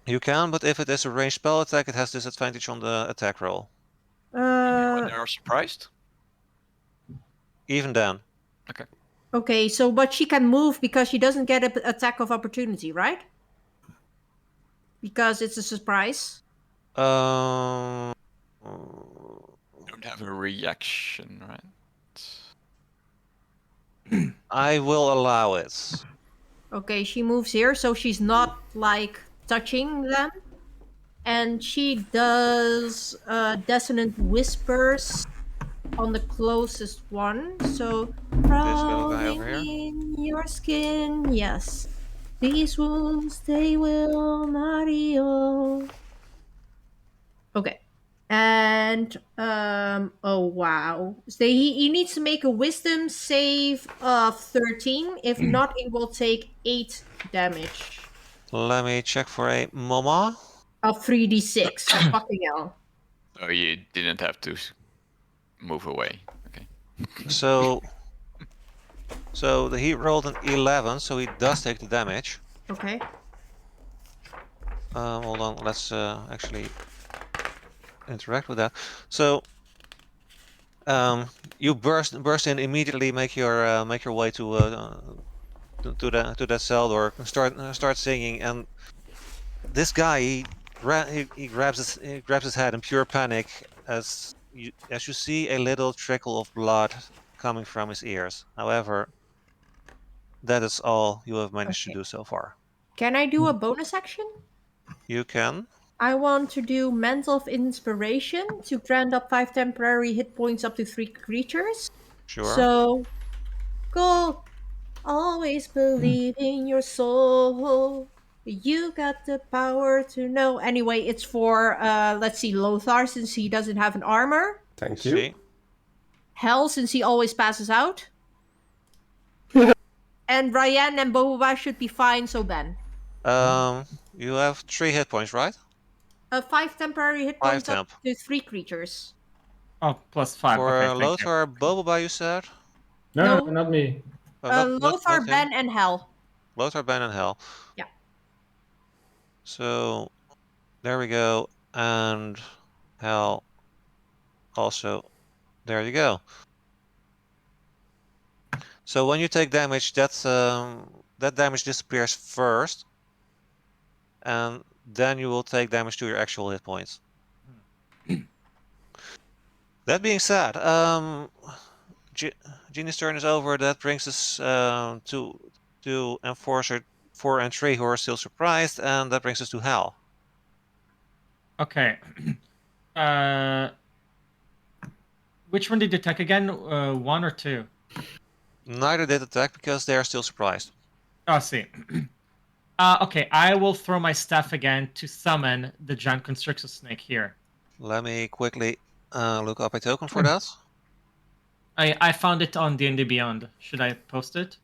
You can, but if it is a ranged spell attack, it has disadvantage on the attack roll. When Uh, they are surprised. Even then. okay, so but she can move because she doesn't get an attack of opportunity, right? Because it's a surprise. Um, Don't have a reaction, right? I will allow it. Okay, she moves here, so she's not like touching them. And she does dissonant whispers on the closest one. So This little guy over crawling here. in your skin, yes. These wounds they will not heal. Okay. And oh wow. So he needs to make a wisdom save of 13. If not, it will take 8 damage. Let me check for a mama. Of 3d6. Fucking hell. Oh, you didn't have to move away. Okay. So he rolled an 11, so he does take the damage. Okay. Hold on, let's actually interact with that. So you burst in immediately, make your way to that cell door, start singing, and this guy he grabs his head in pure panic as you see a little trickle of blood coming from his ears. However, that is all you have managed to Okay. do so far. Can I do a bonus action? You can. I want to do Mantle of Inspiration to grant up 5 temporary hit points up to 3 creatures. Sure. So, go. Always believe in your soul. You got the power to know. Anyway, it's for, let's see, Lothar, since he doesn't have an armor. Thank you. See? Hell, since he always passes out. And Ryan and Boba should be fine, so Ben. You have 3 hit points, right? 5 temporary hit 5 points up temp. to 3 creatures. Oh, +5. For Okay, thank you. Lothar, Boba, you said? No, No. not me. Lothar, not him. Ben, and Hell. Lothar, Ben, and Hell. Yeah. So there we go, and Hell also. There you go. So when you take damage, that damage disappears first, and then you will take damage to your actual hit points. That being said, Genie's turn is over. That brings us to Enforcer 4 and 3, who are still surprised, and that brings us to Hal. Okay. Which one did you attack again? 1 or 2? Neither did attack because they are still surprised. Oh, I see. Okay, I will throw my staff again to summon the giant constrictor snake here. Let me quickly look up a token for that. I found it on D&D Beyond. Should I post it?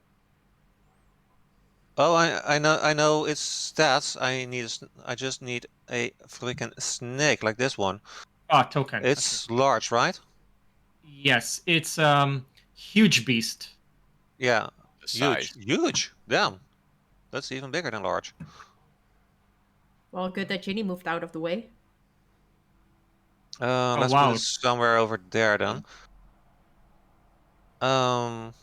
Oh, I know its stats. I just need a freaking snake like this one. Oh, token. It's large, right? Yes, it's huge beast. Yeah, The size. huge. Damn, that's even bigger than large. Well, good that Ginny moved out of the way. Let's wow. put it somewhere over there then. Um,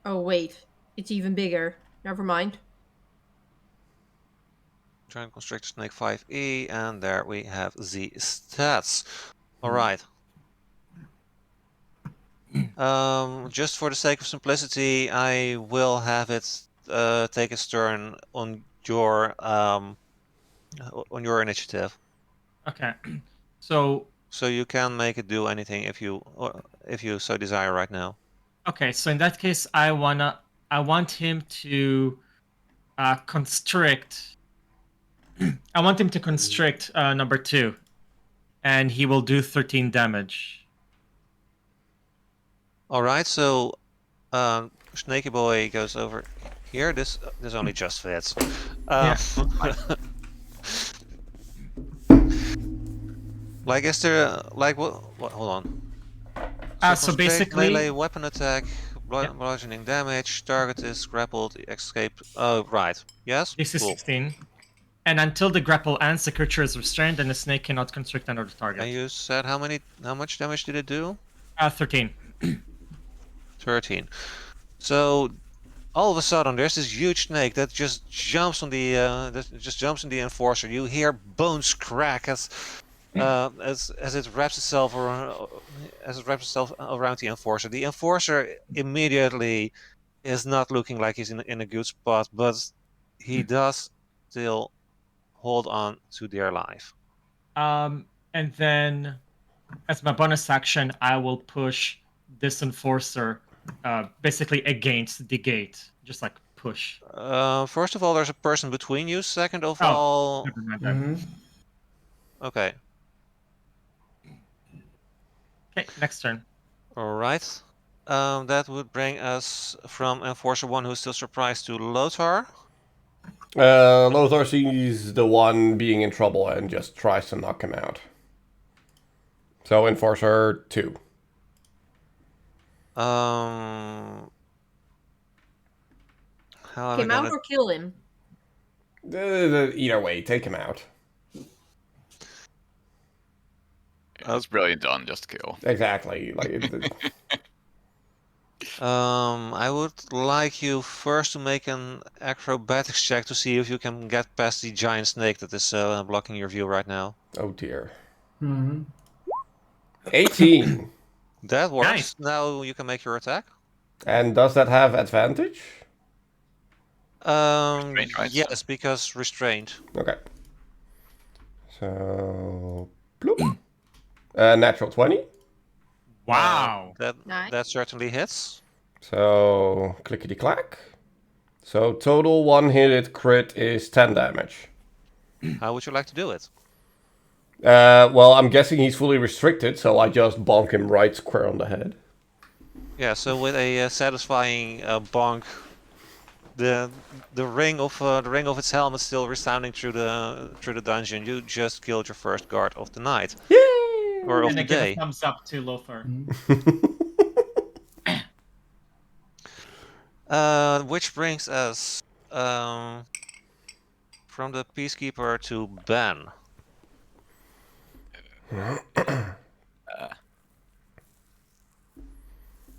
Oh wait, it's even bigger. Never mind. Giant Constrictor Snake 5e, and there we have the stats. All right. Just for the sake of simplicity, I will have it take its turn on your initiative. Okay. So So you can make it do anything if you so desire right now. okay, so in that case, I want him to constrict. I want him to constrict number 2, and he will do 13 damage. All right, so Snaky Boy goes over here. This only just fits. Yeah. Like, is there like what? Hold on. So constrict, basically, melee weapon attack, bludgeoning damage. Target is grappled, escape. Oh, right. Yes. this is Cool. 16. And until the grapple ends, the creature is restrained, and the snake cannot constrict another target. And you said how much damage did it do? 13. 13. So all of a sudden, there's this huge snake that just jumps on the enforcer. You hear bones crack as it wraps itself around the enforcer. The enforcer immediately is not looking like he's in a good spot, but he does still hold on to their life. And then, as my bonus action, I will push this enforcer basically against the gate. Just like push. First of all, there's a person between you. Second of Oh, all, never mind then. okay. Okay, next turn. All right. That would bring us from Enforcer 1, who's still surprised, to Lothar. Lothar sees the one being in trouble and just tries to knock him out. So Enforcer 2. How am I Him out gonna... or kill him? Either way, take him out. That's brilliant done, just kill. Exactly. I would like you first to make an acrobatics check to see if you can get past the giant snake that is blocking your view right now. Oh dear. Mhm. 18. That works. Nice. Now you can make your attack. And does that have advantage? Restrained, right? Yes, because restrained. Okay. So, bloop. Natural 20. Wow. Nice. That certainly hits. So, clickety clack. So, total one-hit crit is 10 damage. How would you like to do it? Well, I'm guessing he's fully restricted, so I just bonk him right square on the head. Yeah, so with a satisfying bonk, the ring of its helmet still resounding through the dungeon. You just killed your first guard of the night. Yay! Or of And the I give a day. thumbs up to Lothar. Which brings us from the Peacekeeper to Ben.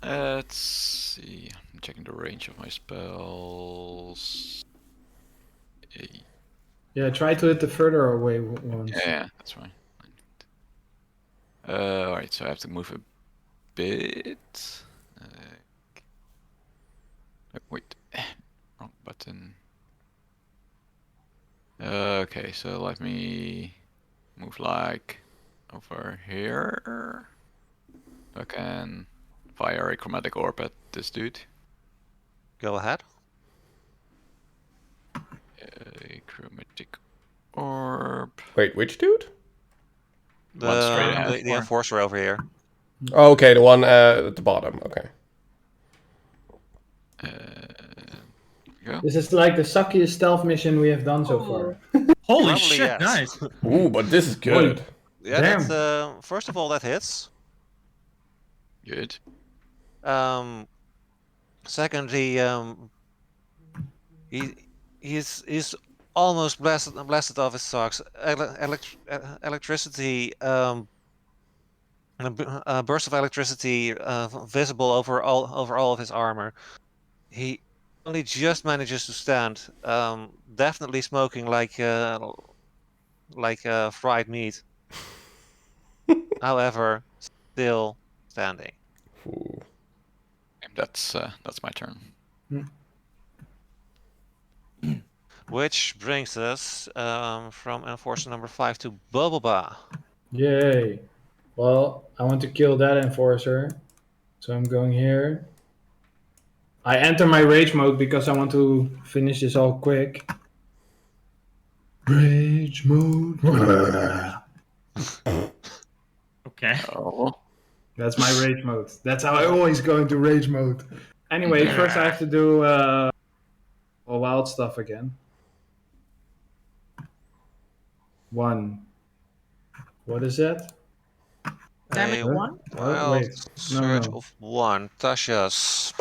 Let's see. I'm checking the range of my spells. Yeah, try to hit the further away ones. Yeah, that's fine. Alright, so I have to move a bit. Wait, wrong button. Okay, so let me move like over here. I can fire a chromatic orb at this dude. Go ahead. A chromatic orb. Wait, which dude? One straight ahead. The enforcer over here. Oh, okay, the one at the bottom. Okay. Go. This is like the suckiest stealth mission we have done so far. Holy Probably shit, yes. nice. Ooh, but this is good. Yeah, Damn. that's first of all that hits. Good. Secondly, he's almost blasted off his socks. Electricity A burst of electricity visible over all of his armor. He only just manages to stand, definitely smoking like fried meat. However, still standing. Ooh. That's my turn. Which brings us from Enforcer number 5 to Boboba. Yay. Well, I want to kill that enforcer. So I'm going here. I enter my rage mode because I want to finish this all quick. Rage mode. Okay. Oh. That's my rage mode. That's how I always go into rage mode. Anyway, first I have to do wild stuff again. 1. What is that? Damage A 1. Oh, wild wait. surge No. of 1. Tasha's.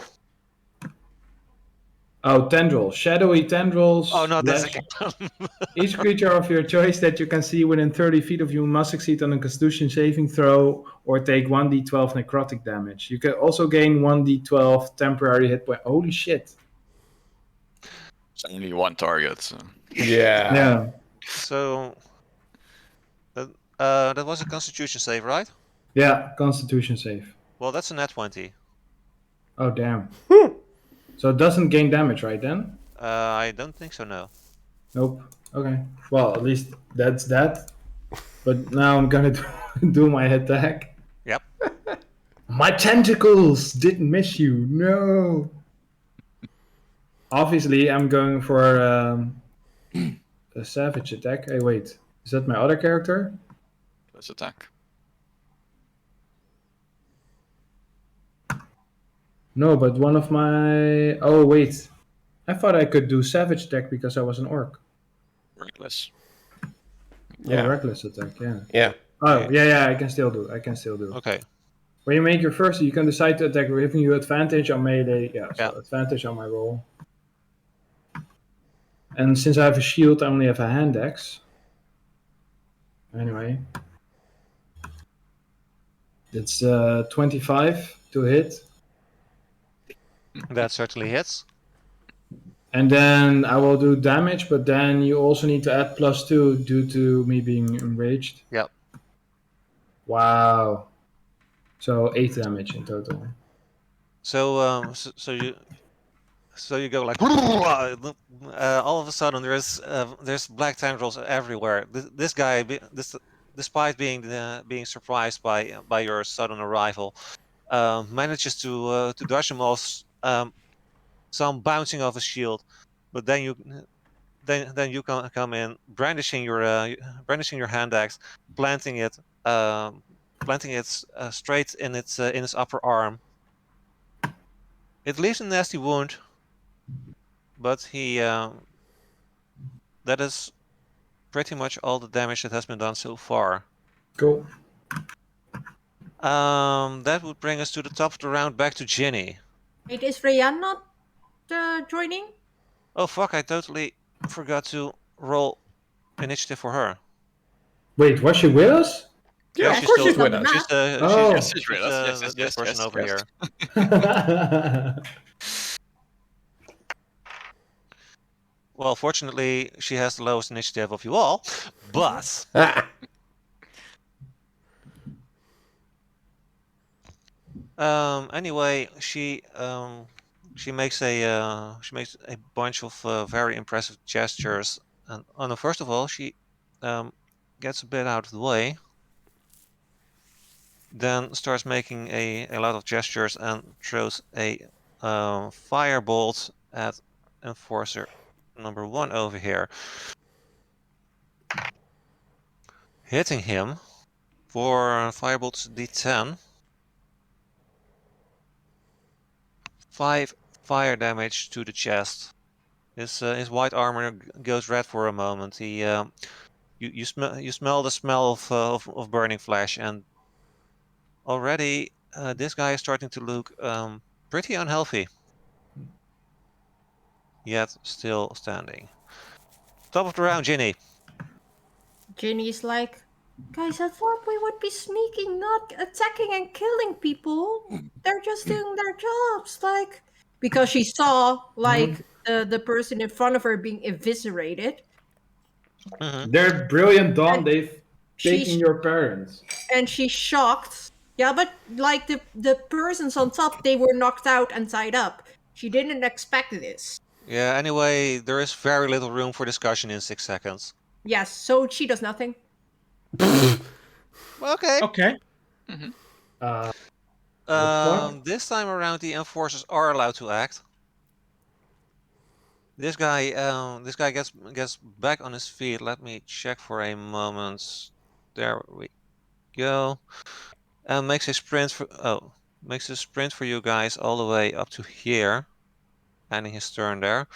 Oh, tendrils. Shadowy tendrils. Oh, no, this lash- again. Each creature of your choice that you can see within 30 feet of you must succeed on a Constitution saving throw or take 1d12 necrotic damage. You can also gain 1d12 temporary hit point. Holy shit. It's only one target. So. Yeah. Yeah. So that was a Constitution save, right? Yeah, Constitution save. Well, that's a nat 20. Oh, damn. So it doesn't gain damage, right then? I don't think so. No. Nope. Okay. Well, at least that's that. But now I'm gonna do my attack. Yep. My tentacles didn't miss you. No. Obviously, I'm going for a savage attack. Hey, wait. Is that my other character? Let's attack. No, but one of my. Oh, wait. I thought I could do savage attack because I was an orc. Reckless. Yeah. Oh, reckless attack. Yeah. Yeah. Oh, yeah. I can still do. Okay. When you make your first, you can decide to attack, giving you advantage on melee. Yeah, so Yeah. advantage on my roll. And since I have a shield, I only have a hand axe. Anyway. It's 25 to hit. That certainly hits. And then I will do damage, but then you also need to add +2 due to me being enraged. Yep. Wow. So 8 damage in total. So so you go like all of a sudden there's black tendrils everywhere. This guy, despite being surprised by your sudden arrival, manages to dodge them all. Some bouncing off his shield, but then you come in brandishing your hand axe, planting it straight in its upper arm. It leaves a nasty wound, but that is pretty much all the damage that has been done so far. Cool. That would bring us to the top of the round, back to Ginny. Wait, is Rayan not joining? Oh fuck, I totally forgot to roll initiative for her. Wait, was she with us? Yeah, Yeah, of course she's she's with us. She's Oh. Yes, she's with us. Yes, this person over yes. here. Well, fortunately, she has the lowest initiative of you all, but anyway, she makes a bunch of very impressive gestures, and oh no, first of all, she gets a bit out of the way, then starts making a lot of gestures and throws a firebolt at Enforcer number 1 over here, hitting him for Firebolt's D10. 5 fire damage to the chest. His white armor goes red for a moment. He you smell the smell of burning flesh, and already this guy is starting to look pretty unhealthy. Yet still standing. Top of the round, Ginny. Ginny's like, Guys, I thought we would be sneaking, not attacking and killing people. They're just doing their jobs, like because she saw like the person in front of her being eviscerated, Mhm. They're brilliant, Dawn. and They've taken she's your parents. and she's shocked. Yeah, but like the persons on top, they were knocked out and tied up. She didn't expect this. Yeah, anyway, there is very little room for discussion in 6 seconds. Yes, so she does nothing. Okay. Okay. Uh, fuck? This time around, the enforcers are allowed to act. This guy gets back on his feet. Let me check for a moment. There we go. And makes a sprint for you guys all the way up to here, ending his turn there.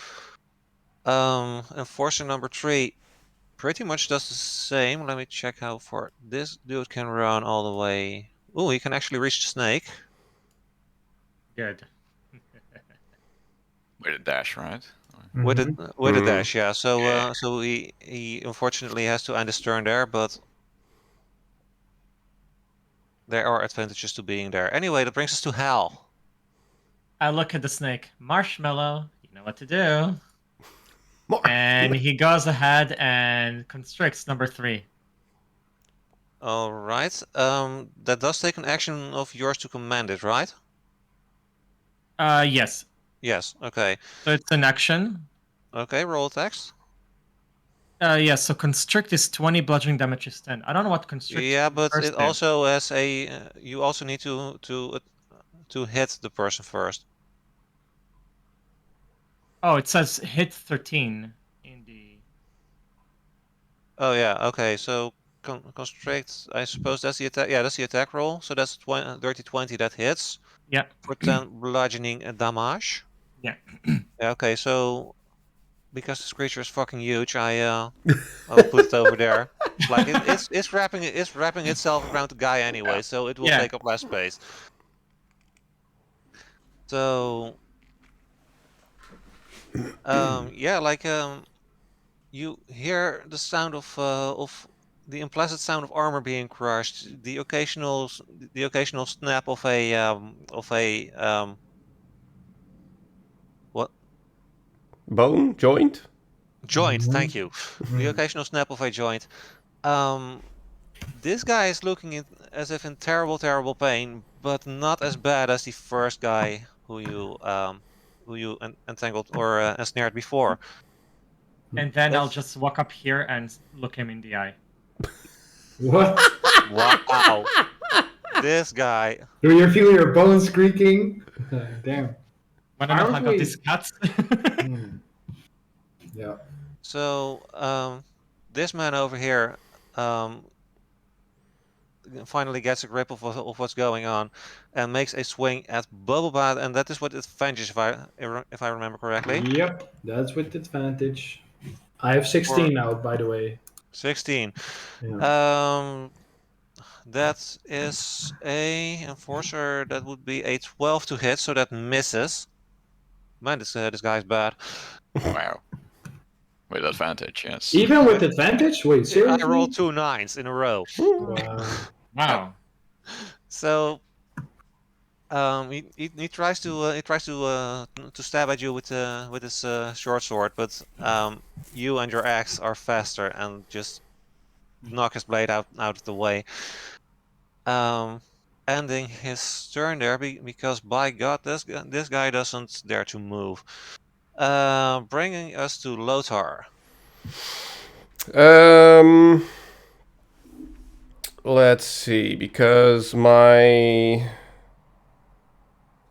Enforcer number 3 pretty much does the same. Let me check how far this dude can run all the way. Oh, he can actually reach the snake. Good. With a dash, right? With Mhm. a dash, yeah. So so he unfortunately has to end his turn there, but there are advantages to being there. Anyway, that brings us to Hal. I look at the snake. Marshmallow, you know what to do. More. And he goes ahead and constricts number 3. All right. That does take an action of yours to command it, right? Yes. Yes. Okay. So it's an action. Okay. Roll attacks. Yes, so constrict is 20, bludgeoning damage is 10. I don't know what constrict Yeah, but first it did. also has a. You also need to hit the person first. Oh, it says hit 13 in the. Oh yeah. Okay. So constrict. I suppose that's the attack. Yeah, that's the attack roll. So that's 30 20 that hits Yeah. for 10 bludgeoning damage. Yeah. Yeah, okay, so because this creature is fucking huge, I will put it over there. Like it's wrapping itself around the guy anyway, so it will Yeah. take up less space. So yeah, like you hear the sound of the implicit sound of armor being crushed, the occasional snap of a what Bone? Joint? joint. Thank you. The Mhm. occasional snap of a joint. This guy is looking as if in terrible pain, but not as bad as the first guy who you entangled or ensnared before. And then I'll If- just walk up here and look him in the eye. What? Wow, this guy. Do you feel your bones creaking? Damn. Wanna know how I Aren't got we- these cuts? Hmm. Yeah. So this man over here finally gets a grip of what's going on and makes a swing at Bubblebat, and that is what advantage if I remember correctly. Yep. That's with advantage. I have 16 now, by the way. 16. Yeah. That is a enforcer. That would be a 12 to hit, so that misses. Man, this guy's bad. Wow. With advantage, yes. Even with advantage? Wait, seriously? I rolled 2 9s in a row. Wow. Wow. So he tries to stab at you with his short sword, but you and your axe are faster and just knock his blade out of the way. Ending his turn there because by God, this guy doesn't dare to move. Bringing us to Lothar. Let's see, because my...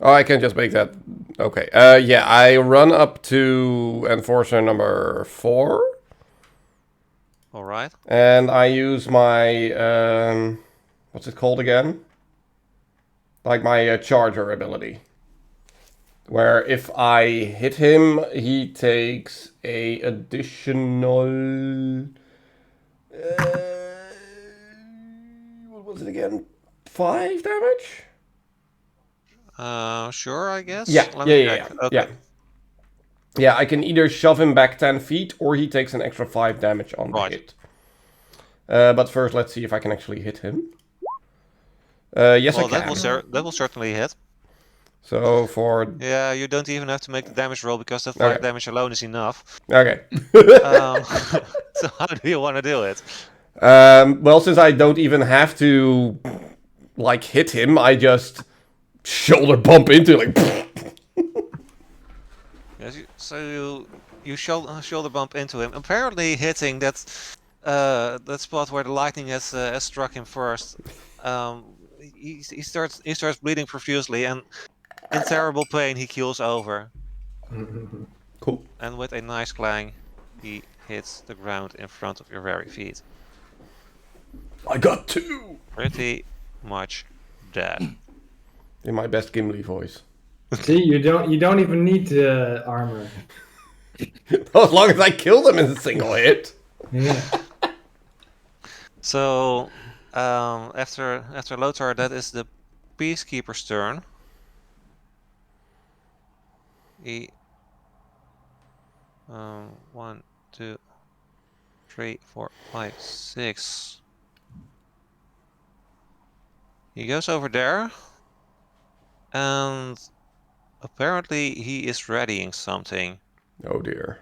Oh, I can just make that... Okay, yeah, I run up to Enforcer number 4. Alright. And I use my... what's it called again? Like my Charger ability. Where if I hit him, he takes a additional... what was it again? 5 damage? Sure, I guess. Yeah, Let me check. yeah. Okay. Yeah, I can either shove him back 10 feet or he takes an extra 5 damage on the Right. hit. But first, let's see if I can actually hit him. Yes, Well, I can. that will certainly hit. So for... Yeah, you don't even have to make the damage roll because that 5 Okay. damage alone is enough. Okay. So how do you want to do it? Well, since I don't even have to, like, hit him, I just shoulder bump into it, like... Yes, you shoulder bump into him, apparently hitting that spot where the lightning has struck him first. He starts bleeding profusely, and in terrible pain he keels over. Cool. And with a nice clang, he hits the ground in front of your very feet. I got 2! Pretty much dead. In my best Gimli voice. See, you don't even need armor. As long as I kill them in a single hit. Yeah. So after Lothar, that is the Peacekeeper's turn. He 1, 2, 3, 4, 5, 6. He goes over there, and apparently he is readying something, Oh dear.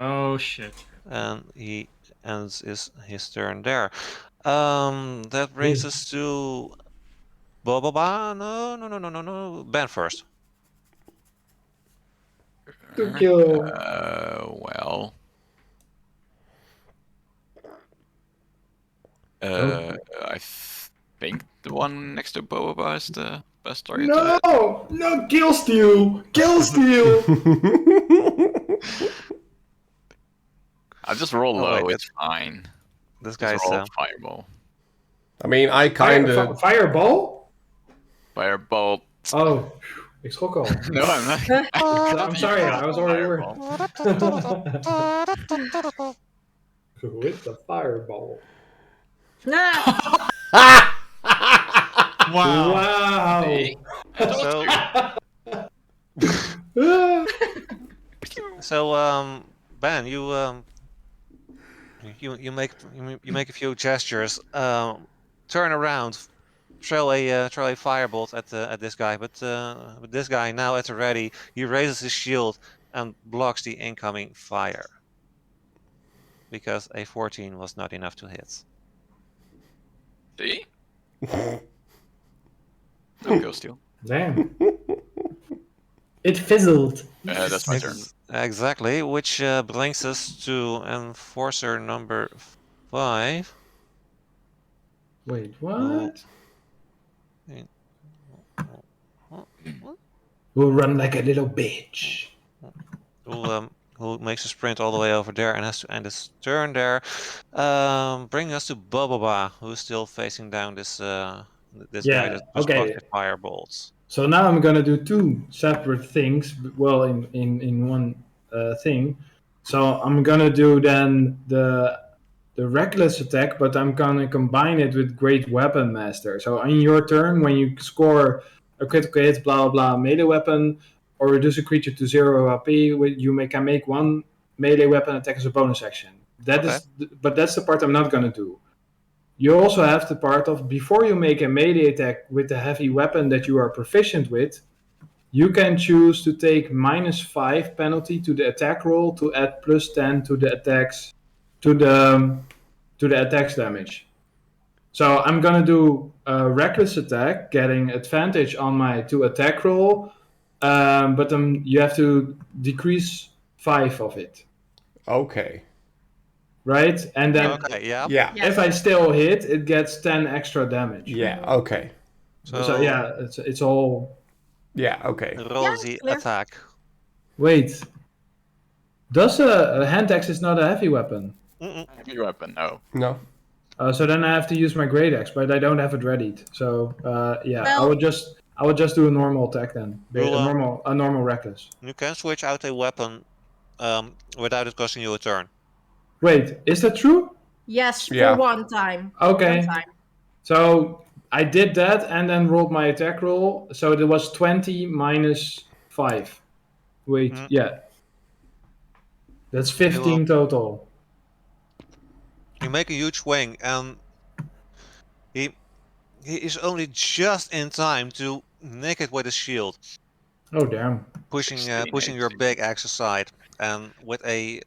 Oh shit. and he ends his turn there. That brings us to Boba. No. Ben first. To kill. Well. I think the one next to Boba is the best target. No, kill steal. I'll just roll Oh, low. wait, It's fine. This Just guy's roll fireball. I mean, I kind of... Fireball? Firebolt. Oh, ik schrok al. No, I'm not. I'm sorry, I was already worried. With the fireball. Nah. Wow. Wow. So Ben, you make a few gestures. Turn around, throw a firebolt at this guy, but this guy now at the ready, he raises his shield and blocks the incoming fire because a 14 was not enough to hit. See? No kill steal. Damn. It fizzled. That's my turn. Exactly, which brings us to enforcer number 5. Wait, what? We'll run like a little bitch. Who makes a sprint all the way over there and has to end his turn there. Bringing us to Boba, who's still facing down this guy that just blocked his firebolts. So now I'm gonna do 2 separate things. Well, in one thing. So I'm gonna do then the reckless attack, but I'm gonna combine it with Great Weapon Master. So in your turn, when you score a critical hit, blah blah, melee weapon, or reduce a creature to 0 AP, you can make 1 melee weapon attack as a bonus action. But that's the part I'm not gonna do. You also have the part of before you make a melee attack with the heavy weapon that you are proficient with, you can choose to take -5 penalty to the attack roll to add +10 to the attacks to the attacks damage. So I'm gonna do a reckless attack, getting advantage on my 2 attack roll, but you have to decrease 5 of it. Okay. Right? And then Yeah. if I still hit, it gets 10 extra damage. Yeah, okay. So yeah, it's all... Yeah, okay. Roll the attack. Wait. Does a hand axe is not a heavy weapon? Heavy weapon, no. No. So then I have to use my great axe, but I don't have it readied. So yeah, Well- I would just do a normal attack then. Roll, A normal reckless. You can switch out a weapon without it costing you a turn. Wait, is that true? Yes, Yeah. for one time. Okay. One time. So I did that and then rolled my attack roll. So it was 20 minus 5. Wait, yeah. That's 15 total. You make a huge swing, and he is only just in time to nick it with his shield, Oh damn. pushing 16, your 18. big axe aside, and with a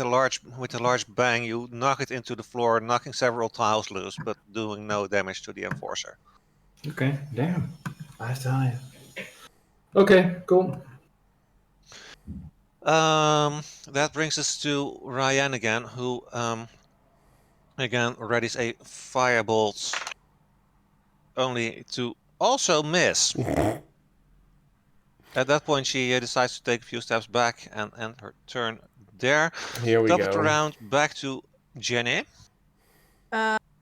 large bang, you knock it into the floor, knocking several tiles loose, but doing no damage to the enforcer. Okay, damn. Last time. Okay, cool. That brings us to Ryan again, who again readies a firebolt, only to also miss. At that point, she decides to take a few steps back and end her turn there. Here we Top it go. around, back to Jenny.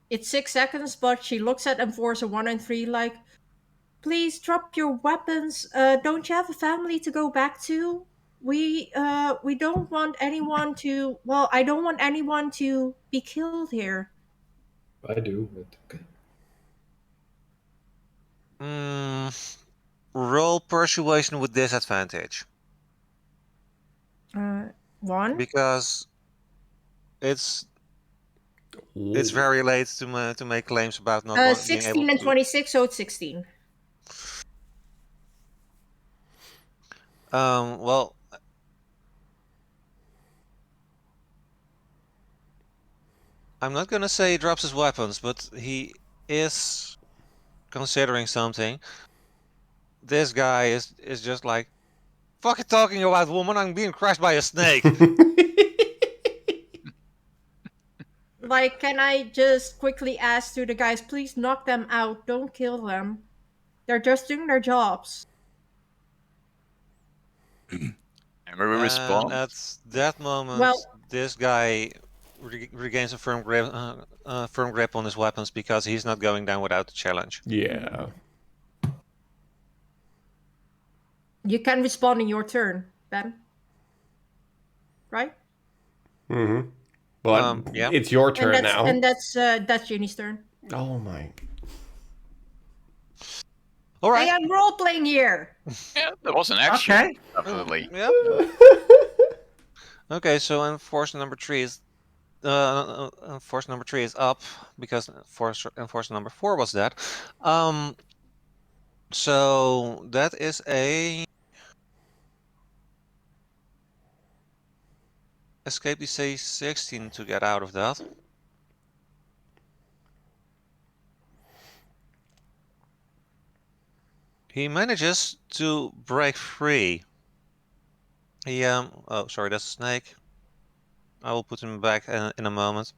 It's 6 seconds, but she looks at Enforcer 1 and 3 like, please drop your weapons. Don't you have a family to go back to? We don't want anyone to. Well, I don't want anyone to be killed here. I do, but okay. Roll persuasion with disadvantage, 1. because it's very late to make claims about not being able 16 and to. 26, so it's 16. Well, I'm not gonna say he drops his weapons, but he is considering something. This guy is just like, fucking talking about, woman, I'm being crushed by a snake. Like, can I just quickly ask to the guys, please knock them out, don't kill them. They're just doing their jobs. And we And respond. at that moment, Well- this guy regains a firm grip on his weapons, because he's not going down without the challenge. Yeah. You can respond in your turn, Ben. Right? Mm-hmm. But Yeah. it's your turn now. And that's Ginny's turn. Oh my. All right. Hey, I'm role playing here. Yeah, that was an action. Okay. Definitely. Yeah. Okay, so enforcer number 3 is enforcer number 3 is up, because enforcer number 4 was dead. So that is a escape DC 16 to get out of that. He manages to break free. He oh, sorry, that's a snake. I will put him back in a moment.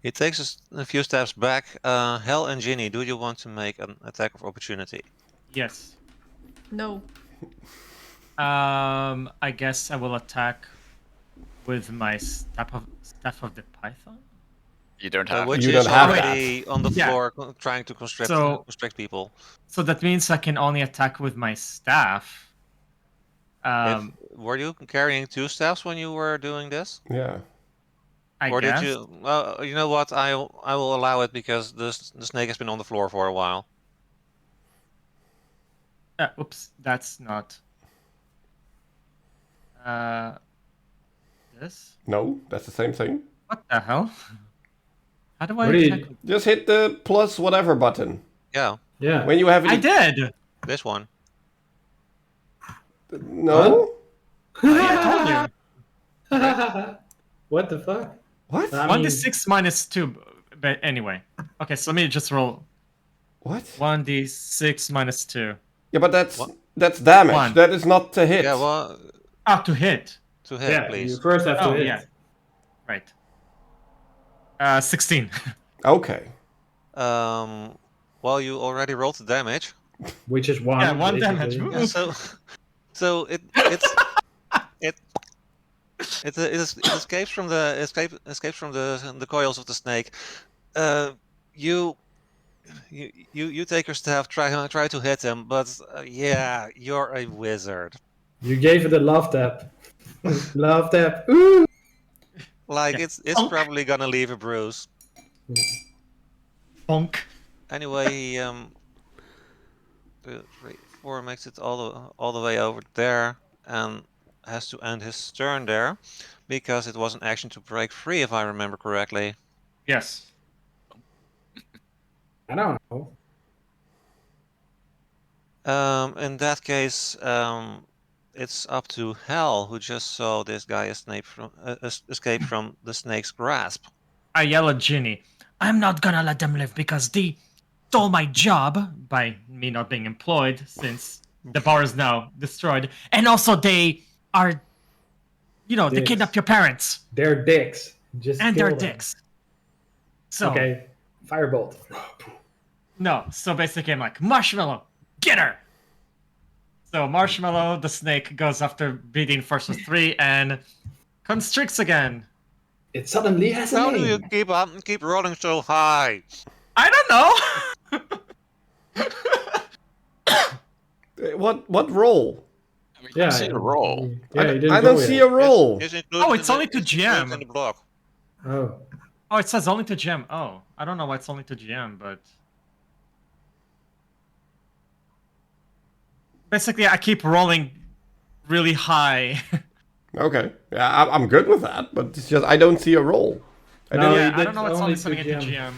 He takes a few steps back. Hel and Ginny, do you want to make an attack of opportunity? Yes. No. I guess I will attack with my staff of the python. You don't have. Which You is don't have already on the Yeah. floor trying to constrict people. So that means I can only attack with my staff. Were you carrying 2 staffs when you were doing this? Yeah. I Or guess. did you? Well, you know what? I will allow it, because the snake has been on the floor for a while. Oops, that's not. This? No, that's the same thing. What the hell? How do I What do you- attack? Just hit the plus whatever button. Yeah, Yeah. When you have it. I did. this one. No? I told you. What the fuck? What? I One mean- d6 minus 2. But anyway. Okay, so let me just roll. What? 1d6 minus 2. Yeah, but that's What? damage. 1. That is not to hit. Yeah, well, Ah, to hit. to hit, Yeah, please. you first have to Oh, hit. yeah. Right. 16. Okay. Well, you already rolled the damage. Which is 1. Yeah, 1 damage. basically. Woo. Yeah, so it escapes from the coils of the snake. You take your staff, try to hit him, but yeah, you're a wizard. You gave it a love tap. Love tap. Ooh. Like Yeah. it's probably gonna leave a bruise. Bonk. Anyway, he 2, 3, 4 makes it all the way over there, and has to end his turn there, because it was an action to break free, if I remember correctly. Yes. I don't know. In that case, it's up to Hal, who just saw this guy escape from the snake's grasp. I yell at Ginny. I'm not gonna let them live because they stole my job By me not being employed, since the bar is now destroyed. and also they are, they Dicks. kidnapped your parents They're dicks. Just and kill their them. dicks. So Okay. Firebolt. No, so basically I'm like, Marshmallow, get her! So Marshmallow, the snake, goes after beating Enforcer 3 and constricts again. It suddenly has a How do you name. keep rolling so high? I don't know! What roll? We can see the roll. Yeah, you didn't I go don't see yet. a roll. It's included Oh, it's in only to it's included GM. in the block. Oh. Oh, it says only to GM. Oh, I don't know why it's only to GM, but... Basically, I keep rolling really high. Okay, yeah, I'm good with that, but it's just I don't see a roll. I No, didn't. Yeah, you I did don't know what's only only to sending it to GM. GM.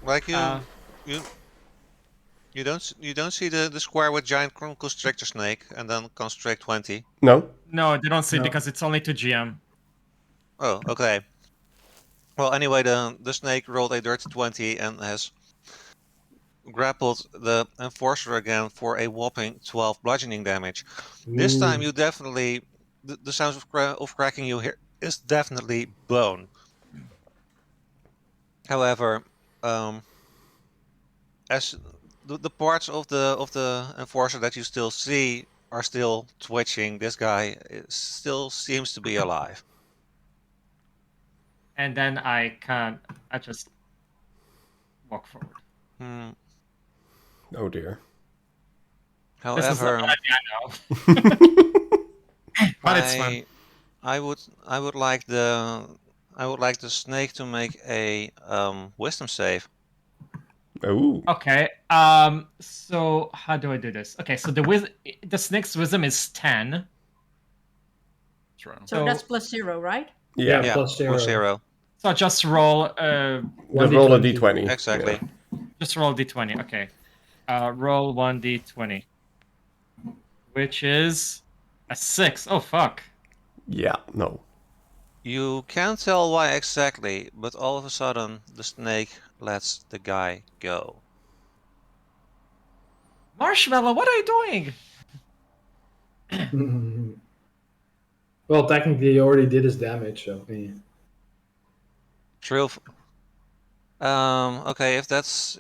Like Uh, you don't see the square with giant constrictor snake and then constrict 20. No. No, they don't see No. because it's only to GM. Oh, okay. Well, anyway, the snake rolled a dirty 20 and has grappled the enforcer again for a whopping 12 bludgeoning damage. This time, Ooh. you definitely the sounds of cracking you hear is definitely bone. However, as the parts of the enforcer that you still see are still twitching, this guy still seems to be alive. And then I just walk forward. Hmm. Oh dear. This is However, an idea I know. But it's fun. I would like the snake to make a wisdom save. Oh. Okay. So how do I do this? Okay. So the snake's wisdom is 10. True. So that's +0, right? Yeah. Yeah, plus zero. plus 0. So just roll. Just roll a d20. Exactly. Just roll d20. Okay. Roll 1d20, which is a 6. Oh fuck. Yeah. No. You can't tell why exactly, but all of a sudden the snake lets the guy go. Marshmallow, what are you doing? Well, technically, he already did his damage, so. Yeah. Trill. Okay, if that's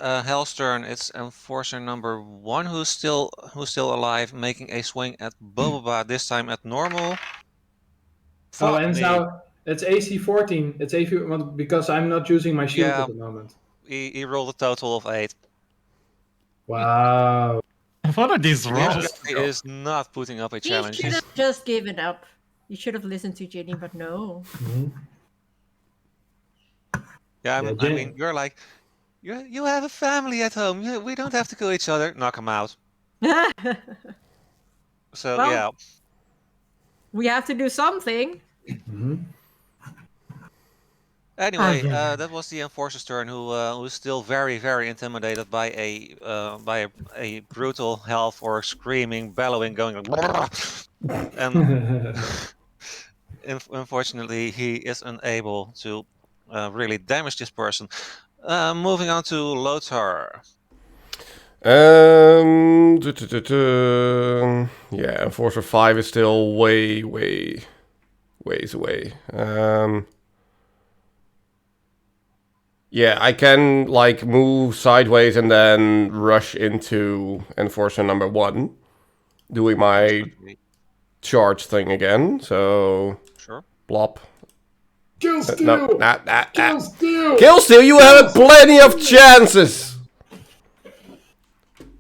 Hell's turn, it's enforcer number 1 who's still alive, making a swing at Boba, this time at normal. Oh, Fuck and me. now it's AC 14. It's AC because I'm not using my shield Yeah. at the moment. He rolled a total of 8. Wow. What are these rolls? This guy is not putting up a You challenge. should have just given up. You should have listened to Jenny, but no. Yeah, I Jen- mean, you're like, you have a family at home. We don't have to kill each other. Knock him out. So Well, yeah, we have to do something. anyway, that was the enforcer's turn, who is still very, very intimidated by a brutal health or screaming, bellowing, going and unfortunately he is unable to really damage this person. Moving on to Lothar. Yeah, Enforcer 5 is still ways away. Yeah, I can like move sideways and then rush into Enforcer number 1, doing my charge thing again. So Sure. blop. Kill steal! No, Kill steal! Kill steal. You have plenty of chances.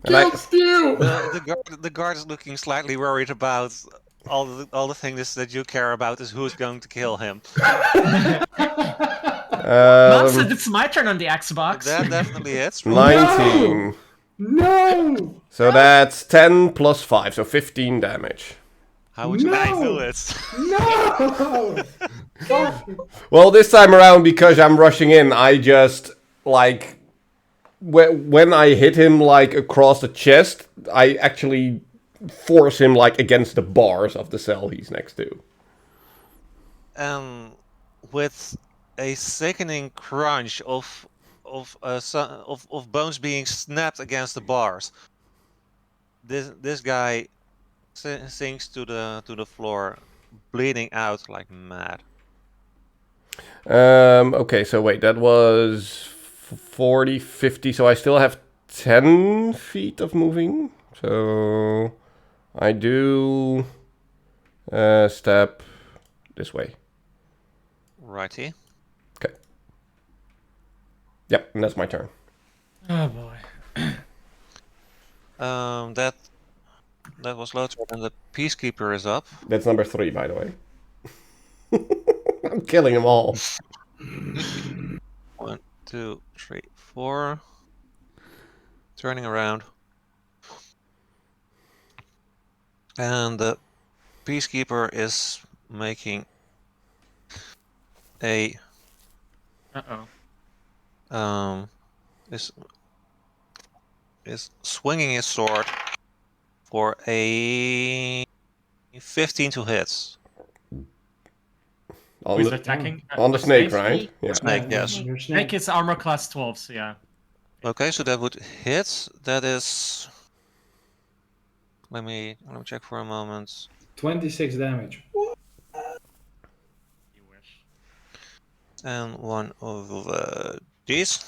And Kill steal! The guard is looking slightly worried about all the things that you care about is who's going to kill him. Mom said it's my turn on the Xbox. That definitely hits. 19. No! So that's 10 plus 5, so 15 damage. How would you like to do No! it? No! Fuck. Well, this time around, because I'm rushing in, I just, like, when I hit him, like, across the chest, I actually force him, like, against the bars of the cell he's next to. And with a sickening crunch of bones being snapped against the bars, this guy sinks to the floor, bleeding out like mad. Okay, so wait, that was 40, 50, so I still have 10 feet of moving. So I do step this way. Righty. Okay. Yep, and that's my turn. Oh boy. That was Lothar, and the Peacekeeper is up. That's number 3, by the way. I'm killing them all. 1, 2, 3, 4. Turning around. And the Peacekeeper is making a is swinging his sword for a 15 to hit. On Who's the, attacking? on the snake, right? Yeah. Snake, yes. Your Snake is armor class 12, so yeah. Okay, so that would hit. That is. Let me check for a moment. 26 damage. You wish. And one of these.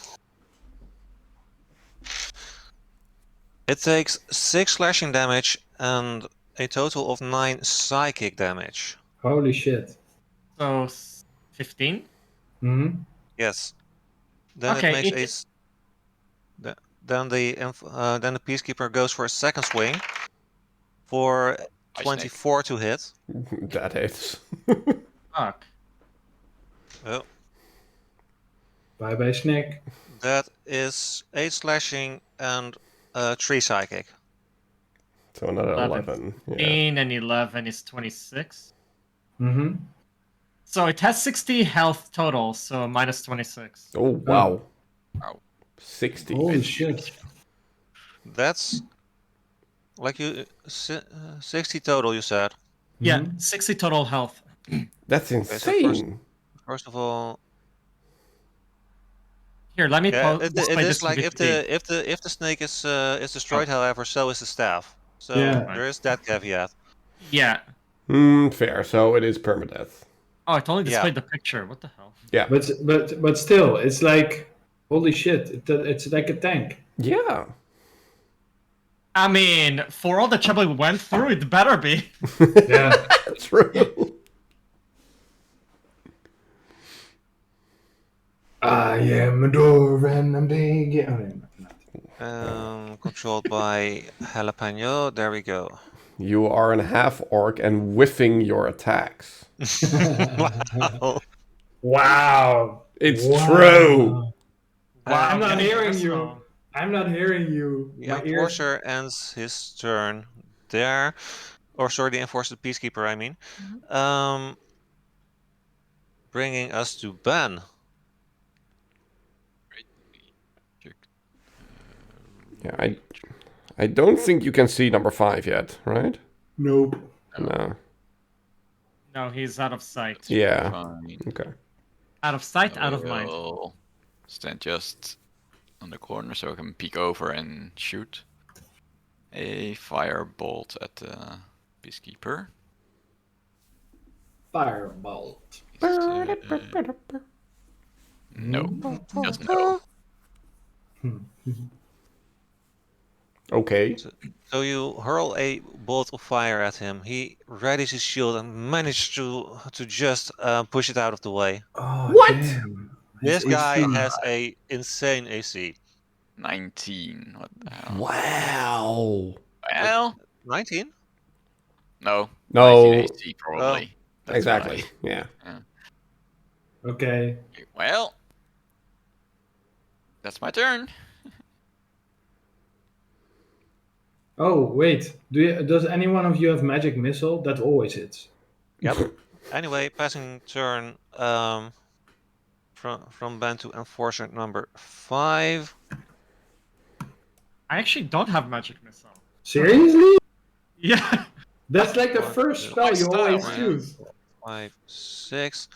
It takes 6 slashing damage and a total of 9 psychic damage. Holy shit. So 15. Hmm. Yes. Then Okay, it makes it- a. Then the Peacekeeper goes for a second swing for Hi, 24 to hit. That hits. Fuck. Oh, Bye bye, Snake. that is 8 slashing and 3 psychic. So another 11. 11. Yeah. 15 and 11 is 26. Mm-hmm. So it has 60 health total, so minus 26. Oh, wow. Wow. 60. Holy shit. That's like 60 total, you said. Yeah, Mhm. 60 total health. That's so insane. First of all, Here, let me yeah, display it this is to like VPD. if the snake is destroyed, however, so is the staff. So Yeah. there is that caveat. Yeah. Fair. So it is permadeath. Oh, it only Yeah. displayed the picture. What the hell? Yeah. But still, it's like holy shit. It's like a tank. Yeah. I mean, for all the trouble we went through, it better be. Yeah. True. I am a door and I'm big. Oh, no. Controlled by Jalapeno. There we go. You are a half orc and whiffing your attacks. Wow. Wow. It's Wow. true. I'm Wow, not getting hearing you. personal. I'm not hearing you. The My ears. Enforcer ends his turn there. Or sorry, the Enforcer, the Peacekeeper, I mean. Bringing us to Ben. Yeah, I don't think you can see number 5 yet, right? Nope. No. No, he's out of sight. Yeah. Fine. Okay. Out of sight, I out of mind. will stand just on the corner so I can peek over and shoot a firebolt at the Peacekeeper. Firebolt. No, just no. Okay. So you hurl a bolt of fire at him. He readies his shield and manages to just push it out of the way. Oh, What? damn. This His guy AC. has a insane AC. 19. What the hell? Wow. Well, 19? no. No. 19 AC probably. That's Exactly. right. Yeah. Okay. Well, that's my turn. Oh wait, does any one of you have magic missile? That always hits. Yep. Anyway, passing turn from Ben to enforcer number 5. I actually don't have magic missile. Seriously? Yeah. That's like the One, first two, spell you style, always man. choose. 5, 6.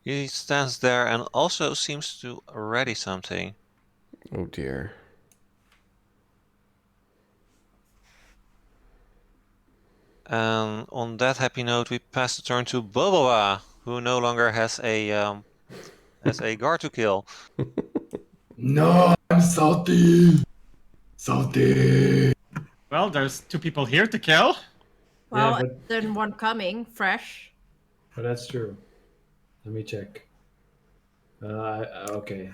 He stands there and also seems to ready something. Oh dear. And on that happy note, we pass the turn to Boboa, who no longer has a guard to kill. No, I'm salty. Salty. Well, there's 2 people here to kill. Well, Yeah, then one coming, fresh. but that's true. Let me check. Okay.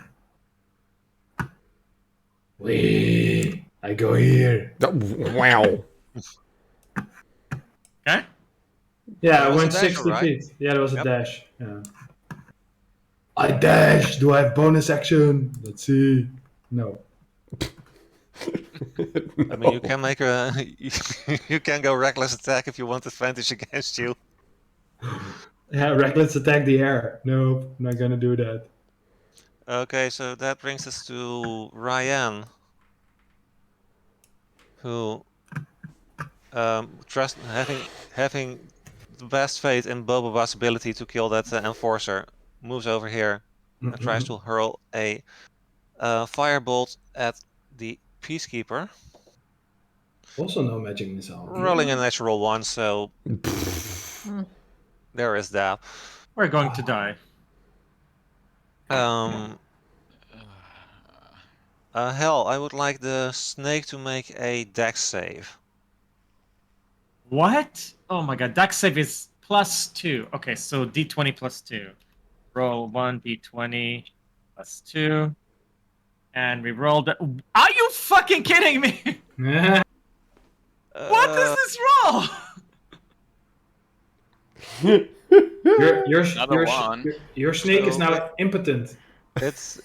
Wait, I go here. Oh, wow. Okay. Yeah, That I was went a dash, 60 right? feet. Yeah, there was a Yep. dash. Yeah. I dash. Do I have bonus action? Let's see. No. I mean, you can make a you can go reckless attack if you want advantage against you. Yeah, reckless attack the air. Nope, not gonna do that. Okay, so that brings us to Ryan, who having the best faith in Boboba's ability to kill that enforcer, moves over here and tries to hurl a firebolt at the peacekeeper, Also, no magic missile. rolling a natural 1. So there is that. We're going to die. Hell, I would like the snake to make a dex save. What? Oh my god, dex save is +2. Okay, so d20 +2. Roll 1 d20 +2. And we rolled. Are you fucking kidding me? What is this roll? Another one. Your snake is So now impotent. It's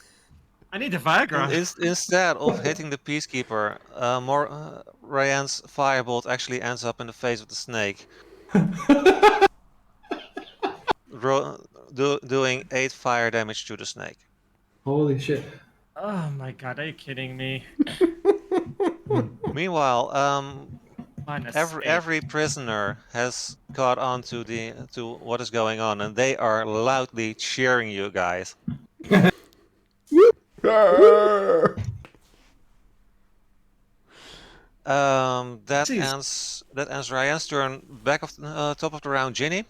I need a Viagra. instead of hitting the peacekeeper, Ryan's firebolt actually ends up in the face of the snake, doing 8 fire damage to the snake. Holy shit. Oh my god, are you kidding me? Meanwhile, -8. every prisoner has caught on to what is going on, and they are loudly cheering you guys. That Jeez. ends Ryan's turn. Back of top of the round, Ginny.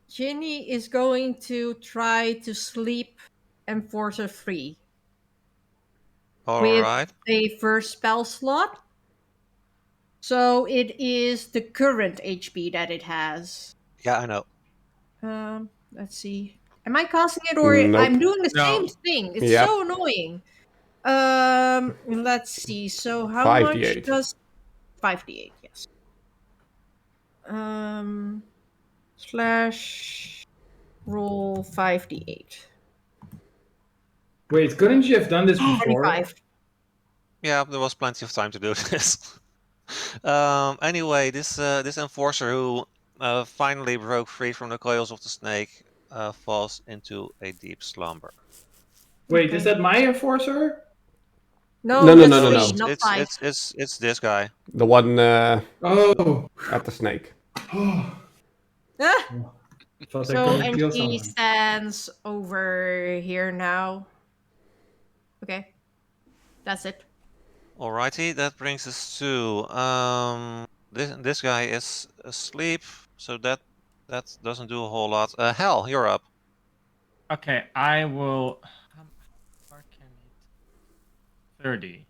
Ginny is going to try to sleep Enforcer free All with right. a first spell slot. So it is the current HP that it has. Yeah, I know. Let's see. Am I casting it or Nope. I'm doing the No. same thing? It's Yep. so annoying. Let's see. So how 5d8. much does 5d8? Yes. Slash roll 5d8. Wait, couldn't you have done this before? 25. Yeah, there was plenty of time to do this. Anyway, this enforcer who finally broke free from the coils of the snake falls into a deep slumber. Wait, Okay. is that my enforcer? No, No, that's no, 3, no. not 5. It's this guy. The one Oh. at the snake. Ah! Thought I So, couldn't and kill he someone. stands over here now. Okay. That's it. Alrighty, that brings us to this guy is asleep, so that doesn't do a whole lot. Hell, you're up. Okay, I will. How far can it? 30.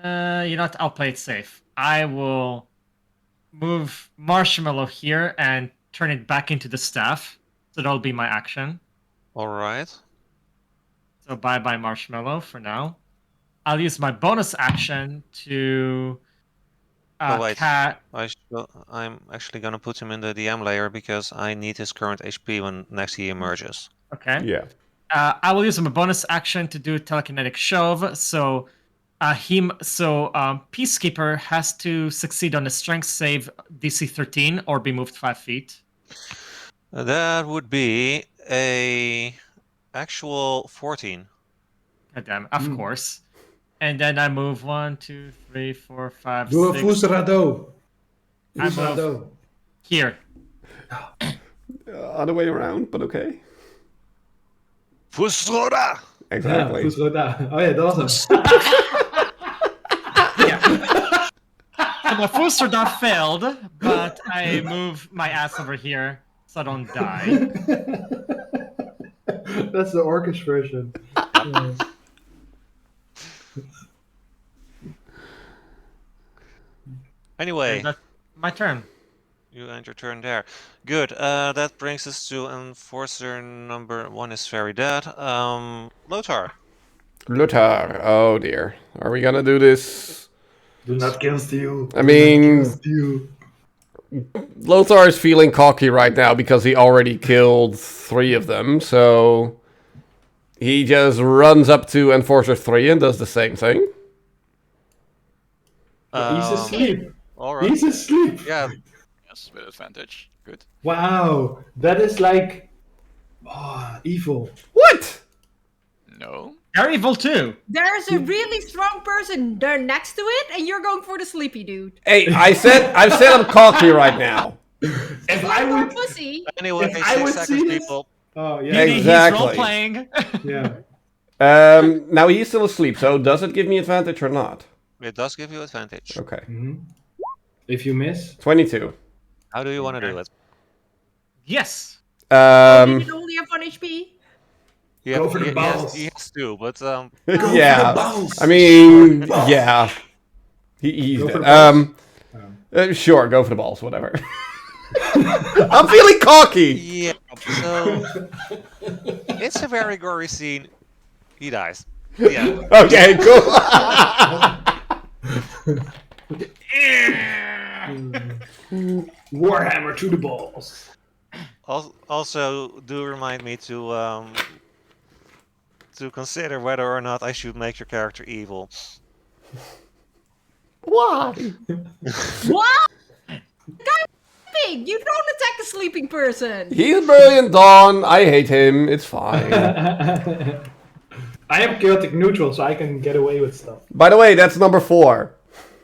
You know what? I'll play it safe. I will move Marshmallow here and turn it back into the staff. So that'll be my action. All right. So bye-bye Marshmallow for now. I'll use my bonus action to Oh wait, cat. I'm actually gonna put him in the DM layer because I need his current HP when next he emerges. Okay. Yeah. I will use my bonus action to do telekinetic shove. So, Peacekeeper has to succeed on a strength save DC 13 or be moved 5 feet. That would be a actual 14. Goddamn, of course. And then I move 1, 2, 3, 4, 5, Doe een 6. Fusrado. I move Fusrado. here. Other way around, but okay. Fusroda! Ja, Exactly. Fusrado. Oh ja, dat was hem. So my Fooster dot failed, but I move my ass over here so I don't die. That's the Orcish version. Anyway, Okay, that's my turn. you end your turn there. Good. That brings us to enforcer number 1 is very dead. Lothar. Lothar. Oh dear. Are we gonna do this? Do not kill Steel. I mean, Steel. Lothar is feeling cocky right now because he already killed 3 of them, so he just runs up to Enforcer 3 and does the same thing. He's asleep. All right. He's asleep. Yeah. Yes, with advantage. Good. Wow, that is like evil. What? No. They're evil too. There's a really strong person there next to it, and you're going for the sleepy dude. Hey, I said I'm cocky right now. If You're I more would, pussy. Anyway, If I 6 would seconds, see this- people. oh yeah, Maybe Exactly. he's role playing. yeah. Now he's still asleep, so does it give me advantage or not? It does give you advantage. Okay. If you miss, 22. How do you want to do it? Yes. You Um, can only have 1 HP. Go for the balls. He has to, but yeah. balls. I mean, yeah. He's Go for dead. the balls. Sure, go for the balls, whatever. I'm feeling cocky. yeah. So it's a very gory scene. He dies. Yeah. Okay, cool. Warhammer to the balls. Also, do remind me to consider whether or not I should make your character evil. Why? What? Big, you don't attack a sleeping person. He's brilliant, Dawn. I hate him. It's fine. I am chaotic neutral, so I can get away with stuff. By the way, that's number 4.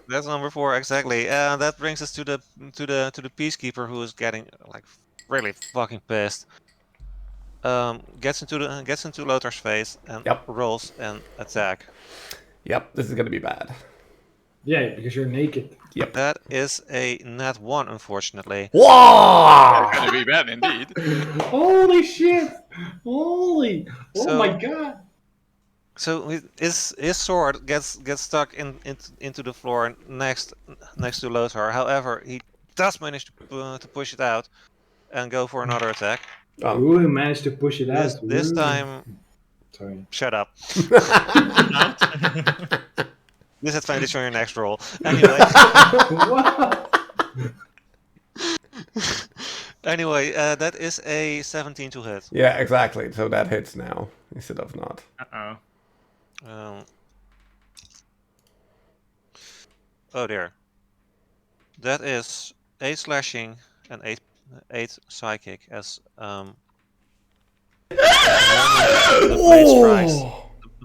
That's number 4 exactly. That brings us to the peacekeeper who is getting like really fucking pissed. Gets into Lothar's face and Yep. rolls an attack. Yep, this is gonna be bad. Yeah, because you're naked. Yep. That is a nat 1, unfortunately. Wow! Gonna be bad indeed. Holy shit! Holy! Oh So- my god! So his sword gets stuck into the floor next to Lothar. However, he does manage to push it out and go for another attack. Oh. Ooh, he managed to push it This out. this Ooh. time, Sorry. shut up. Disadvantage on your next roll. Anyway, What? anyway, that is a 17 to hit. Yeah, exactly. So that hits now instead of not. Uh-oh. Oh dear. That is 8 slashing and 8 psychic as the blade strikes.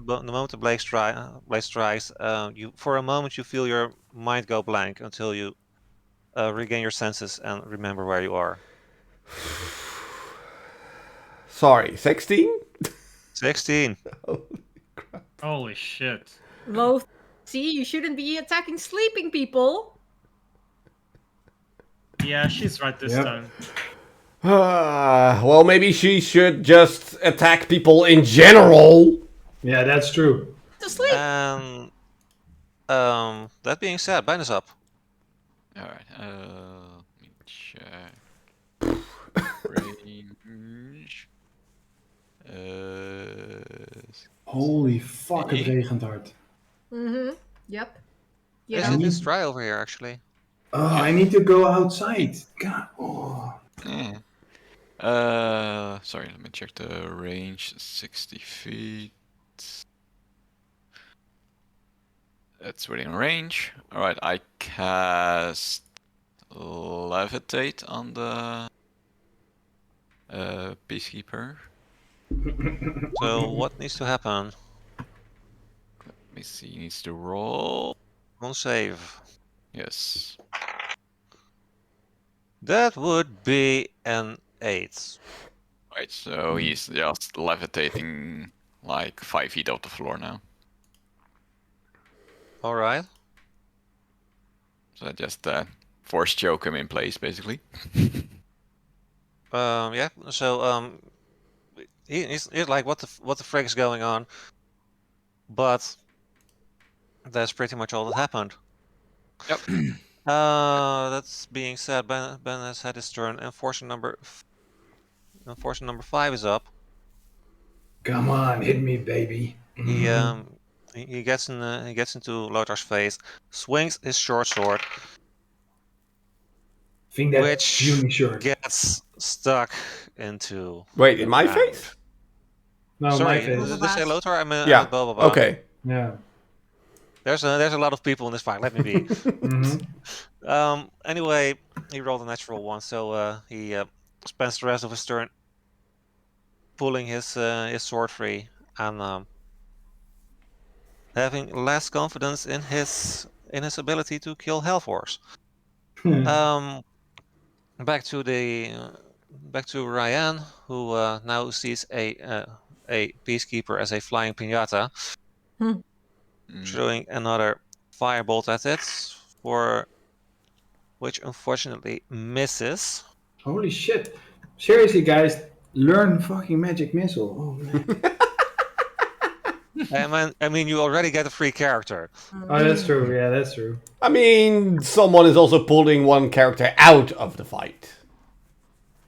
The moment the blade strikes, you for a moment you feel your mind go blank until you regain your senses and remember where you are. Sorry, 16? 16. Holy shit. Low. See, you shouldn't be attacking sleeping people. Yeah, she's right this Yep. time. Well, maybe she should just attack people in general. Yeah, that's true. To sleep. And that being said, bind us up. Alright, let me check. Range. Holy fuck, het regent hard. Yep. Yes, Yeah. it is dry over here actually. Oh, I need to go outside. God. Oh. Sorry, let me check the range. 60 feet. That's within range. Alright, I cast Levitate on the Peacekeeper. So what needs to happen? Let me see, he needs to roll. On save. Yes. That would be an 8. Right, so he's just levitating like 5 feet off the floor now. Alright. So I just force choke him in place, basically. Yeah. So he's like, what the frick is going on? But that's pretty much all that happened. Yep. That's being said, Ben has had his turn. Enforcer number 5 is up. Come on, hit me, baby. He gets into Lotar's face, swings his short sword, Think that which puny shirt. gets stuck into. Wait, the in my ground. face? No, Sorry, my face. did they say Lotar? I'm Yeah. a Boba. Okay. Yeah. There's a lot of people in this fight. Let me be. Anyway, he rolled a natural one, so he spends the rest of his turn pulling his sword free and having less confidence in his ability to kill Hellforce. Back to Ryan, who now sees a peacekeeper as a flying piñata, throwing another firebolt at it, for which unfortunately misses. Holy shit. Seriously, guys, learn fucking magic missile. Oh, man. I mean, you already get a free character. Oh, that's true. Yeah, that's true. I mean, someone is also pulling one character out of the fight.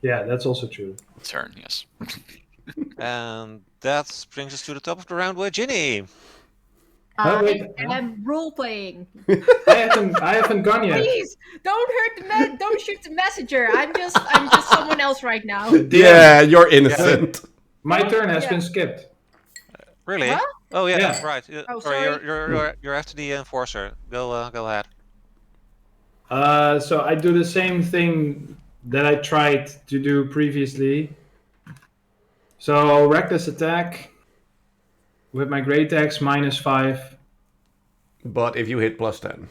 Yeah, that's also true. Turn, yes. And that brings us to the top of the round with Ginny. Oh, wait. I am role playing. I haven't gone yet. Please don't hurt the don't shoot the messenger. I'm just someone else right now. Yeah, you're innocent. My turn has Yeah. been skipped. Really? What? Oh yeah, Yeah. right. Oh, sorry, sorry. you're after the enforcer. Go ahead. So I do the same thing that I tried to do previously. So reckless attack with my great axe -5. But if you hit +10.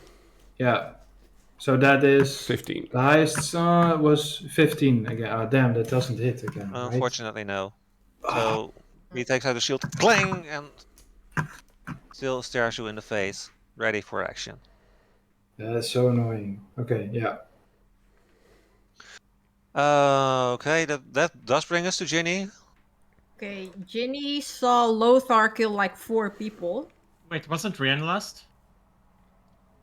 Yeah. So that is 15. The highest was 15 again. Oh, damn, that doesn't hit again. Right? Unfortunately, no. So he takes out the shield, clang, and still stares you in the face, ready for action. That's so annoying. Okay, yeah. Okay, that does bring us to Ginny. Okay, Ginny saw Lothar kill like 4 people. Wait, wasn't Rian last?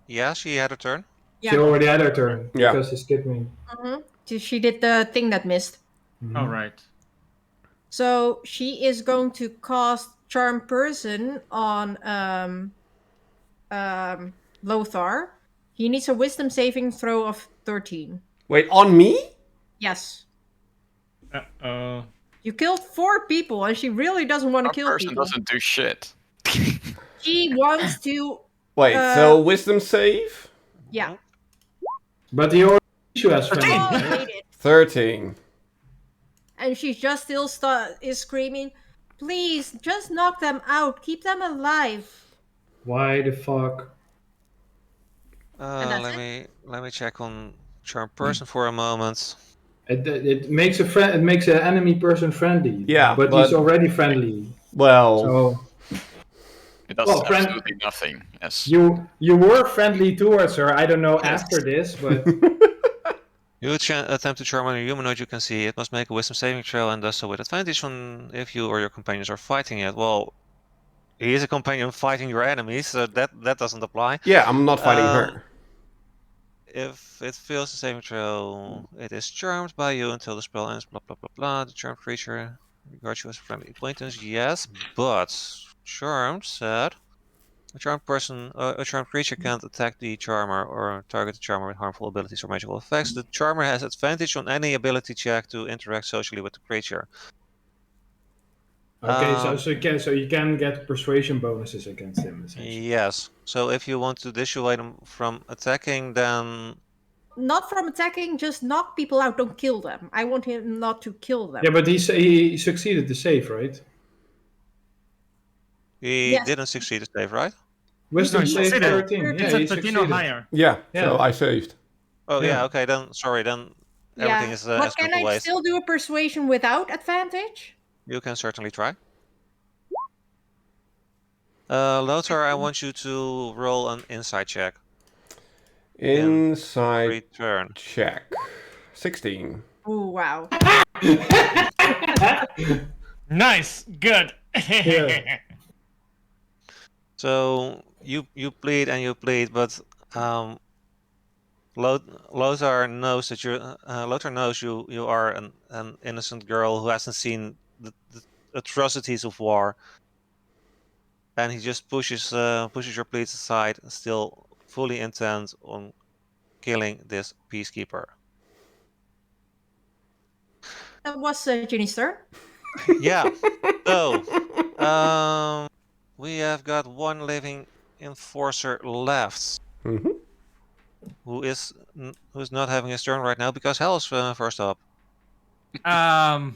Yeah, she had her turn. She already had her turn Yeah. because she skipped me. She did the thing that missed. Oh, right. So she is going to cast Charm Person on Lothar. He needs a Wisdom saving throw of 13. Wait, on me? Yes. Uh-oh. You killed 4 people, and she really doesn't want to Our kill person people. doesn't do shit. She wants to. Wait, so wisdom save? Yeah. But the only issue has friendly. Oh, I hate it. 13. And she just still is screaming, "Please, just knock them out. Keep them alive." Why the fuck? that's Let me check on Charm Person for a moment. It makes it makes an enemy person friendly. Yeah, but he's already friendly. Well, So It does Well, friend- absolutely nothing. Yes. you were friendly towards her. I don't know after this, but You attempt to charm on a humanoid you can see. It must make a wisdom saving throw and does so with advantage if you or your companions are fighting it. Well, he is a companion fighting your enemies, so that doesn't apply. yeah, I'm not fighting her. If it fails the saving throw, it is charmed by you until the spell ends. Blah blah blah blah. The charmed creature regards you as a friendly acquaintance. Yes, but charmed said A charmed creature can't attack the charmer or target the charmer with harmful abilities or magical effects. The charmer has advantage on any ability check to interact socially with the creature. Okay, Um, so you can get persuasion bonuses against him, essentially. Yes. So if you want to dissuade him from attacking, then Not from attacking, just knock people out, don't kill them. I want him not to kill them. Yeah, but he succeeded the save, right? he Yes. didn't succeed to save, right? Wisdom he save succeeded. 13. It's Yeah, It's he a 13 or succeeded. higher. Yeah, Yeah. so I saved. Oh yeah. Yeah. Okay. Then sorry. Then Yeah. everything is But gone can to I waste. still do a persuasion without advantage? You can certainly try. Lothar, I want you to roll an insight check. Inside Return. check. 16. Oh, wow. Nice. Good. Yeah. So you bleed and you bleed, but Lothar knows that Lothar knows you are an innocent girl who hasn't seen the atrocities of war, and he just pushes your pleas aside, still fully intent on killing this peacekeeper. That was Ginny's turn. Yeah. So we have got one living enforcer left. Mm-hmm. Who's not having his turn right now because Hell is first up. Wow.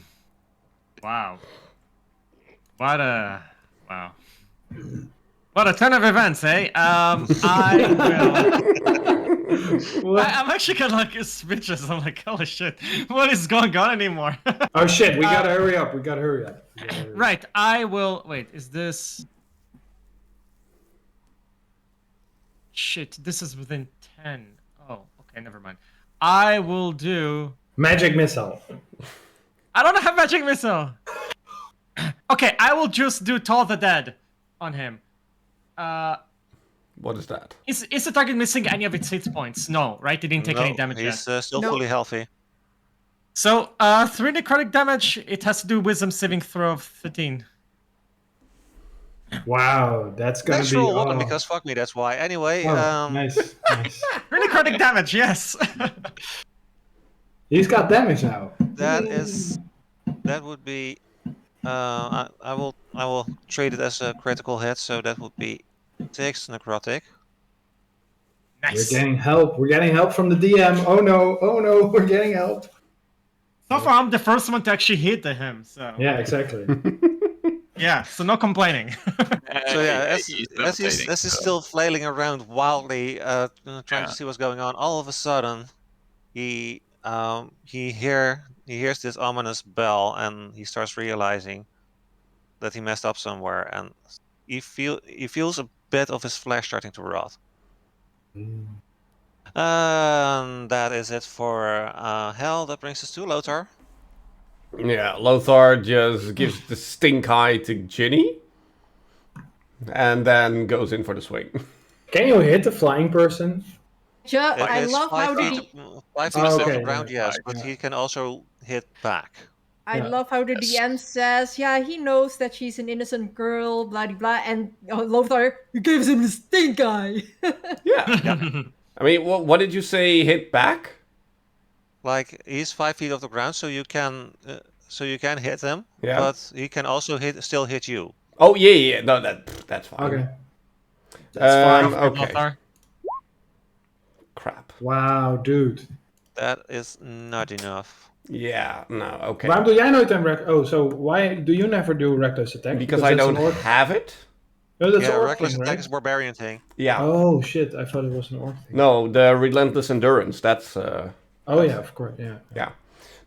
What a ton of events, eh? I will. I'm actually kind of like speechless. I'm like, holy shit, what is going on anymore? Oh shit, we gotta hurry up. Right, I will. Wait, is this? Shit, this is within 10. Oh, okay, never mind. I will do. Magic missile. I don't have magic missile. Okay, I will just do Toll the Dead on him. What is that? Is the target missing any of its hit points? No, right? It didn't take any damage yet. He's still No. fully healthy. So, 3 necrotic damage. It has to do wisdom saving throw of 13. Wow, that's gonna Let's be. roll one because fuck me, that's why. Anyway, nice. 3 necrotic damage, yes. He's got damage now. that would be. I will treat it as a critical hit, so that would be 6 necrotic. Nice. We're getting help. We're getting help from the DM. Oh no, we're getting help. So far, I'm the first one to actually hit him. So Yeah, exactly. yeah, so no complaining. So yeah, as he's still flailing around wildly, trying to see what's going on, all of a sudden, he hears this ominous bell, and he starts realizing that he messed up somewhere, and he feels a bit of his flesh starting to rot. And that is it for Hell. That brings us to Lothar. Yeah, Lothar just gives the stink eye to Ginny. And then goes in for the swing. Can you hit the flying person? I It's love 5 how feet, the 5 feet Oh, off okay, the ground, yeah, yes, but he can also hit back. I Yeah. love how the DM says, yeah, he knows that she's an innocent girl, blah blah blah, and Lothar gives him the stink eye. Yeah. I mean, what did you say hit back? Like he's 5 feet off the ground, so you can hit him, Yeah. but he can also still hit you. Oh, yeah. No, that's fine. Okay. That's fine. Okay. Lothar. Crap. Wow, dude. That is not enough. Yeah, no, okay. Waarom doe jij nooit een Oh, so why do you never do reckless attack? Because I that's don't an orc. have it. No, that's Yeah, an orc reckless thing, attack right? is barbarian thing. Yeah. Oh shit! I thought it was an orc thing. No, the relentless endurance. That's Oh yeah, of course, yeah. yeah.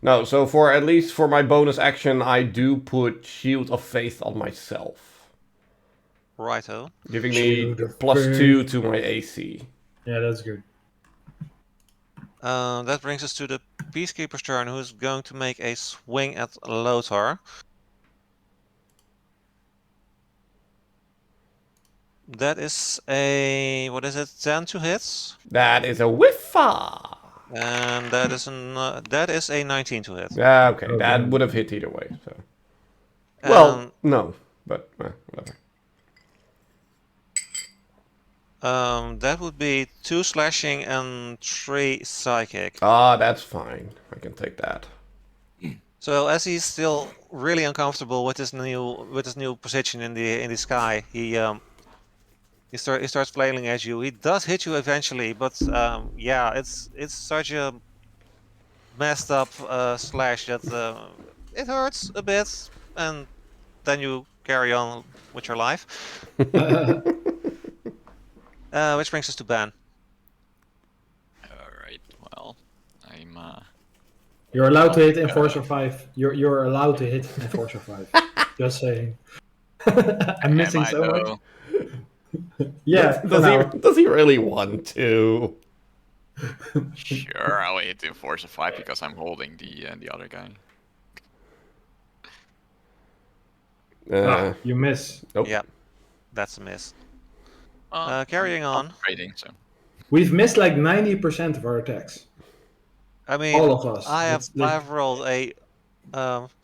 No, so for at least for my bonus action, I do put Shield of Faith on myself, Righto. giving Shield me of +2 Faith. to my AC. Yeah, that's good. That brings us to the Peacekeeper's turn, who's going to make a swing at Lothar. That is a, what is it, 10 to hit? That is a whiffa. And that is a 19 to hit. Yeah, okay, that Okay. would have hit either way. So, well, Um, no, but whatever. That would be 2 slashing and 3 psychic. Ah, that's fine. I can take that. So as he's still really uncomfortable with his new position in the sky, he starts flailing at you. He does hit you eventually, but yeah, it's such a messed up slash that it hurts a bit, and then you carry on with your life. Which brings us to Ben. Alright, well, I'm You're allowed to hit Enforcer 5. You're allowed to hit Enforcer 5. Just saying. I'm missing so much. Yeah, for now. Does he really want to? Sure, I'll hit the Enforcer 5 because I'm holding the other guy. You miss. Nope. Yeah, that's a miss. Carrying on. Rating, so. We've missed like 90% of our attacks. I mean, All of us. I've rolled a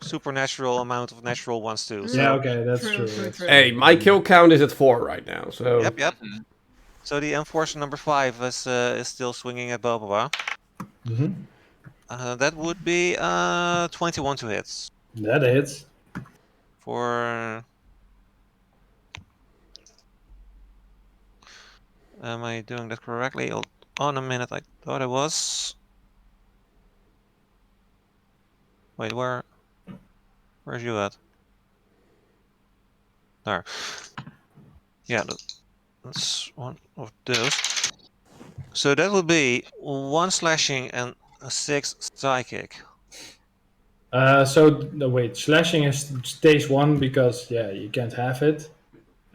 supernatural amount of natural ones too. So. Yeah, okay, that's true. Hey, my kill count is at 4 right now, so... Yep. So the Enforcer number 5 is still swinging at Boba. That would be 21 to hits. That hits. For... Am I doing that correctly? Hold on a minute, I thought I was. Wait, where's you at? There. Yeah, that's one of those. So that would be 1 slashing and a 6 psychic. No, wait, slashing stays 1 because, yeah, you can't have it.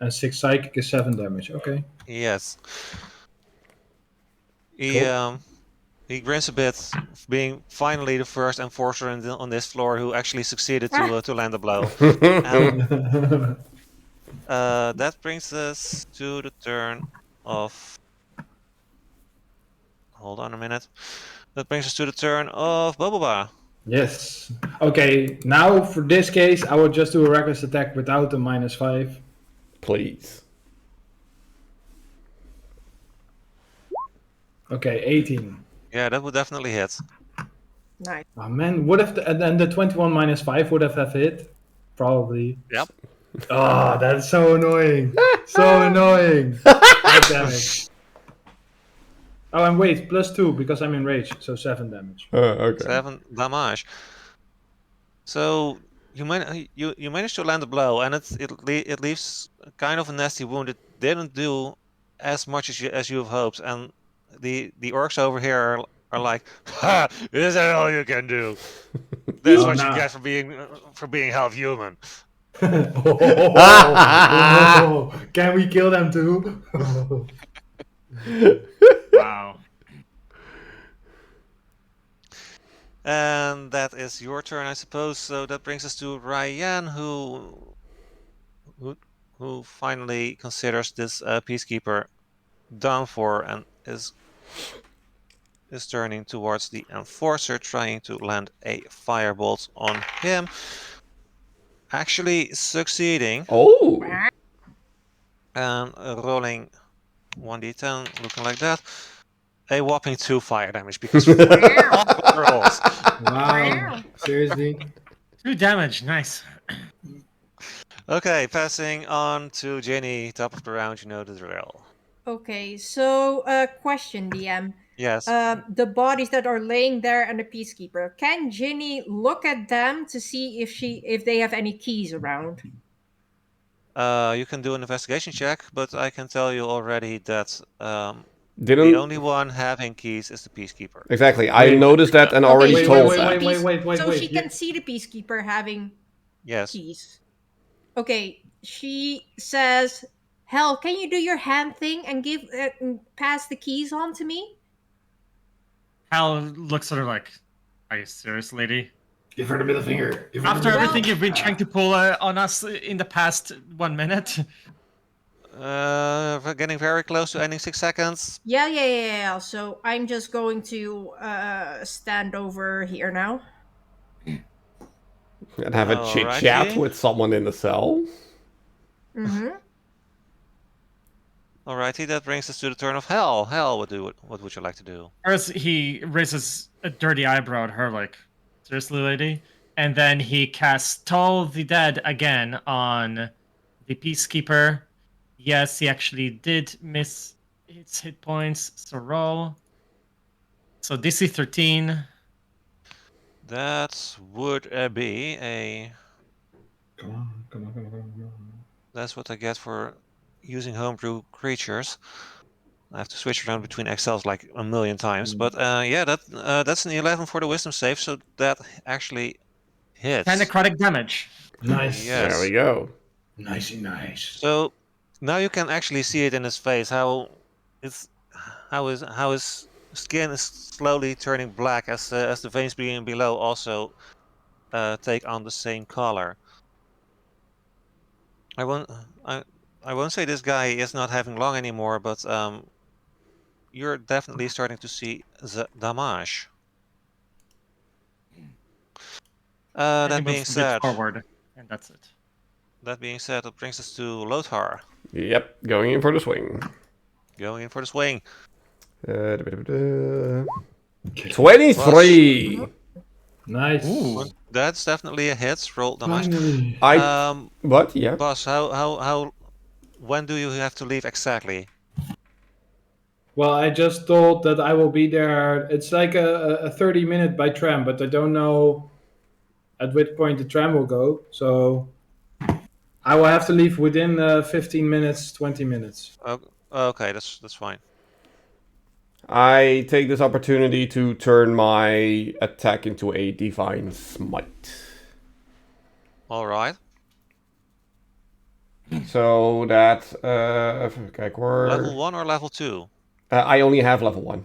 And 6 psychic is 7 damage. Okay. Yes. Cool. He grins a bit, being finally the first enforcer on this floor who actually succeeded to land a blow. That brings us to the turn of... Hold on a minute. That brings us to the turn of Boboba. Yes. Okay, now for this case, I would just do a reckless attack without the -5. Please. Okay, 18. Yeah, that would definitely hit. Nice. Oh man, what if the 21 -5 would have hit? Probably. Yep. Oh, that's so annoying. So annoying. 5 damage. Oh, and wait, +2 because I'm in rage, so 7 damage. Okay. 7 damage. So you managed to land a blow, and it leaves kind of a nasty wound. It didn't do as much as you've hoped, and the orcs over here are like, "Ha! Is that all you can do? That's what you get for being half human." Can we kill them too? Wow. And that is your turn, I suppose. So that brings us to Ryan, who finally considers this peacekeeper done for and is turning towards the enforcer, trying to land a firebolt on him. Actually succeeding. Oh! And rolling 1d10, looking like that. A whopping 2 fire damage because rolls. Wow. Seriously? 2 damage, nice. Okay, passing on to Jenny, top of the round, you know the drill. Okay, so question, DM. Yes. The bodies that are laying there and the peacekeeper. Can Ginny look at them to see if they have any keys around? You can do an investigation check, but I can tell you already that Didn't... the only one having keys is the peacekeeper. Exactly, I noticed that and already told that. So she can see the peacekeeper having Yes. keys. Okay, she says, "Hell, can you do your hand thing and pass the keys on to me?" Hal looks at her like, "Are you serious, lady? Give her the middle finger. After everything you've been trying to pull on us in the past 1 minute?" We're getting very close to ending 6 seconds. Yeah. So I'm just going to stand over here now. And have a chit-chat with someone in the cell. Mm-hmm. Alrighty, that brings us to the turn of Hell. Hell, what would you like to do? First, he raises a dirty eyebrow at her, like, seriously, lady? And then he casts Toll the Dead again on the Peacekeeper. Yes, he actually did miss its hit points, so roll. So DC 13. That would be a... Come on, come on, come on, come on, come on. That's what I get for using homebrew creatures. I have to switch around between Excels like a million times. But yeah, that's an 11 for the wisdom save, so that actually hits. 10 necrotic damage. Nice. Yes. There we go. Nicey nice. So now you can actually see it in his face how his skin is slowly turning black as the veins below also take on the same color. I won't say this guy is not having long anymore, but you're definitely starting to see the damage. And he That being moves a bit said, forward, and that's it. that brings us to Lothar, Yep, going in for the swing. going in for the swing. 23! Nice. Ooh. That's definitely a hit. Roll damage. Finally. What? Yeah. Boss, how when do you have to leave exactly? Well, I just told that I will be there. It's like a 30-minute by tram, but I don't know at which point the tram will go. So I will have to leave within 15 minutes, 20 minutes. Okay, that's fine. I take this opportunity to turn my attack into a divine smite. All right. So that kijk hoor. Level 1 or level 2? I only have level 1.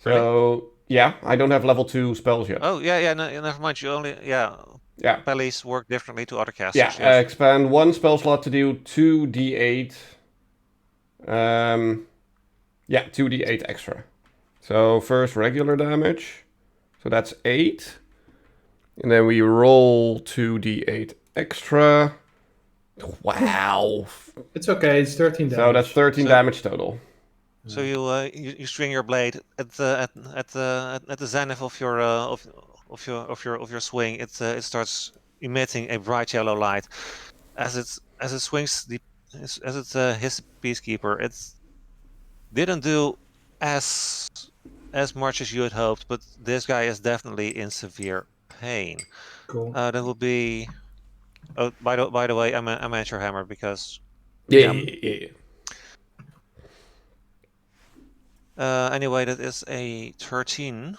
So yeah, I don't have level 2 spells yet. Oh yeah, no, never mind. You only Yeah. spells work differently to other casters. Yeah, Yes. expand 1 spell slot to do 2d8. Yeah, 2d8 extra. So first regular damage. So that's 8. And then we roll 2d8 extra. Wow. It's okay. It's 13 damage. So that's 13 damage total. So you swing your blade at the zenith of your of your swing. It starts emitting a bright yellow light as it swings as it hits the peacekeeper. It didn't do as much as you had hoped, but this guy is definitely in severe pain. Cool. That will be. Oh, by the way, I'm at your hammer because. Yeah. Anyway, that is a 13,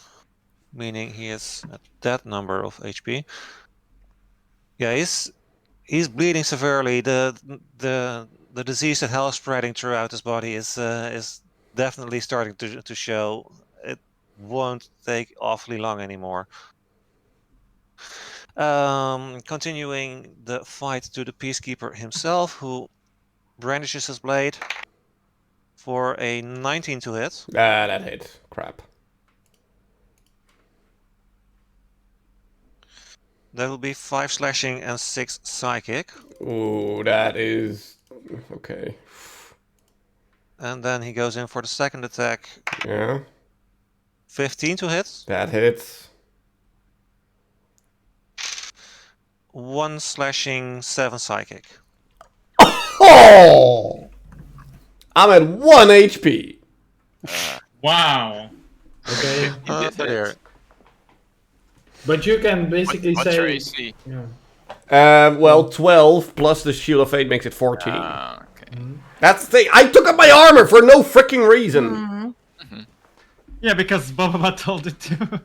meaning he is at that number of HP. Yeah, he's bleeding severely. The disease that hell is spreading throughout his body is definitely starting to show. It won't take awfully long anymore. Continuing the fight to the peacekeeper himself, who brandishes his blade for a 19 to hit. That hit. Crap. That will be 5 slashing and 6 psychic. Ooh, that is... Okay. And then he goes in for the second attack. Yeah. 15 to hit. That hits. 1 slashing, 7 psychic. Oh! I'm at 1 HP. Wow. Okay. There. But you can basically What's your say. AC? Yeah. Well, 12 plus the Shield of Fate makes it 14. Okay. That's the thing. I took up my armor for no freaking reason. Yeah, because Boba told it to.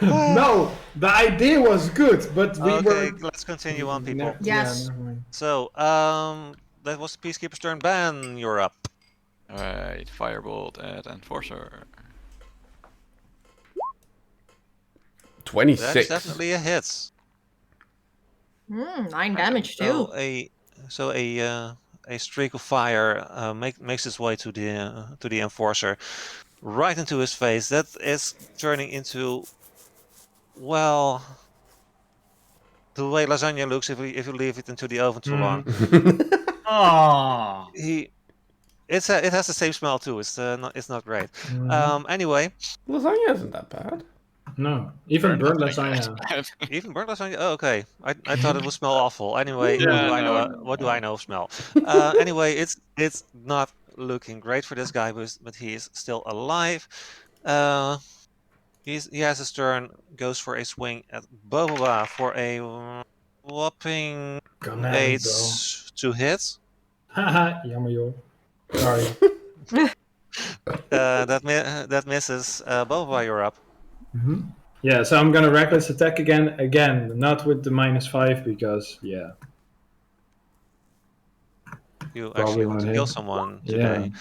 No, the idea was good, but we Okay, were. let's continue on, people. Yes. never mind. So, that was the Peacekeeper's turn. Ben, you're up. Alright, Firebolt at Enforcer. 26. That is definitely a hit. 9 damage So too. a streak of fire makes its way to the Enforcer, right into his face. That is turning into, well, the way lasagna looks if you leave it into the oven too long. Oh. It has the same smell too. It's not great. Mhm. Anyway, Lasagna isn't that bad. No, even burnt lasagna. even burnt lasagna. Oh, okay. I thought it would smell awful. Anyway, Yeah, what do I know? no. What do I know of smell? Anyway, it's not looking great for this guy, but he is still alive. He has his turn. Goes for a swing at Boba for a whopping Come at 8 it, bro. to hit. Haha, jammer joh. Sorry. That misses. Boba, you're up. Mhm. Yeah, so I'm gonna reckless attack again. Again, not with the -5 because yeah, You probably actually want won't to kill hit. someone Yeah. today.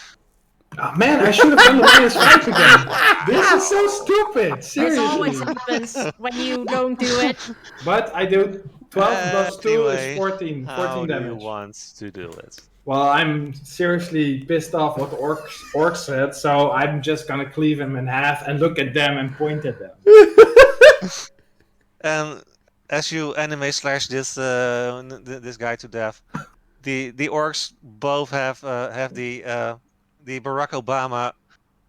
Oh man, I should have done the -5 again. This is so stupid. This always Seriously. happens when you don't do it. But I do 12 plus 2 is Anyway, 14. 14 how do you damage. want to do it? Well, I'm seriously pissed off what the orc said, so I'm just gonna cleave him in half and look at them and point at them. And as you anime slash this guy to death, the orcs both have the Barack Obama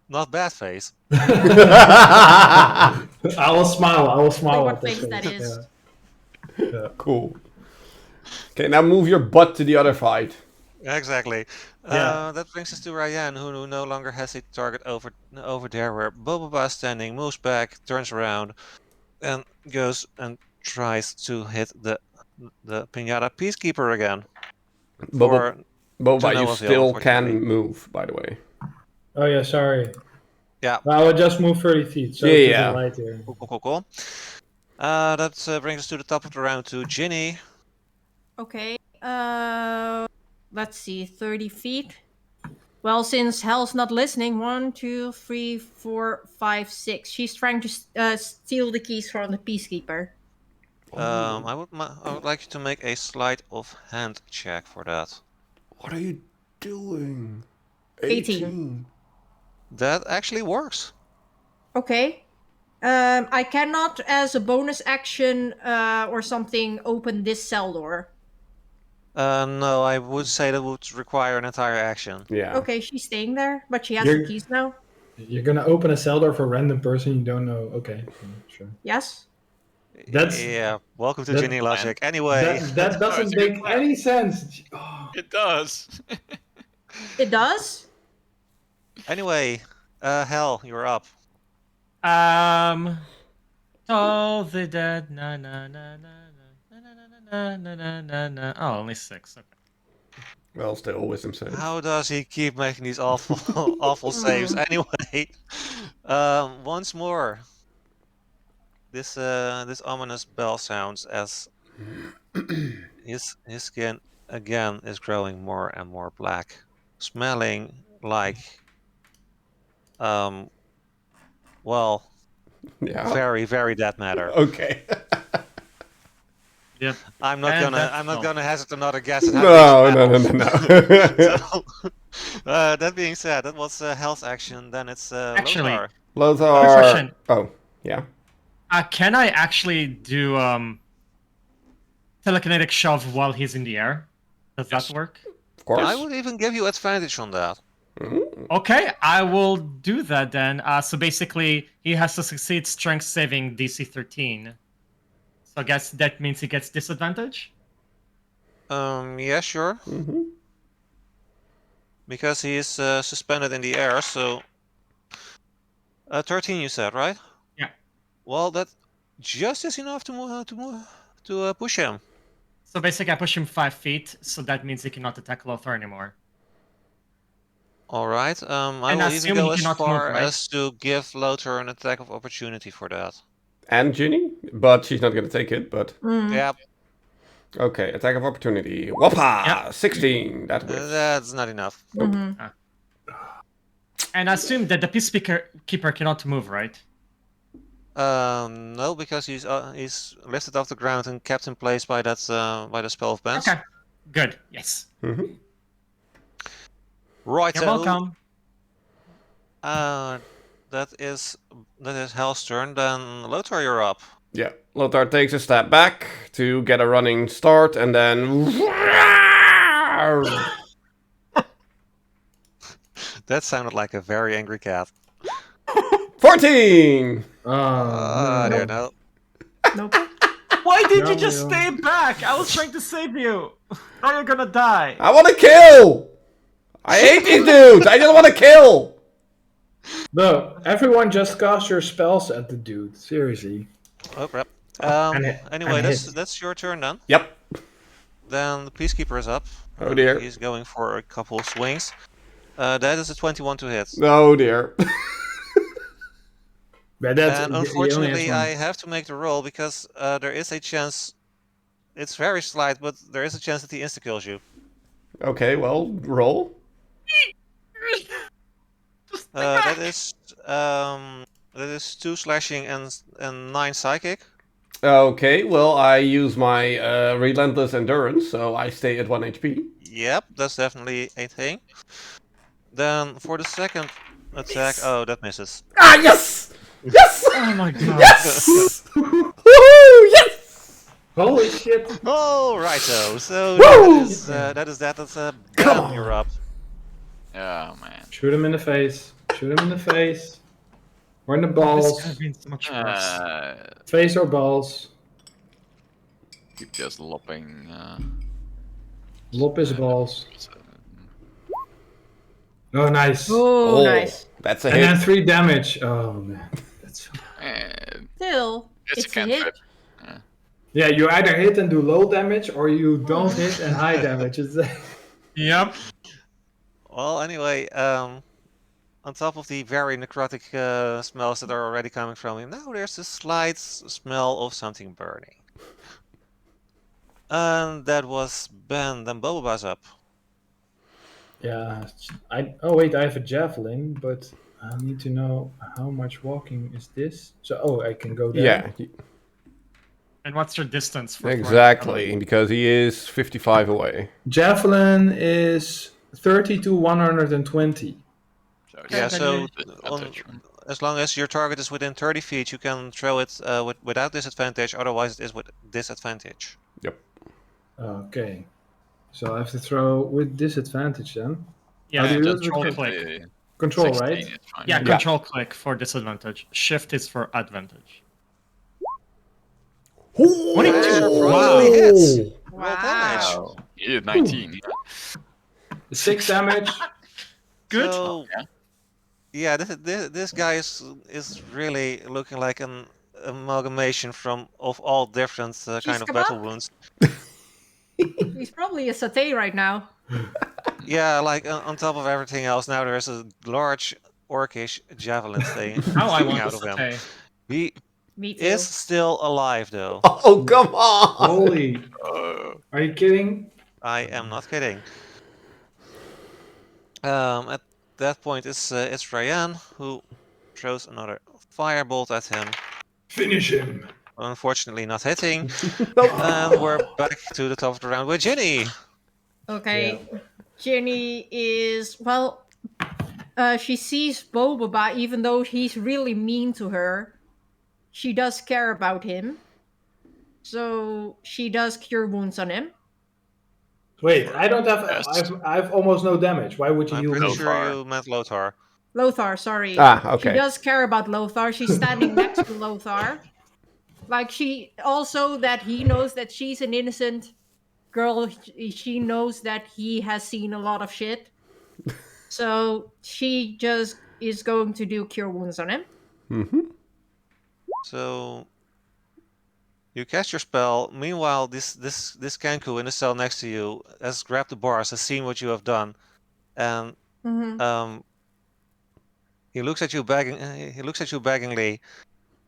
not bad face. I will smile. I will smile What at this face that face. is. Yeah. Cool. Okay, now move your butt to the other fight. Exactly. Yeah. That brings us to Ryan, who no longer has a target over there where Boba is standing, moves back, turns around, and goes and tries to hit the Pinata Peacekeeper again. Boba, To no you avail, still can unfortunately. move, by the way. Oh yeah, sorry. Yeah. Well, I would just move 30 feet, so Yeah, to yeah. the right here. Cool. That brings us to the top of the round to Ginny. Okay. Let's see, 30 feet. Well, since Hell's not listening, 1, 2, 3, 4, 5, 6. She's trying to steal the keys from the peacekeeper. I would like you to make a sleight of hand check for that. What are you doing? 18. That actually works. Okay. I cannot, as a bonus action or something, open this cell door. No, I would say that would require an entire action. Yeah. Okay, she's staying there, but she has You're- the keys now. You're gonna open a cell door for a random person you don't know. Okay, sure. Yes. That's- Yeah. Welcome to that- Ginny logic. Anyway, That doesn't it's a good make plan. any sense. Oh. It does. It does? anyway, Hell, you're up. Oh, the dead. Na na na na na na na na na na na. Oh, only 6. Okay. Well, still wisdom save. How does he keep making these awful, awful saves? Anyway, once more, this ominous bell sounds as his skin again is growing more and more black, smelling like well, Yeah. very, very dead matter. Okay. Yep. I'm not And gonna that's I'm not all. gonna hazard another guess at how No. things smell. No. So, that being said, that was Hell's action. Then it's Actually, Lothar. Lothar. question. Oh, yeah. Can I actually do telekinetic shove while he's in the air? Does Yes. that work? Of course. I would even give you advantage on that. Okay, I will do that then. So basically, he has to succeed strength saving DC 13. So I guess that means he gets disadvantage? Yeah, sure. Mm-hmm. Because he is suspended in the air, so 13 you said, right? Yeah. Well, that just is enough to push him. So basically, I push him 5 feet, so that means he cannot attack Lothar anymore. All right. I And will even assuming go he as cannot move, far right? as to give Lothar an attack of opportunity for that. And Ginny, but she's not gonna take it. But Yeah, okay, attack of opportunity. Whoppa! Yep. 16. That whiffs. that's not enough. Mhm. And I assume that the Peacekeeper cannot move, right? No, because he's lifted off the ground and kept in place by that by the spell of bends. Okay, good. Yes. Mm-hmm. Right. You're welcome. That is Hell's turn. Then Lothar, you're up. Yeah. Lothar takes a step back to get a running start, and then That sounded like a very angry cat. 14! Oh, I no. don't know. Nope. Why did No, you just no. stay back? I was trying to save you. Now you're gonna die. I want to kill! I hate these dudes! I just want to kill! No, everyone just cast your spells at the dude. Seriously. Oh crap. And Anyway, hit. that's your turn then. Yep. Then the Peacekeeper is up. Oh dear. He's going for a couple of swings. That is a 21 to hit. Oh dear. But that's, And he only has unfortunately, one. I have to make the roll because there is a chance. It's very slight, but there is a chance that he insta kills you. Okay, well, roll. That is 2 slashing and 9 psychic. Okay, well, I use my relentless endurance, so I stay at 1 HP. Yep, that's definitely a thing. Then for the second attack, oh, that misses. Ah, yes! Yes! Oh my god. Yes! Woohoo! Yes! Holy shit. Oh, righto. So Woo! that is that. That's Ben, you're up. Yeah, man. Shoot him in the face. Shoot him in the face. Or in the This balls. could have been so much worse. Face or balls. Keep just lopping. Lop his balls. Oh, nice. Oh, nice. That's a And then hit. 3 damage. Oh, man. That's... Still, It's a it's a hit. cantrip. Yeah, you either hit and do low damage, or you don't hit and high damage. It's... Yep. Well, anyway, on top of the very necrotic smells that are already coming from him, now there's a slight smell of something burning. And that was Ben. Then Boba's up. Yeah. Oh, wait, I have a javelin, but I need to know how much walking is this. So, oh, I can go there. Yeah, And what's your distance for exactly, because he is 55 away. Javelin is 30 to 120. So it's Yeah, so disadvantage, right? as long as your target is within 30 feet, you can throw it without disadvantage. Otherwise, it is with disadvantage. Yep. Okay. So I have to throw with disadvantage then. Yeah, How do you do it? control With click. Control, 16 right? is fine. Yeah, Yeah. control click for disadvantage. Shift is for advantage. Wow. Probably hits. Roll Wow. damage. You did 19. 6 damage. Good. So, Yeah. yeah, this guy is really looking like an amalgamation of all different kind of Cheese battle kebab? wounds. He's probably a satay right now. Yeah, like on top of everything else, now there's a large orcish javelin thing Now I sticking want out to of him. say. He Me too. is still alive, though. Oh, come on! Holy. Are you kidding? I am not kidding. At that point, it's Ryan who throws another firebolt at him. Finish him. Unfortunately, not hitting. And we're back to the top of the round with Ginny. Okay. Jenny is, well, she sees Boba, even though he's really mean to her. She does care about him. So she does cure wounds on him. Wait, I don't have. Yes. I've almost no damage. Why would you I'm heal pretty me? sure Lothar. you meant Lothar. Lothar, sorry. Ah, okay. She does care about Lothar. She's standing next to Lothar. Like, she also, that he knows that she's an innocent girl. She knows that he has seen a lot of shit. So she just is going to do cure wounds on him. Mm-hmm. So you cast your spell. Meanwhile, this Kenku in the cell next to you has grabbed the bars, has seen what you have done, and Mm-hmm. he looks at you beggingly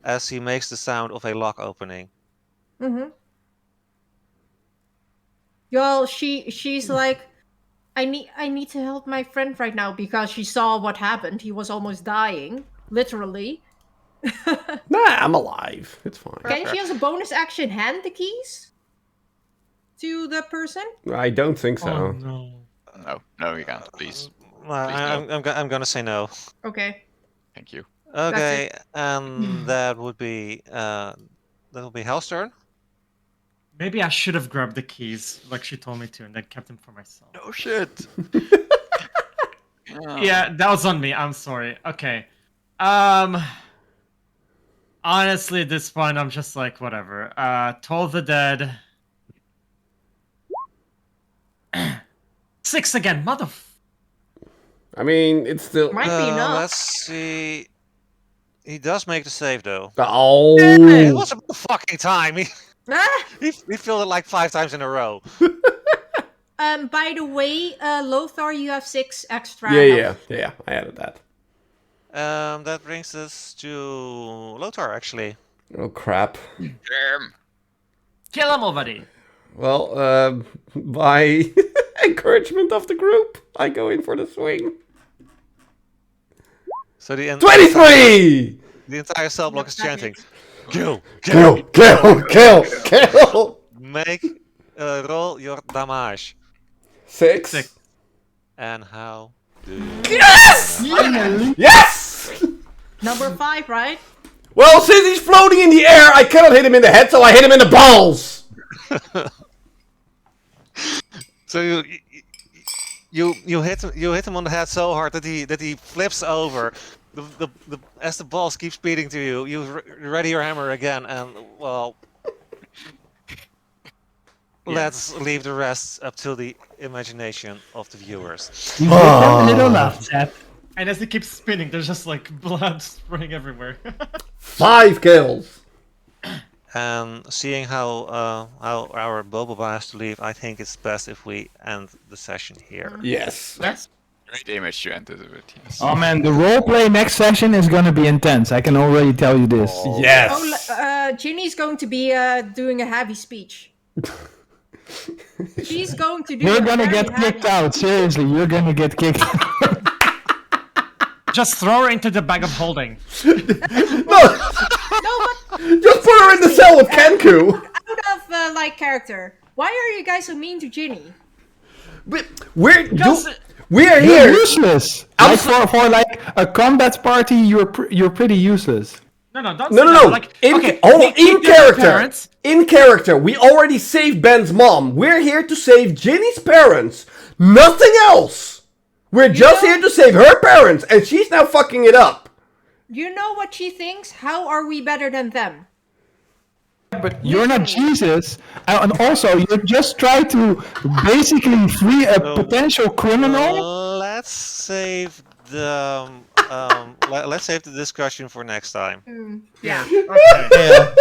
as he makes the sound of a lock opening. Mm-hmm. Well, she's like, I need to help my friend right now because she saw what happened. He was almost dying, literally. Nah, I'm alive. It's fine. Can she as a bonus action hand the keys to the person? I don't think so. Oh no. No, you can't. Please. I'm gonna say no. Okay. Thank you. Okay, and that would be Hal's turn. Maybe I should have grabbed the keys like she told me to and then kept them for myself. Oh shit. Yeah, that was on me. I'm sorry. Okay. Honestly, at this point, I'm just like, whatever. Toll the Dead. 6 again, mother. I mean, it's still. Might be enough. Let's see. He does make the save though. It Oh. was about fucking time. Ah! He filled it like 5 times in a row. By the way, Lothar, you have 6 extra. Yeah. I added that. That brings us to Lothar, actually. Oh crap. Damn. Kill him already. Well, by encouragement of the group, I go in for the swing. So the 23! The entire cell block is chanting, Kill! Kill! make roll your damage. 6. And how do you... Yes! Yes! Number 5, right? Well, since he's floating in the air, I cannot hit him in the head, so I hit him in the balls! So you hit him on the head so hard that he flips over. As the balls keep speeding to you, you ready your hammer again, and well, let's leave the rest up to the imagination of the viewers. You give them a little laugh, Zap. And as it keeps spinning, there's just like blood spraying everywhere. 5 kills! And seeing how our Boba has to leave, I think it's best if we end the session here. Yes. Great image to enter with. Yes. Oh man, the roleplay next session is gonna be intense. I can already tell you this. Yes. Ginny's going to be doing a heavy speech. She's going to do You're a gonna very get heavy kicked out. Seriously, you're gonna get kicked out. Just throw her into the bag of holding. No! No, but Just put her in the cell with Kenku! out of character. Why are you guys so mean to Ginny? We're You're here! useless. Like for like a combat party, you're pretty useless. No, don't No, say no, that. no! Like, In, okay, hold on, they in killed their character! parents. In character, we already saved Ben's mom. We're here to save Ginny's parents. Nothing else! We're just here to save her parents, and she's now fucking it up. You know what she thinks? How are we better than them? But you're not Jesus, and also you just try to basically free a potential criminal. Let's save the let's save the discussion for next time. Yeah. Okay. Yeah.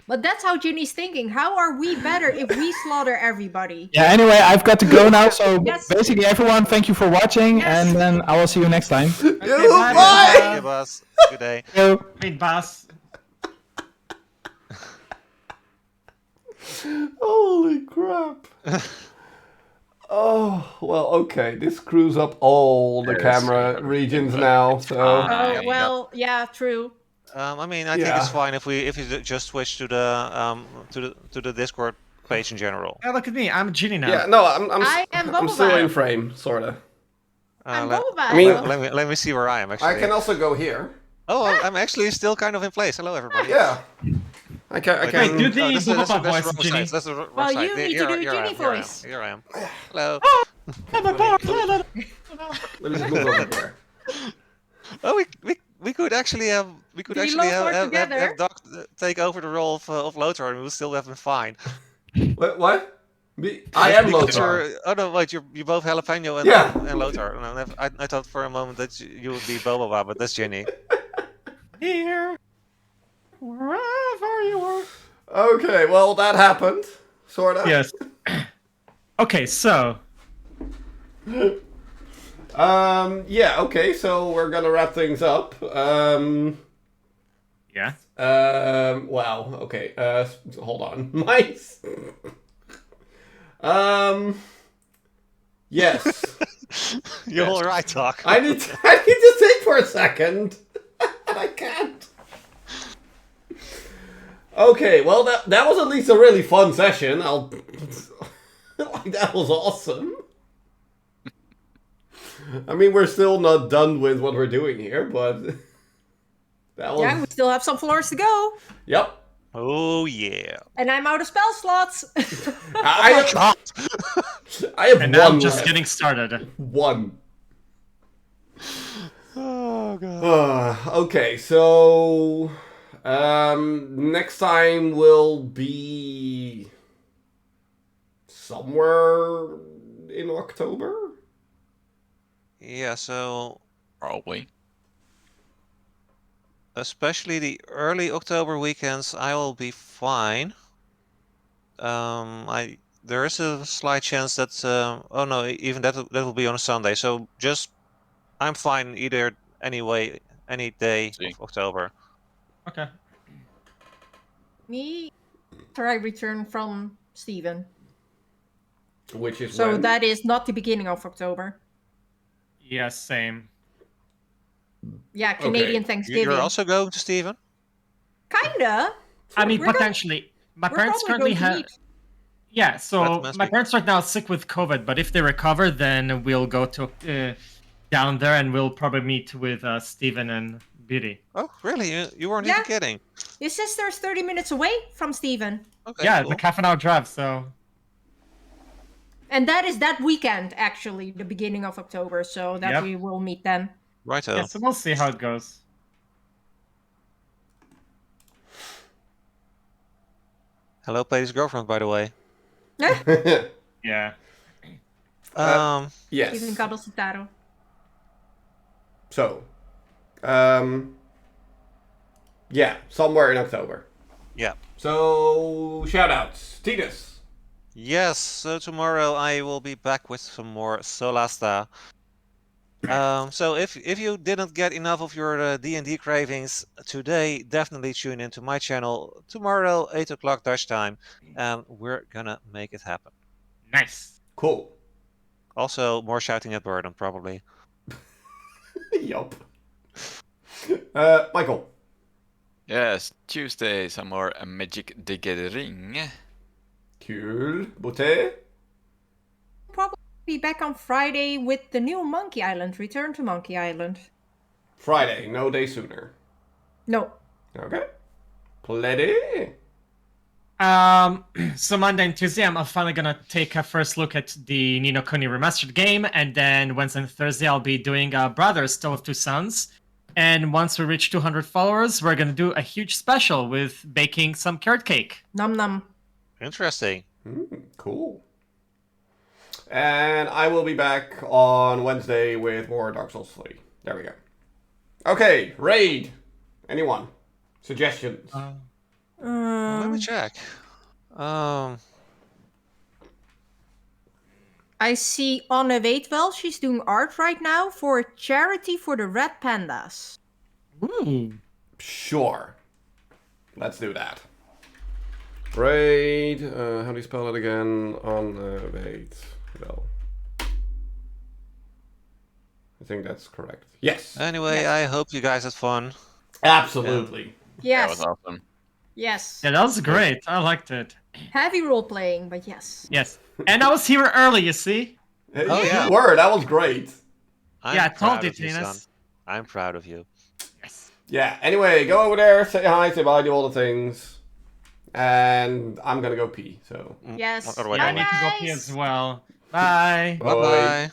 But that's how Ginny's thinking. How are we better if we slaughter everybody? Yeah. Anyway, I've got to go now. So Yes. basically, everyone, thank you for watching, Yes. and then I will see you next time. Bye! Okay, boss. Good day. So, Wait, boss. Holy crap. Oh, well, okay. This screws up all the camera regions now, so... Oh, well, yeah, true. I mean, I think it's fine if you just switch to the Discord page in general. Yeah, look at me. I'm Ginny now. Yeah, no, I am I'm still Boba. in frame, sorta. I'm Let, Boba. I mean- let me see where I am actually. I can also go here. Oh, I'm actually still kind of in place. Hello, everybody. Yeah. I can... Wait, do the that's Boba the wrong voice, Ginny. side. That's the wrong Well, side. you need to do Ginny voice. Here I am. Hello. Let me just move over here. Oh, we could actually have together? Doc take over the role of Lothar, and we would still have been fine. What? I am Because Lothar. oh no, wait, you both jalapeno and Yeah. and Lothar. And I thought for a moment that you would be Boba, but that's Ginny. Here. Wherever you are. Okay, well, that happened. Sorta. Yes. Okay, so. Yeah, okay, so we're gonna wrap things up. Yeah. Wow, okay, hold on. Mice. Yes. You're all right, Doc. I need to think for a second. And I can't. Okay, well, that was at least a really fun session. That was awesome. I mean, we're still not done with what we're doing here, but that was... Yeah, we still have some floors to go. Yep. Oh yeah. And I'm out of spell slots. I have, God. I have And now one just left. getting started. One. Oh god. Okay, so next time will be somewhere in October. Yeah, so Probably. especially the early October weekends, I will be fine. There is a slight chance that oh no, even that will be on a Sunday. So just I'm fine either anyway, any day See. of October. Okay. Me, after I return from Steven. Which is So when? that is not the beginning of October. Yeah, same. Yeah, Canadian Okay. Thanksgiving. You're also going to Steven? Kinda. I mean, We're gonna- potentially. My We're parents probably currently going to have. meet. Yeah, Let so them my speak. parents right now are sick with COVID, but if they recover, then we'll go to down there and we'll probably meet with Steven and Biddy. Oh, really? You weren't Yeah. even kidding? Your sister's 30 minutes away from Steven. Okay, Yeah, cool. like half an hour drive, so. And that is that weekend, actually, the beginning of October, so that Yep. we will meet then. Righto. Yeah, so we'll see how it goes. Hello, Patty's girlfriend, by the way. Yeah. Yes. Steven cuddles the taro. So, yeah, somewhere in October. Yeah. So, shoutouts. Titus. Yes, so tomorrow I will be back with some more Solasta. So if you didn't get enough of your D&D cravings today, definitely tune into my channel tomorrow, 8 o'clock Dutch time, and we're gonna make it happen. Nice. Cool. Also, more shouting at Burden, probably. Yup. Michael. Yes, Tuesday, some more Magic the Gathering. Cool. Beauté. Probably be back on Friday with the new Monkey Island. Return to Monkey Island. Friday, no day sooner. No. Okay. Plenty. So Monday and Tuesday, I'm finally gonna take a first look at the Ni no Kuni remastered game, and then Wednesday and Thursday I'll be doing Brothers, Tale of Two Sons. And once we reach 200 followers, we're gonna do a huge special with baking some carrot cake. Num num. Interesting. Cool. And I will be back on Wednesday with more Dark Souls 3. There we go. Okay, raid. Anyone? Suggestions? Let me check. I see Anne Waitwell. She's doing art right now for a charity for the Red Pandas. Ooh. Sure. Let's do that. Raid. How do you spell it again? Wait. Well. I think that's correct. Yes. Anyway, Yes. I hope you guys had fun. Absolutely. That Yes. was awesome. Yes. Yeah, that was great. I liked it. Heavy role playing, but yes. Yes. And I was here early, you see? Oh, yeah. You were. That was great. Yeah, I told proud you, of you, Tinas. son. I'm proud of you. Yes. Yeah. Anyway, go over there, say hi, say bye, do all the things. And I'm gonna go pee, so. Yes. Otherwise, Yeah, I I need to go pee guys. as well. Bye. Bye bye.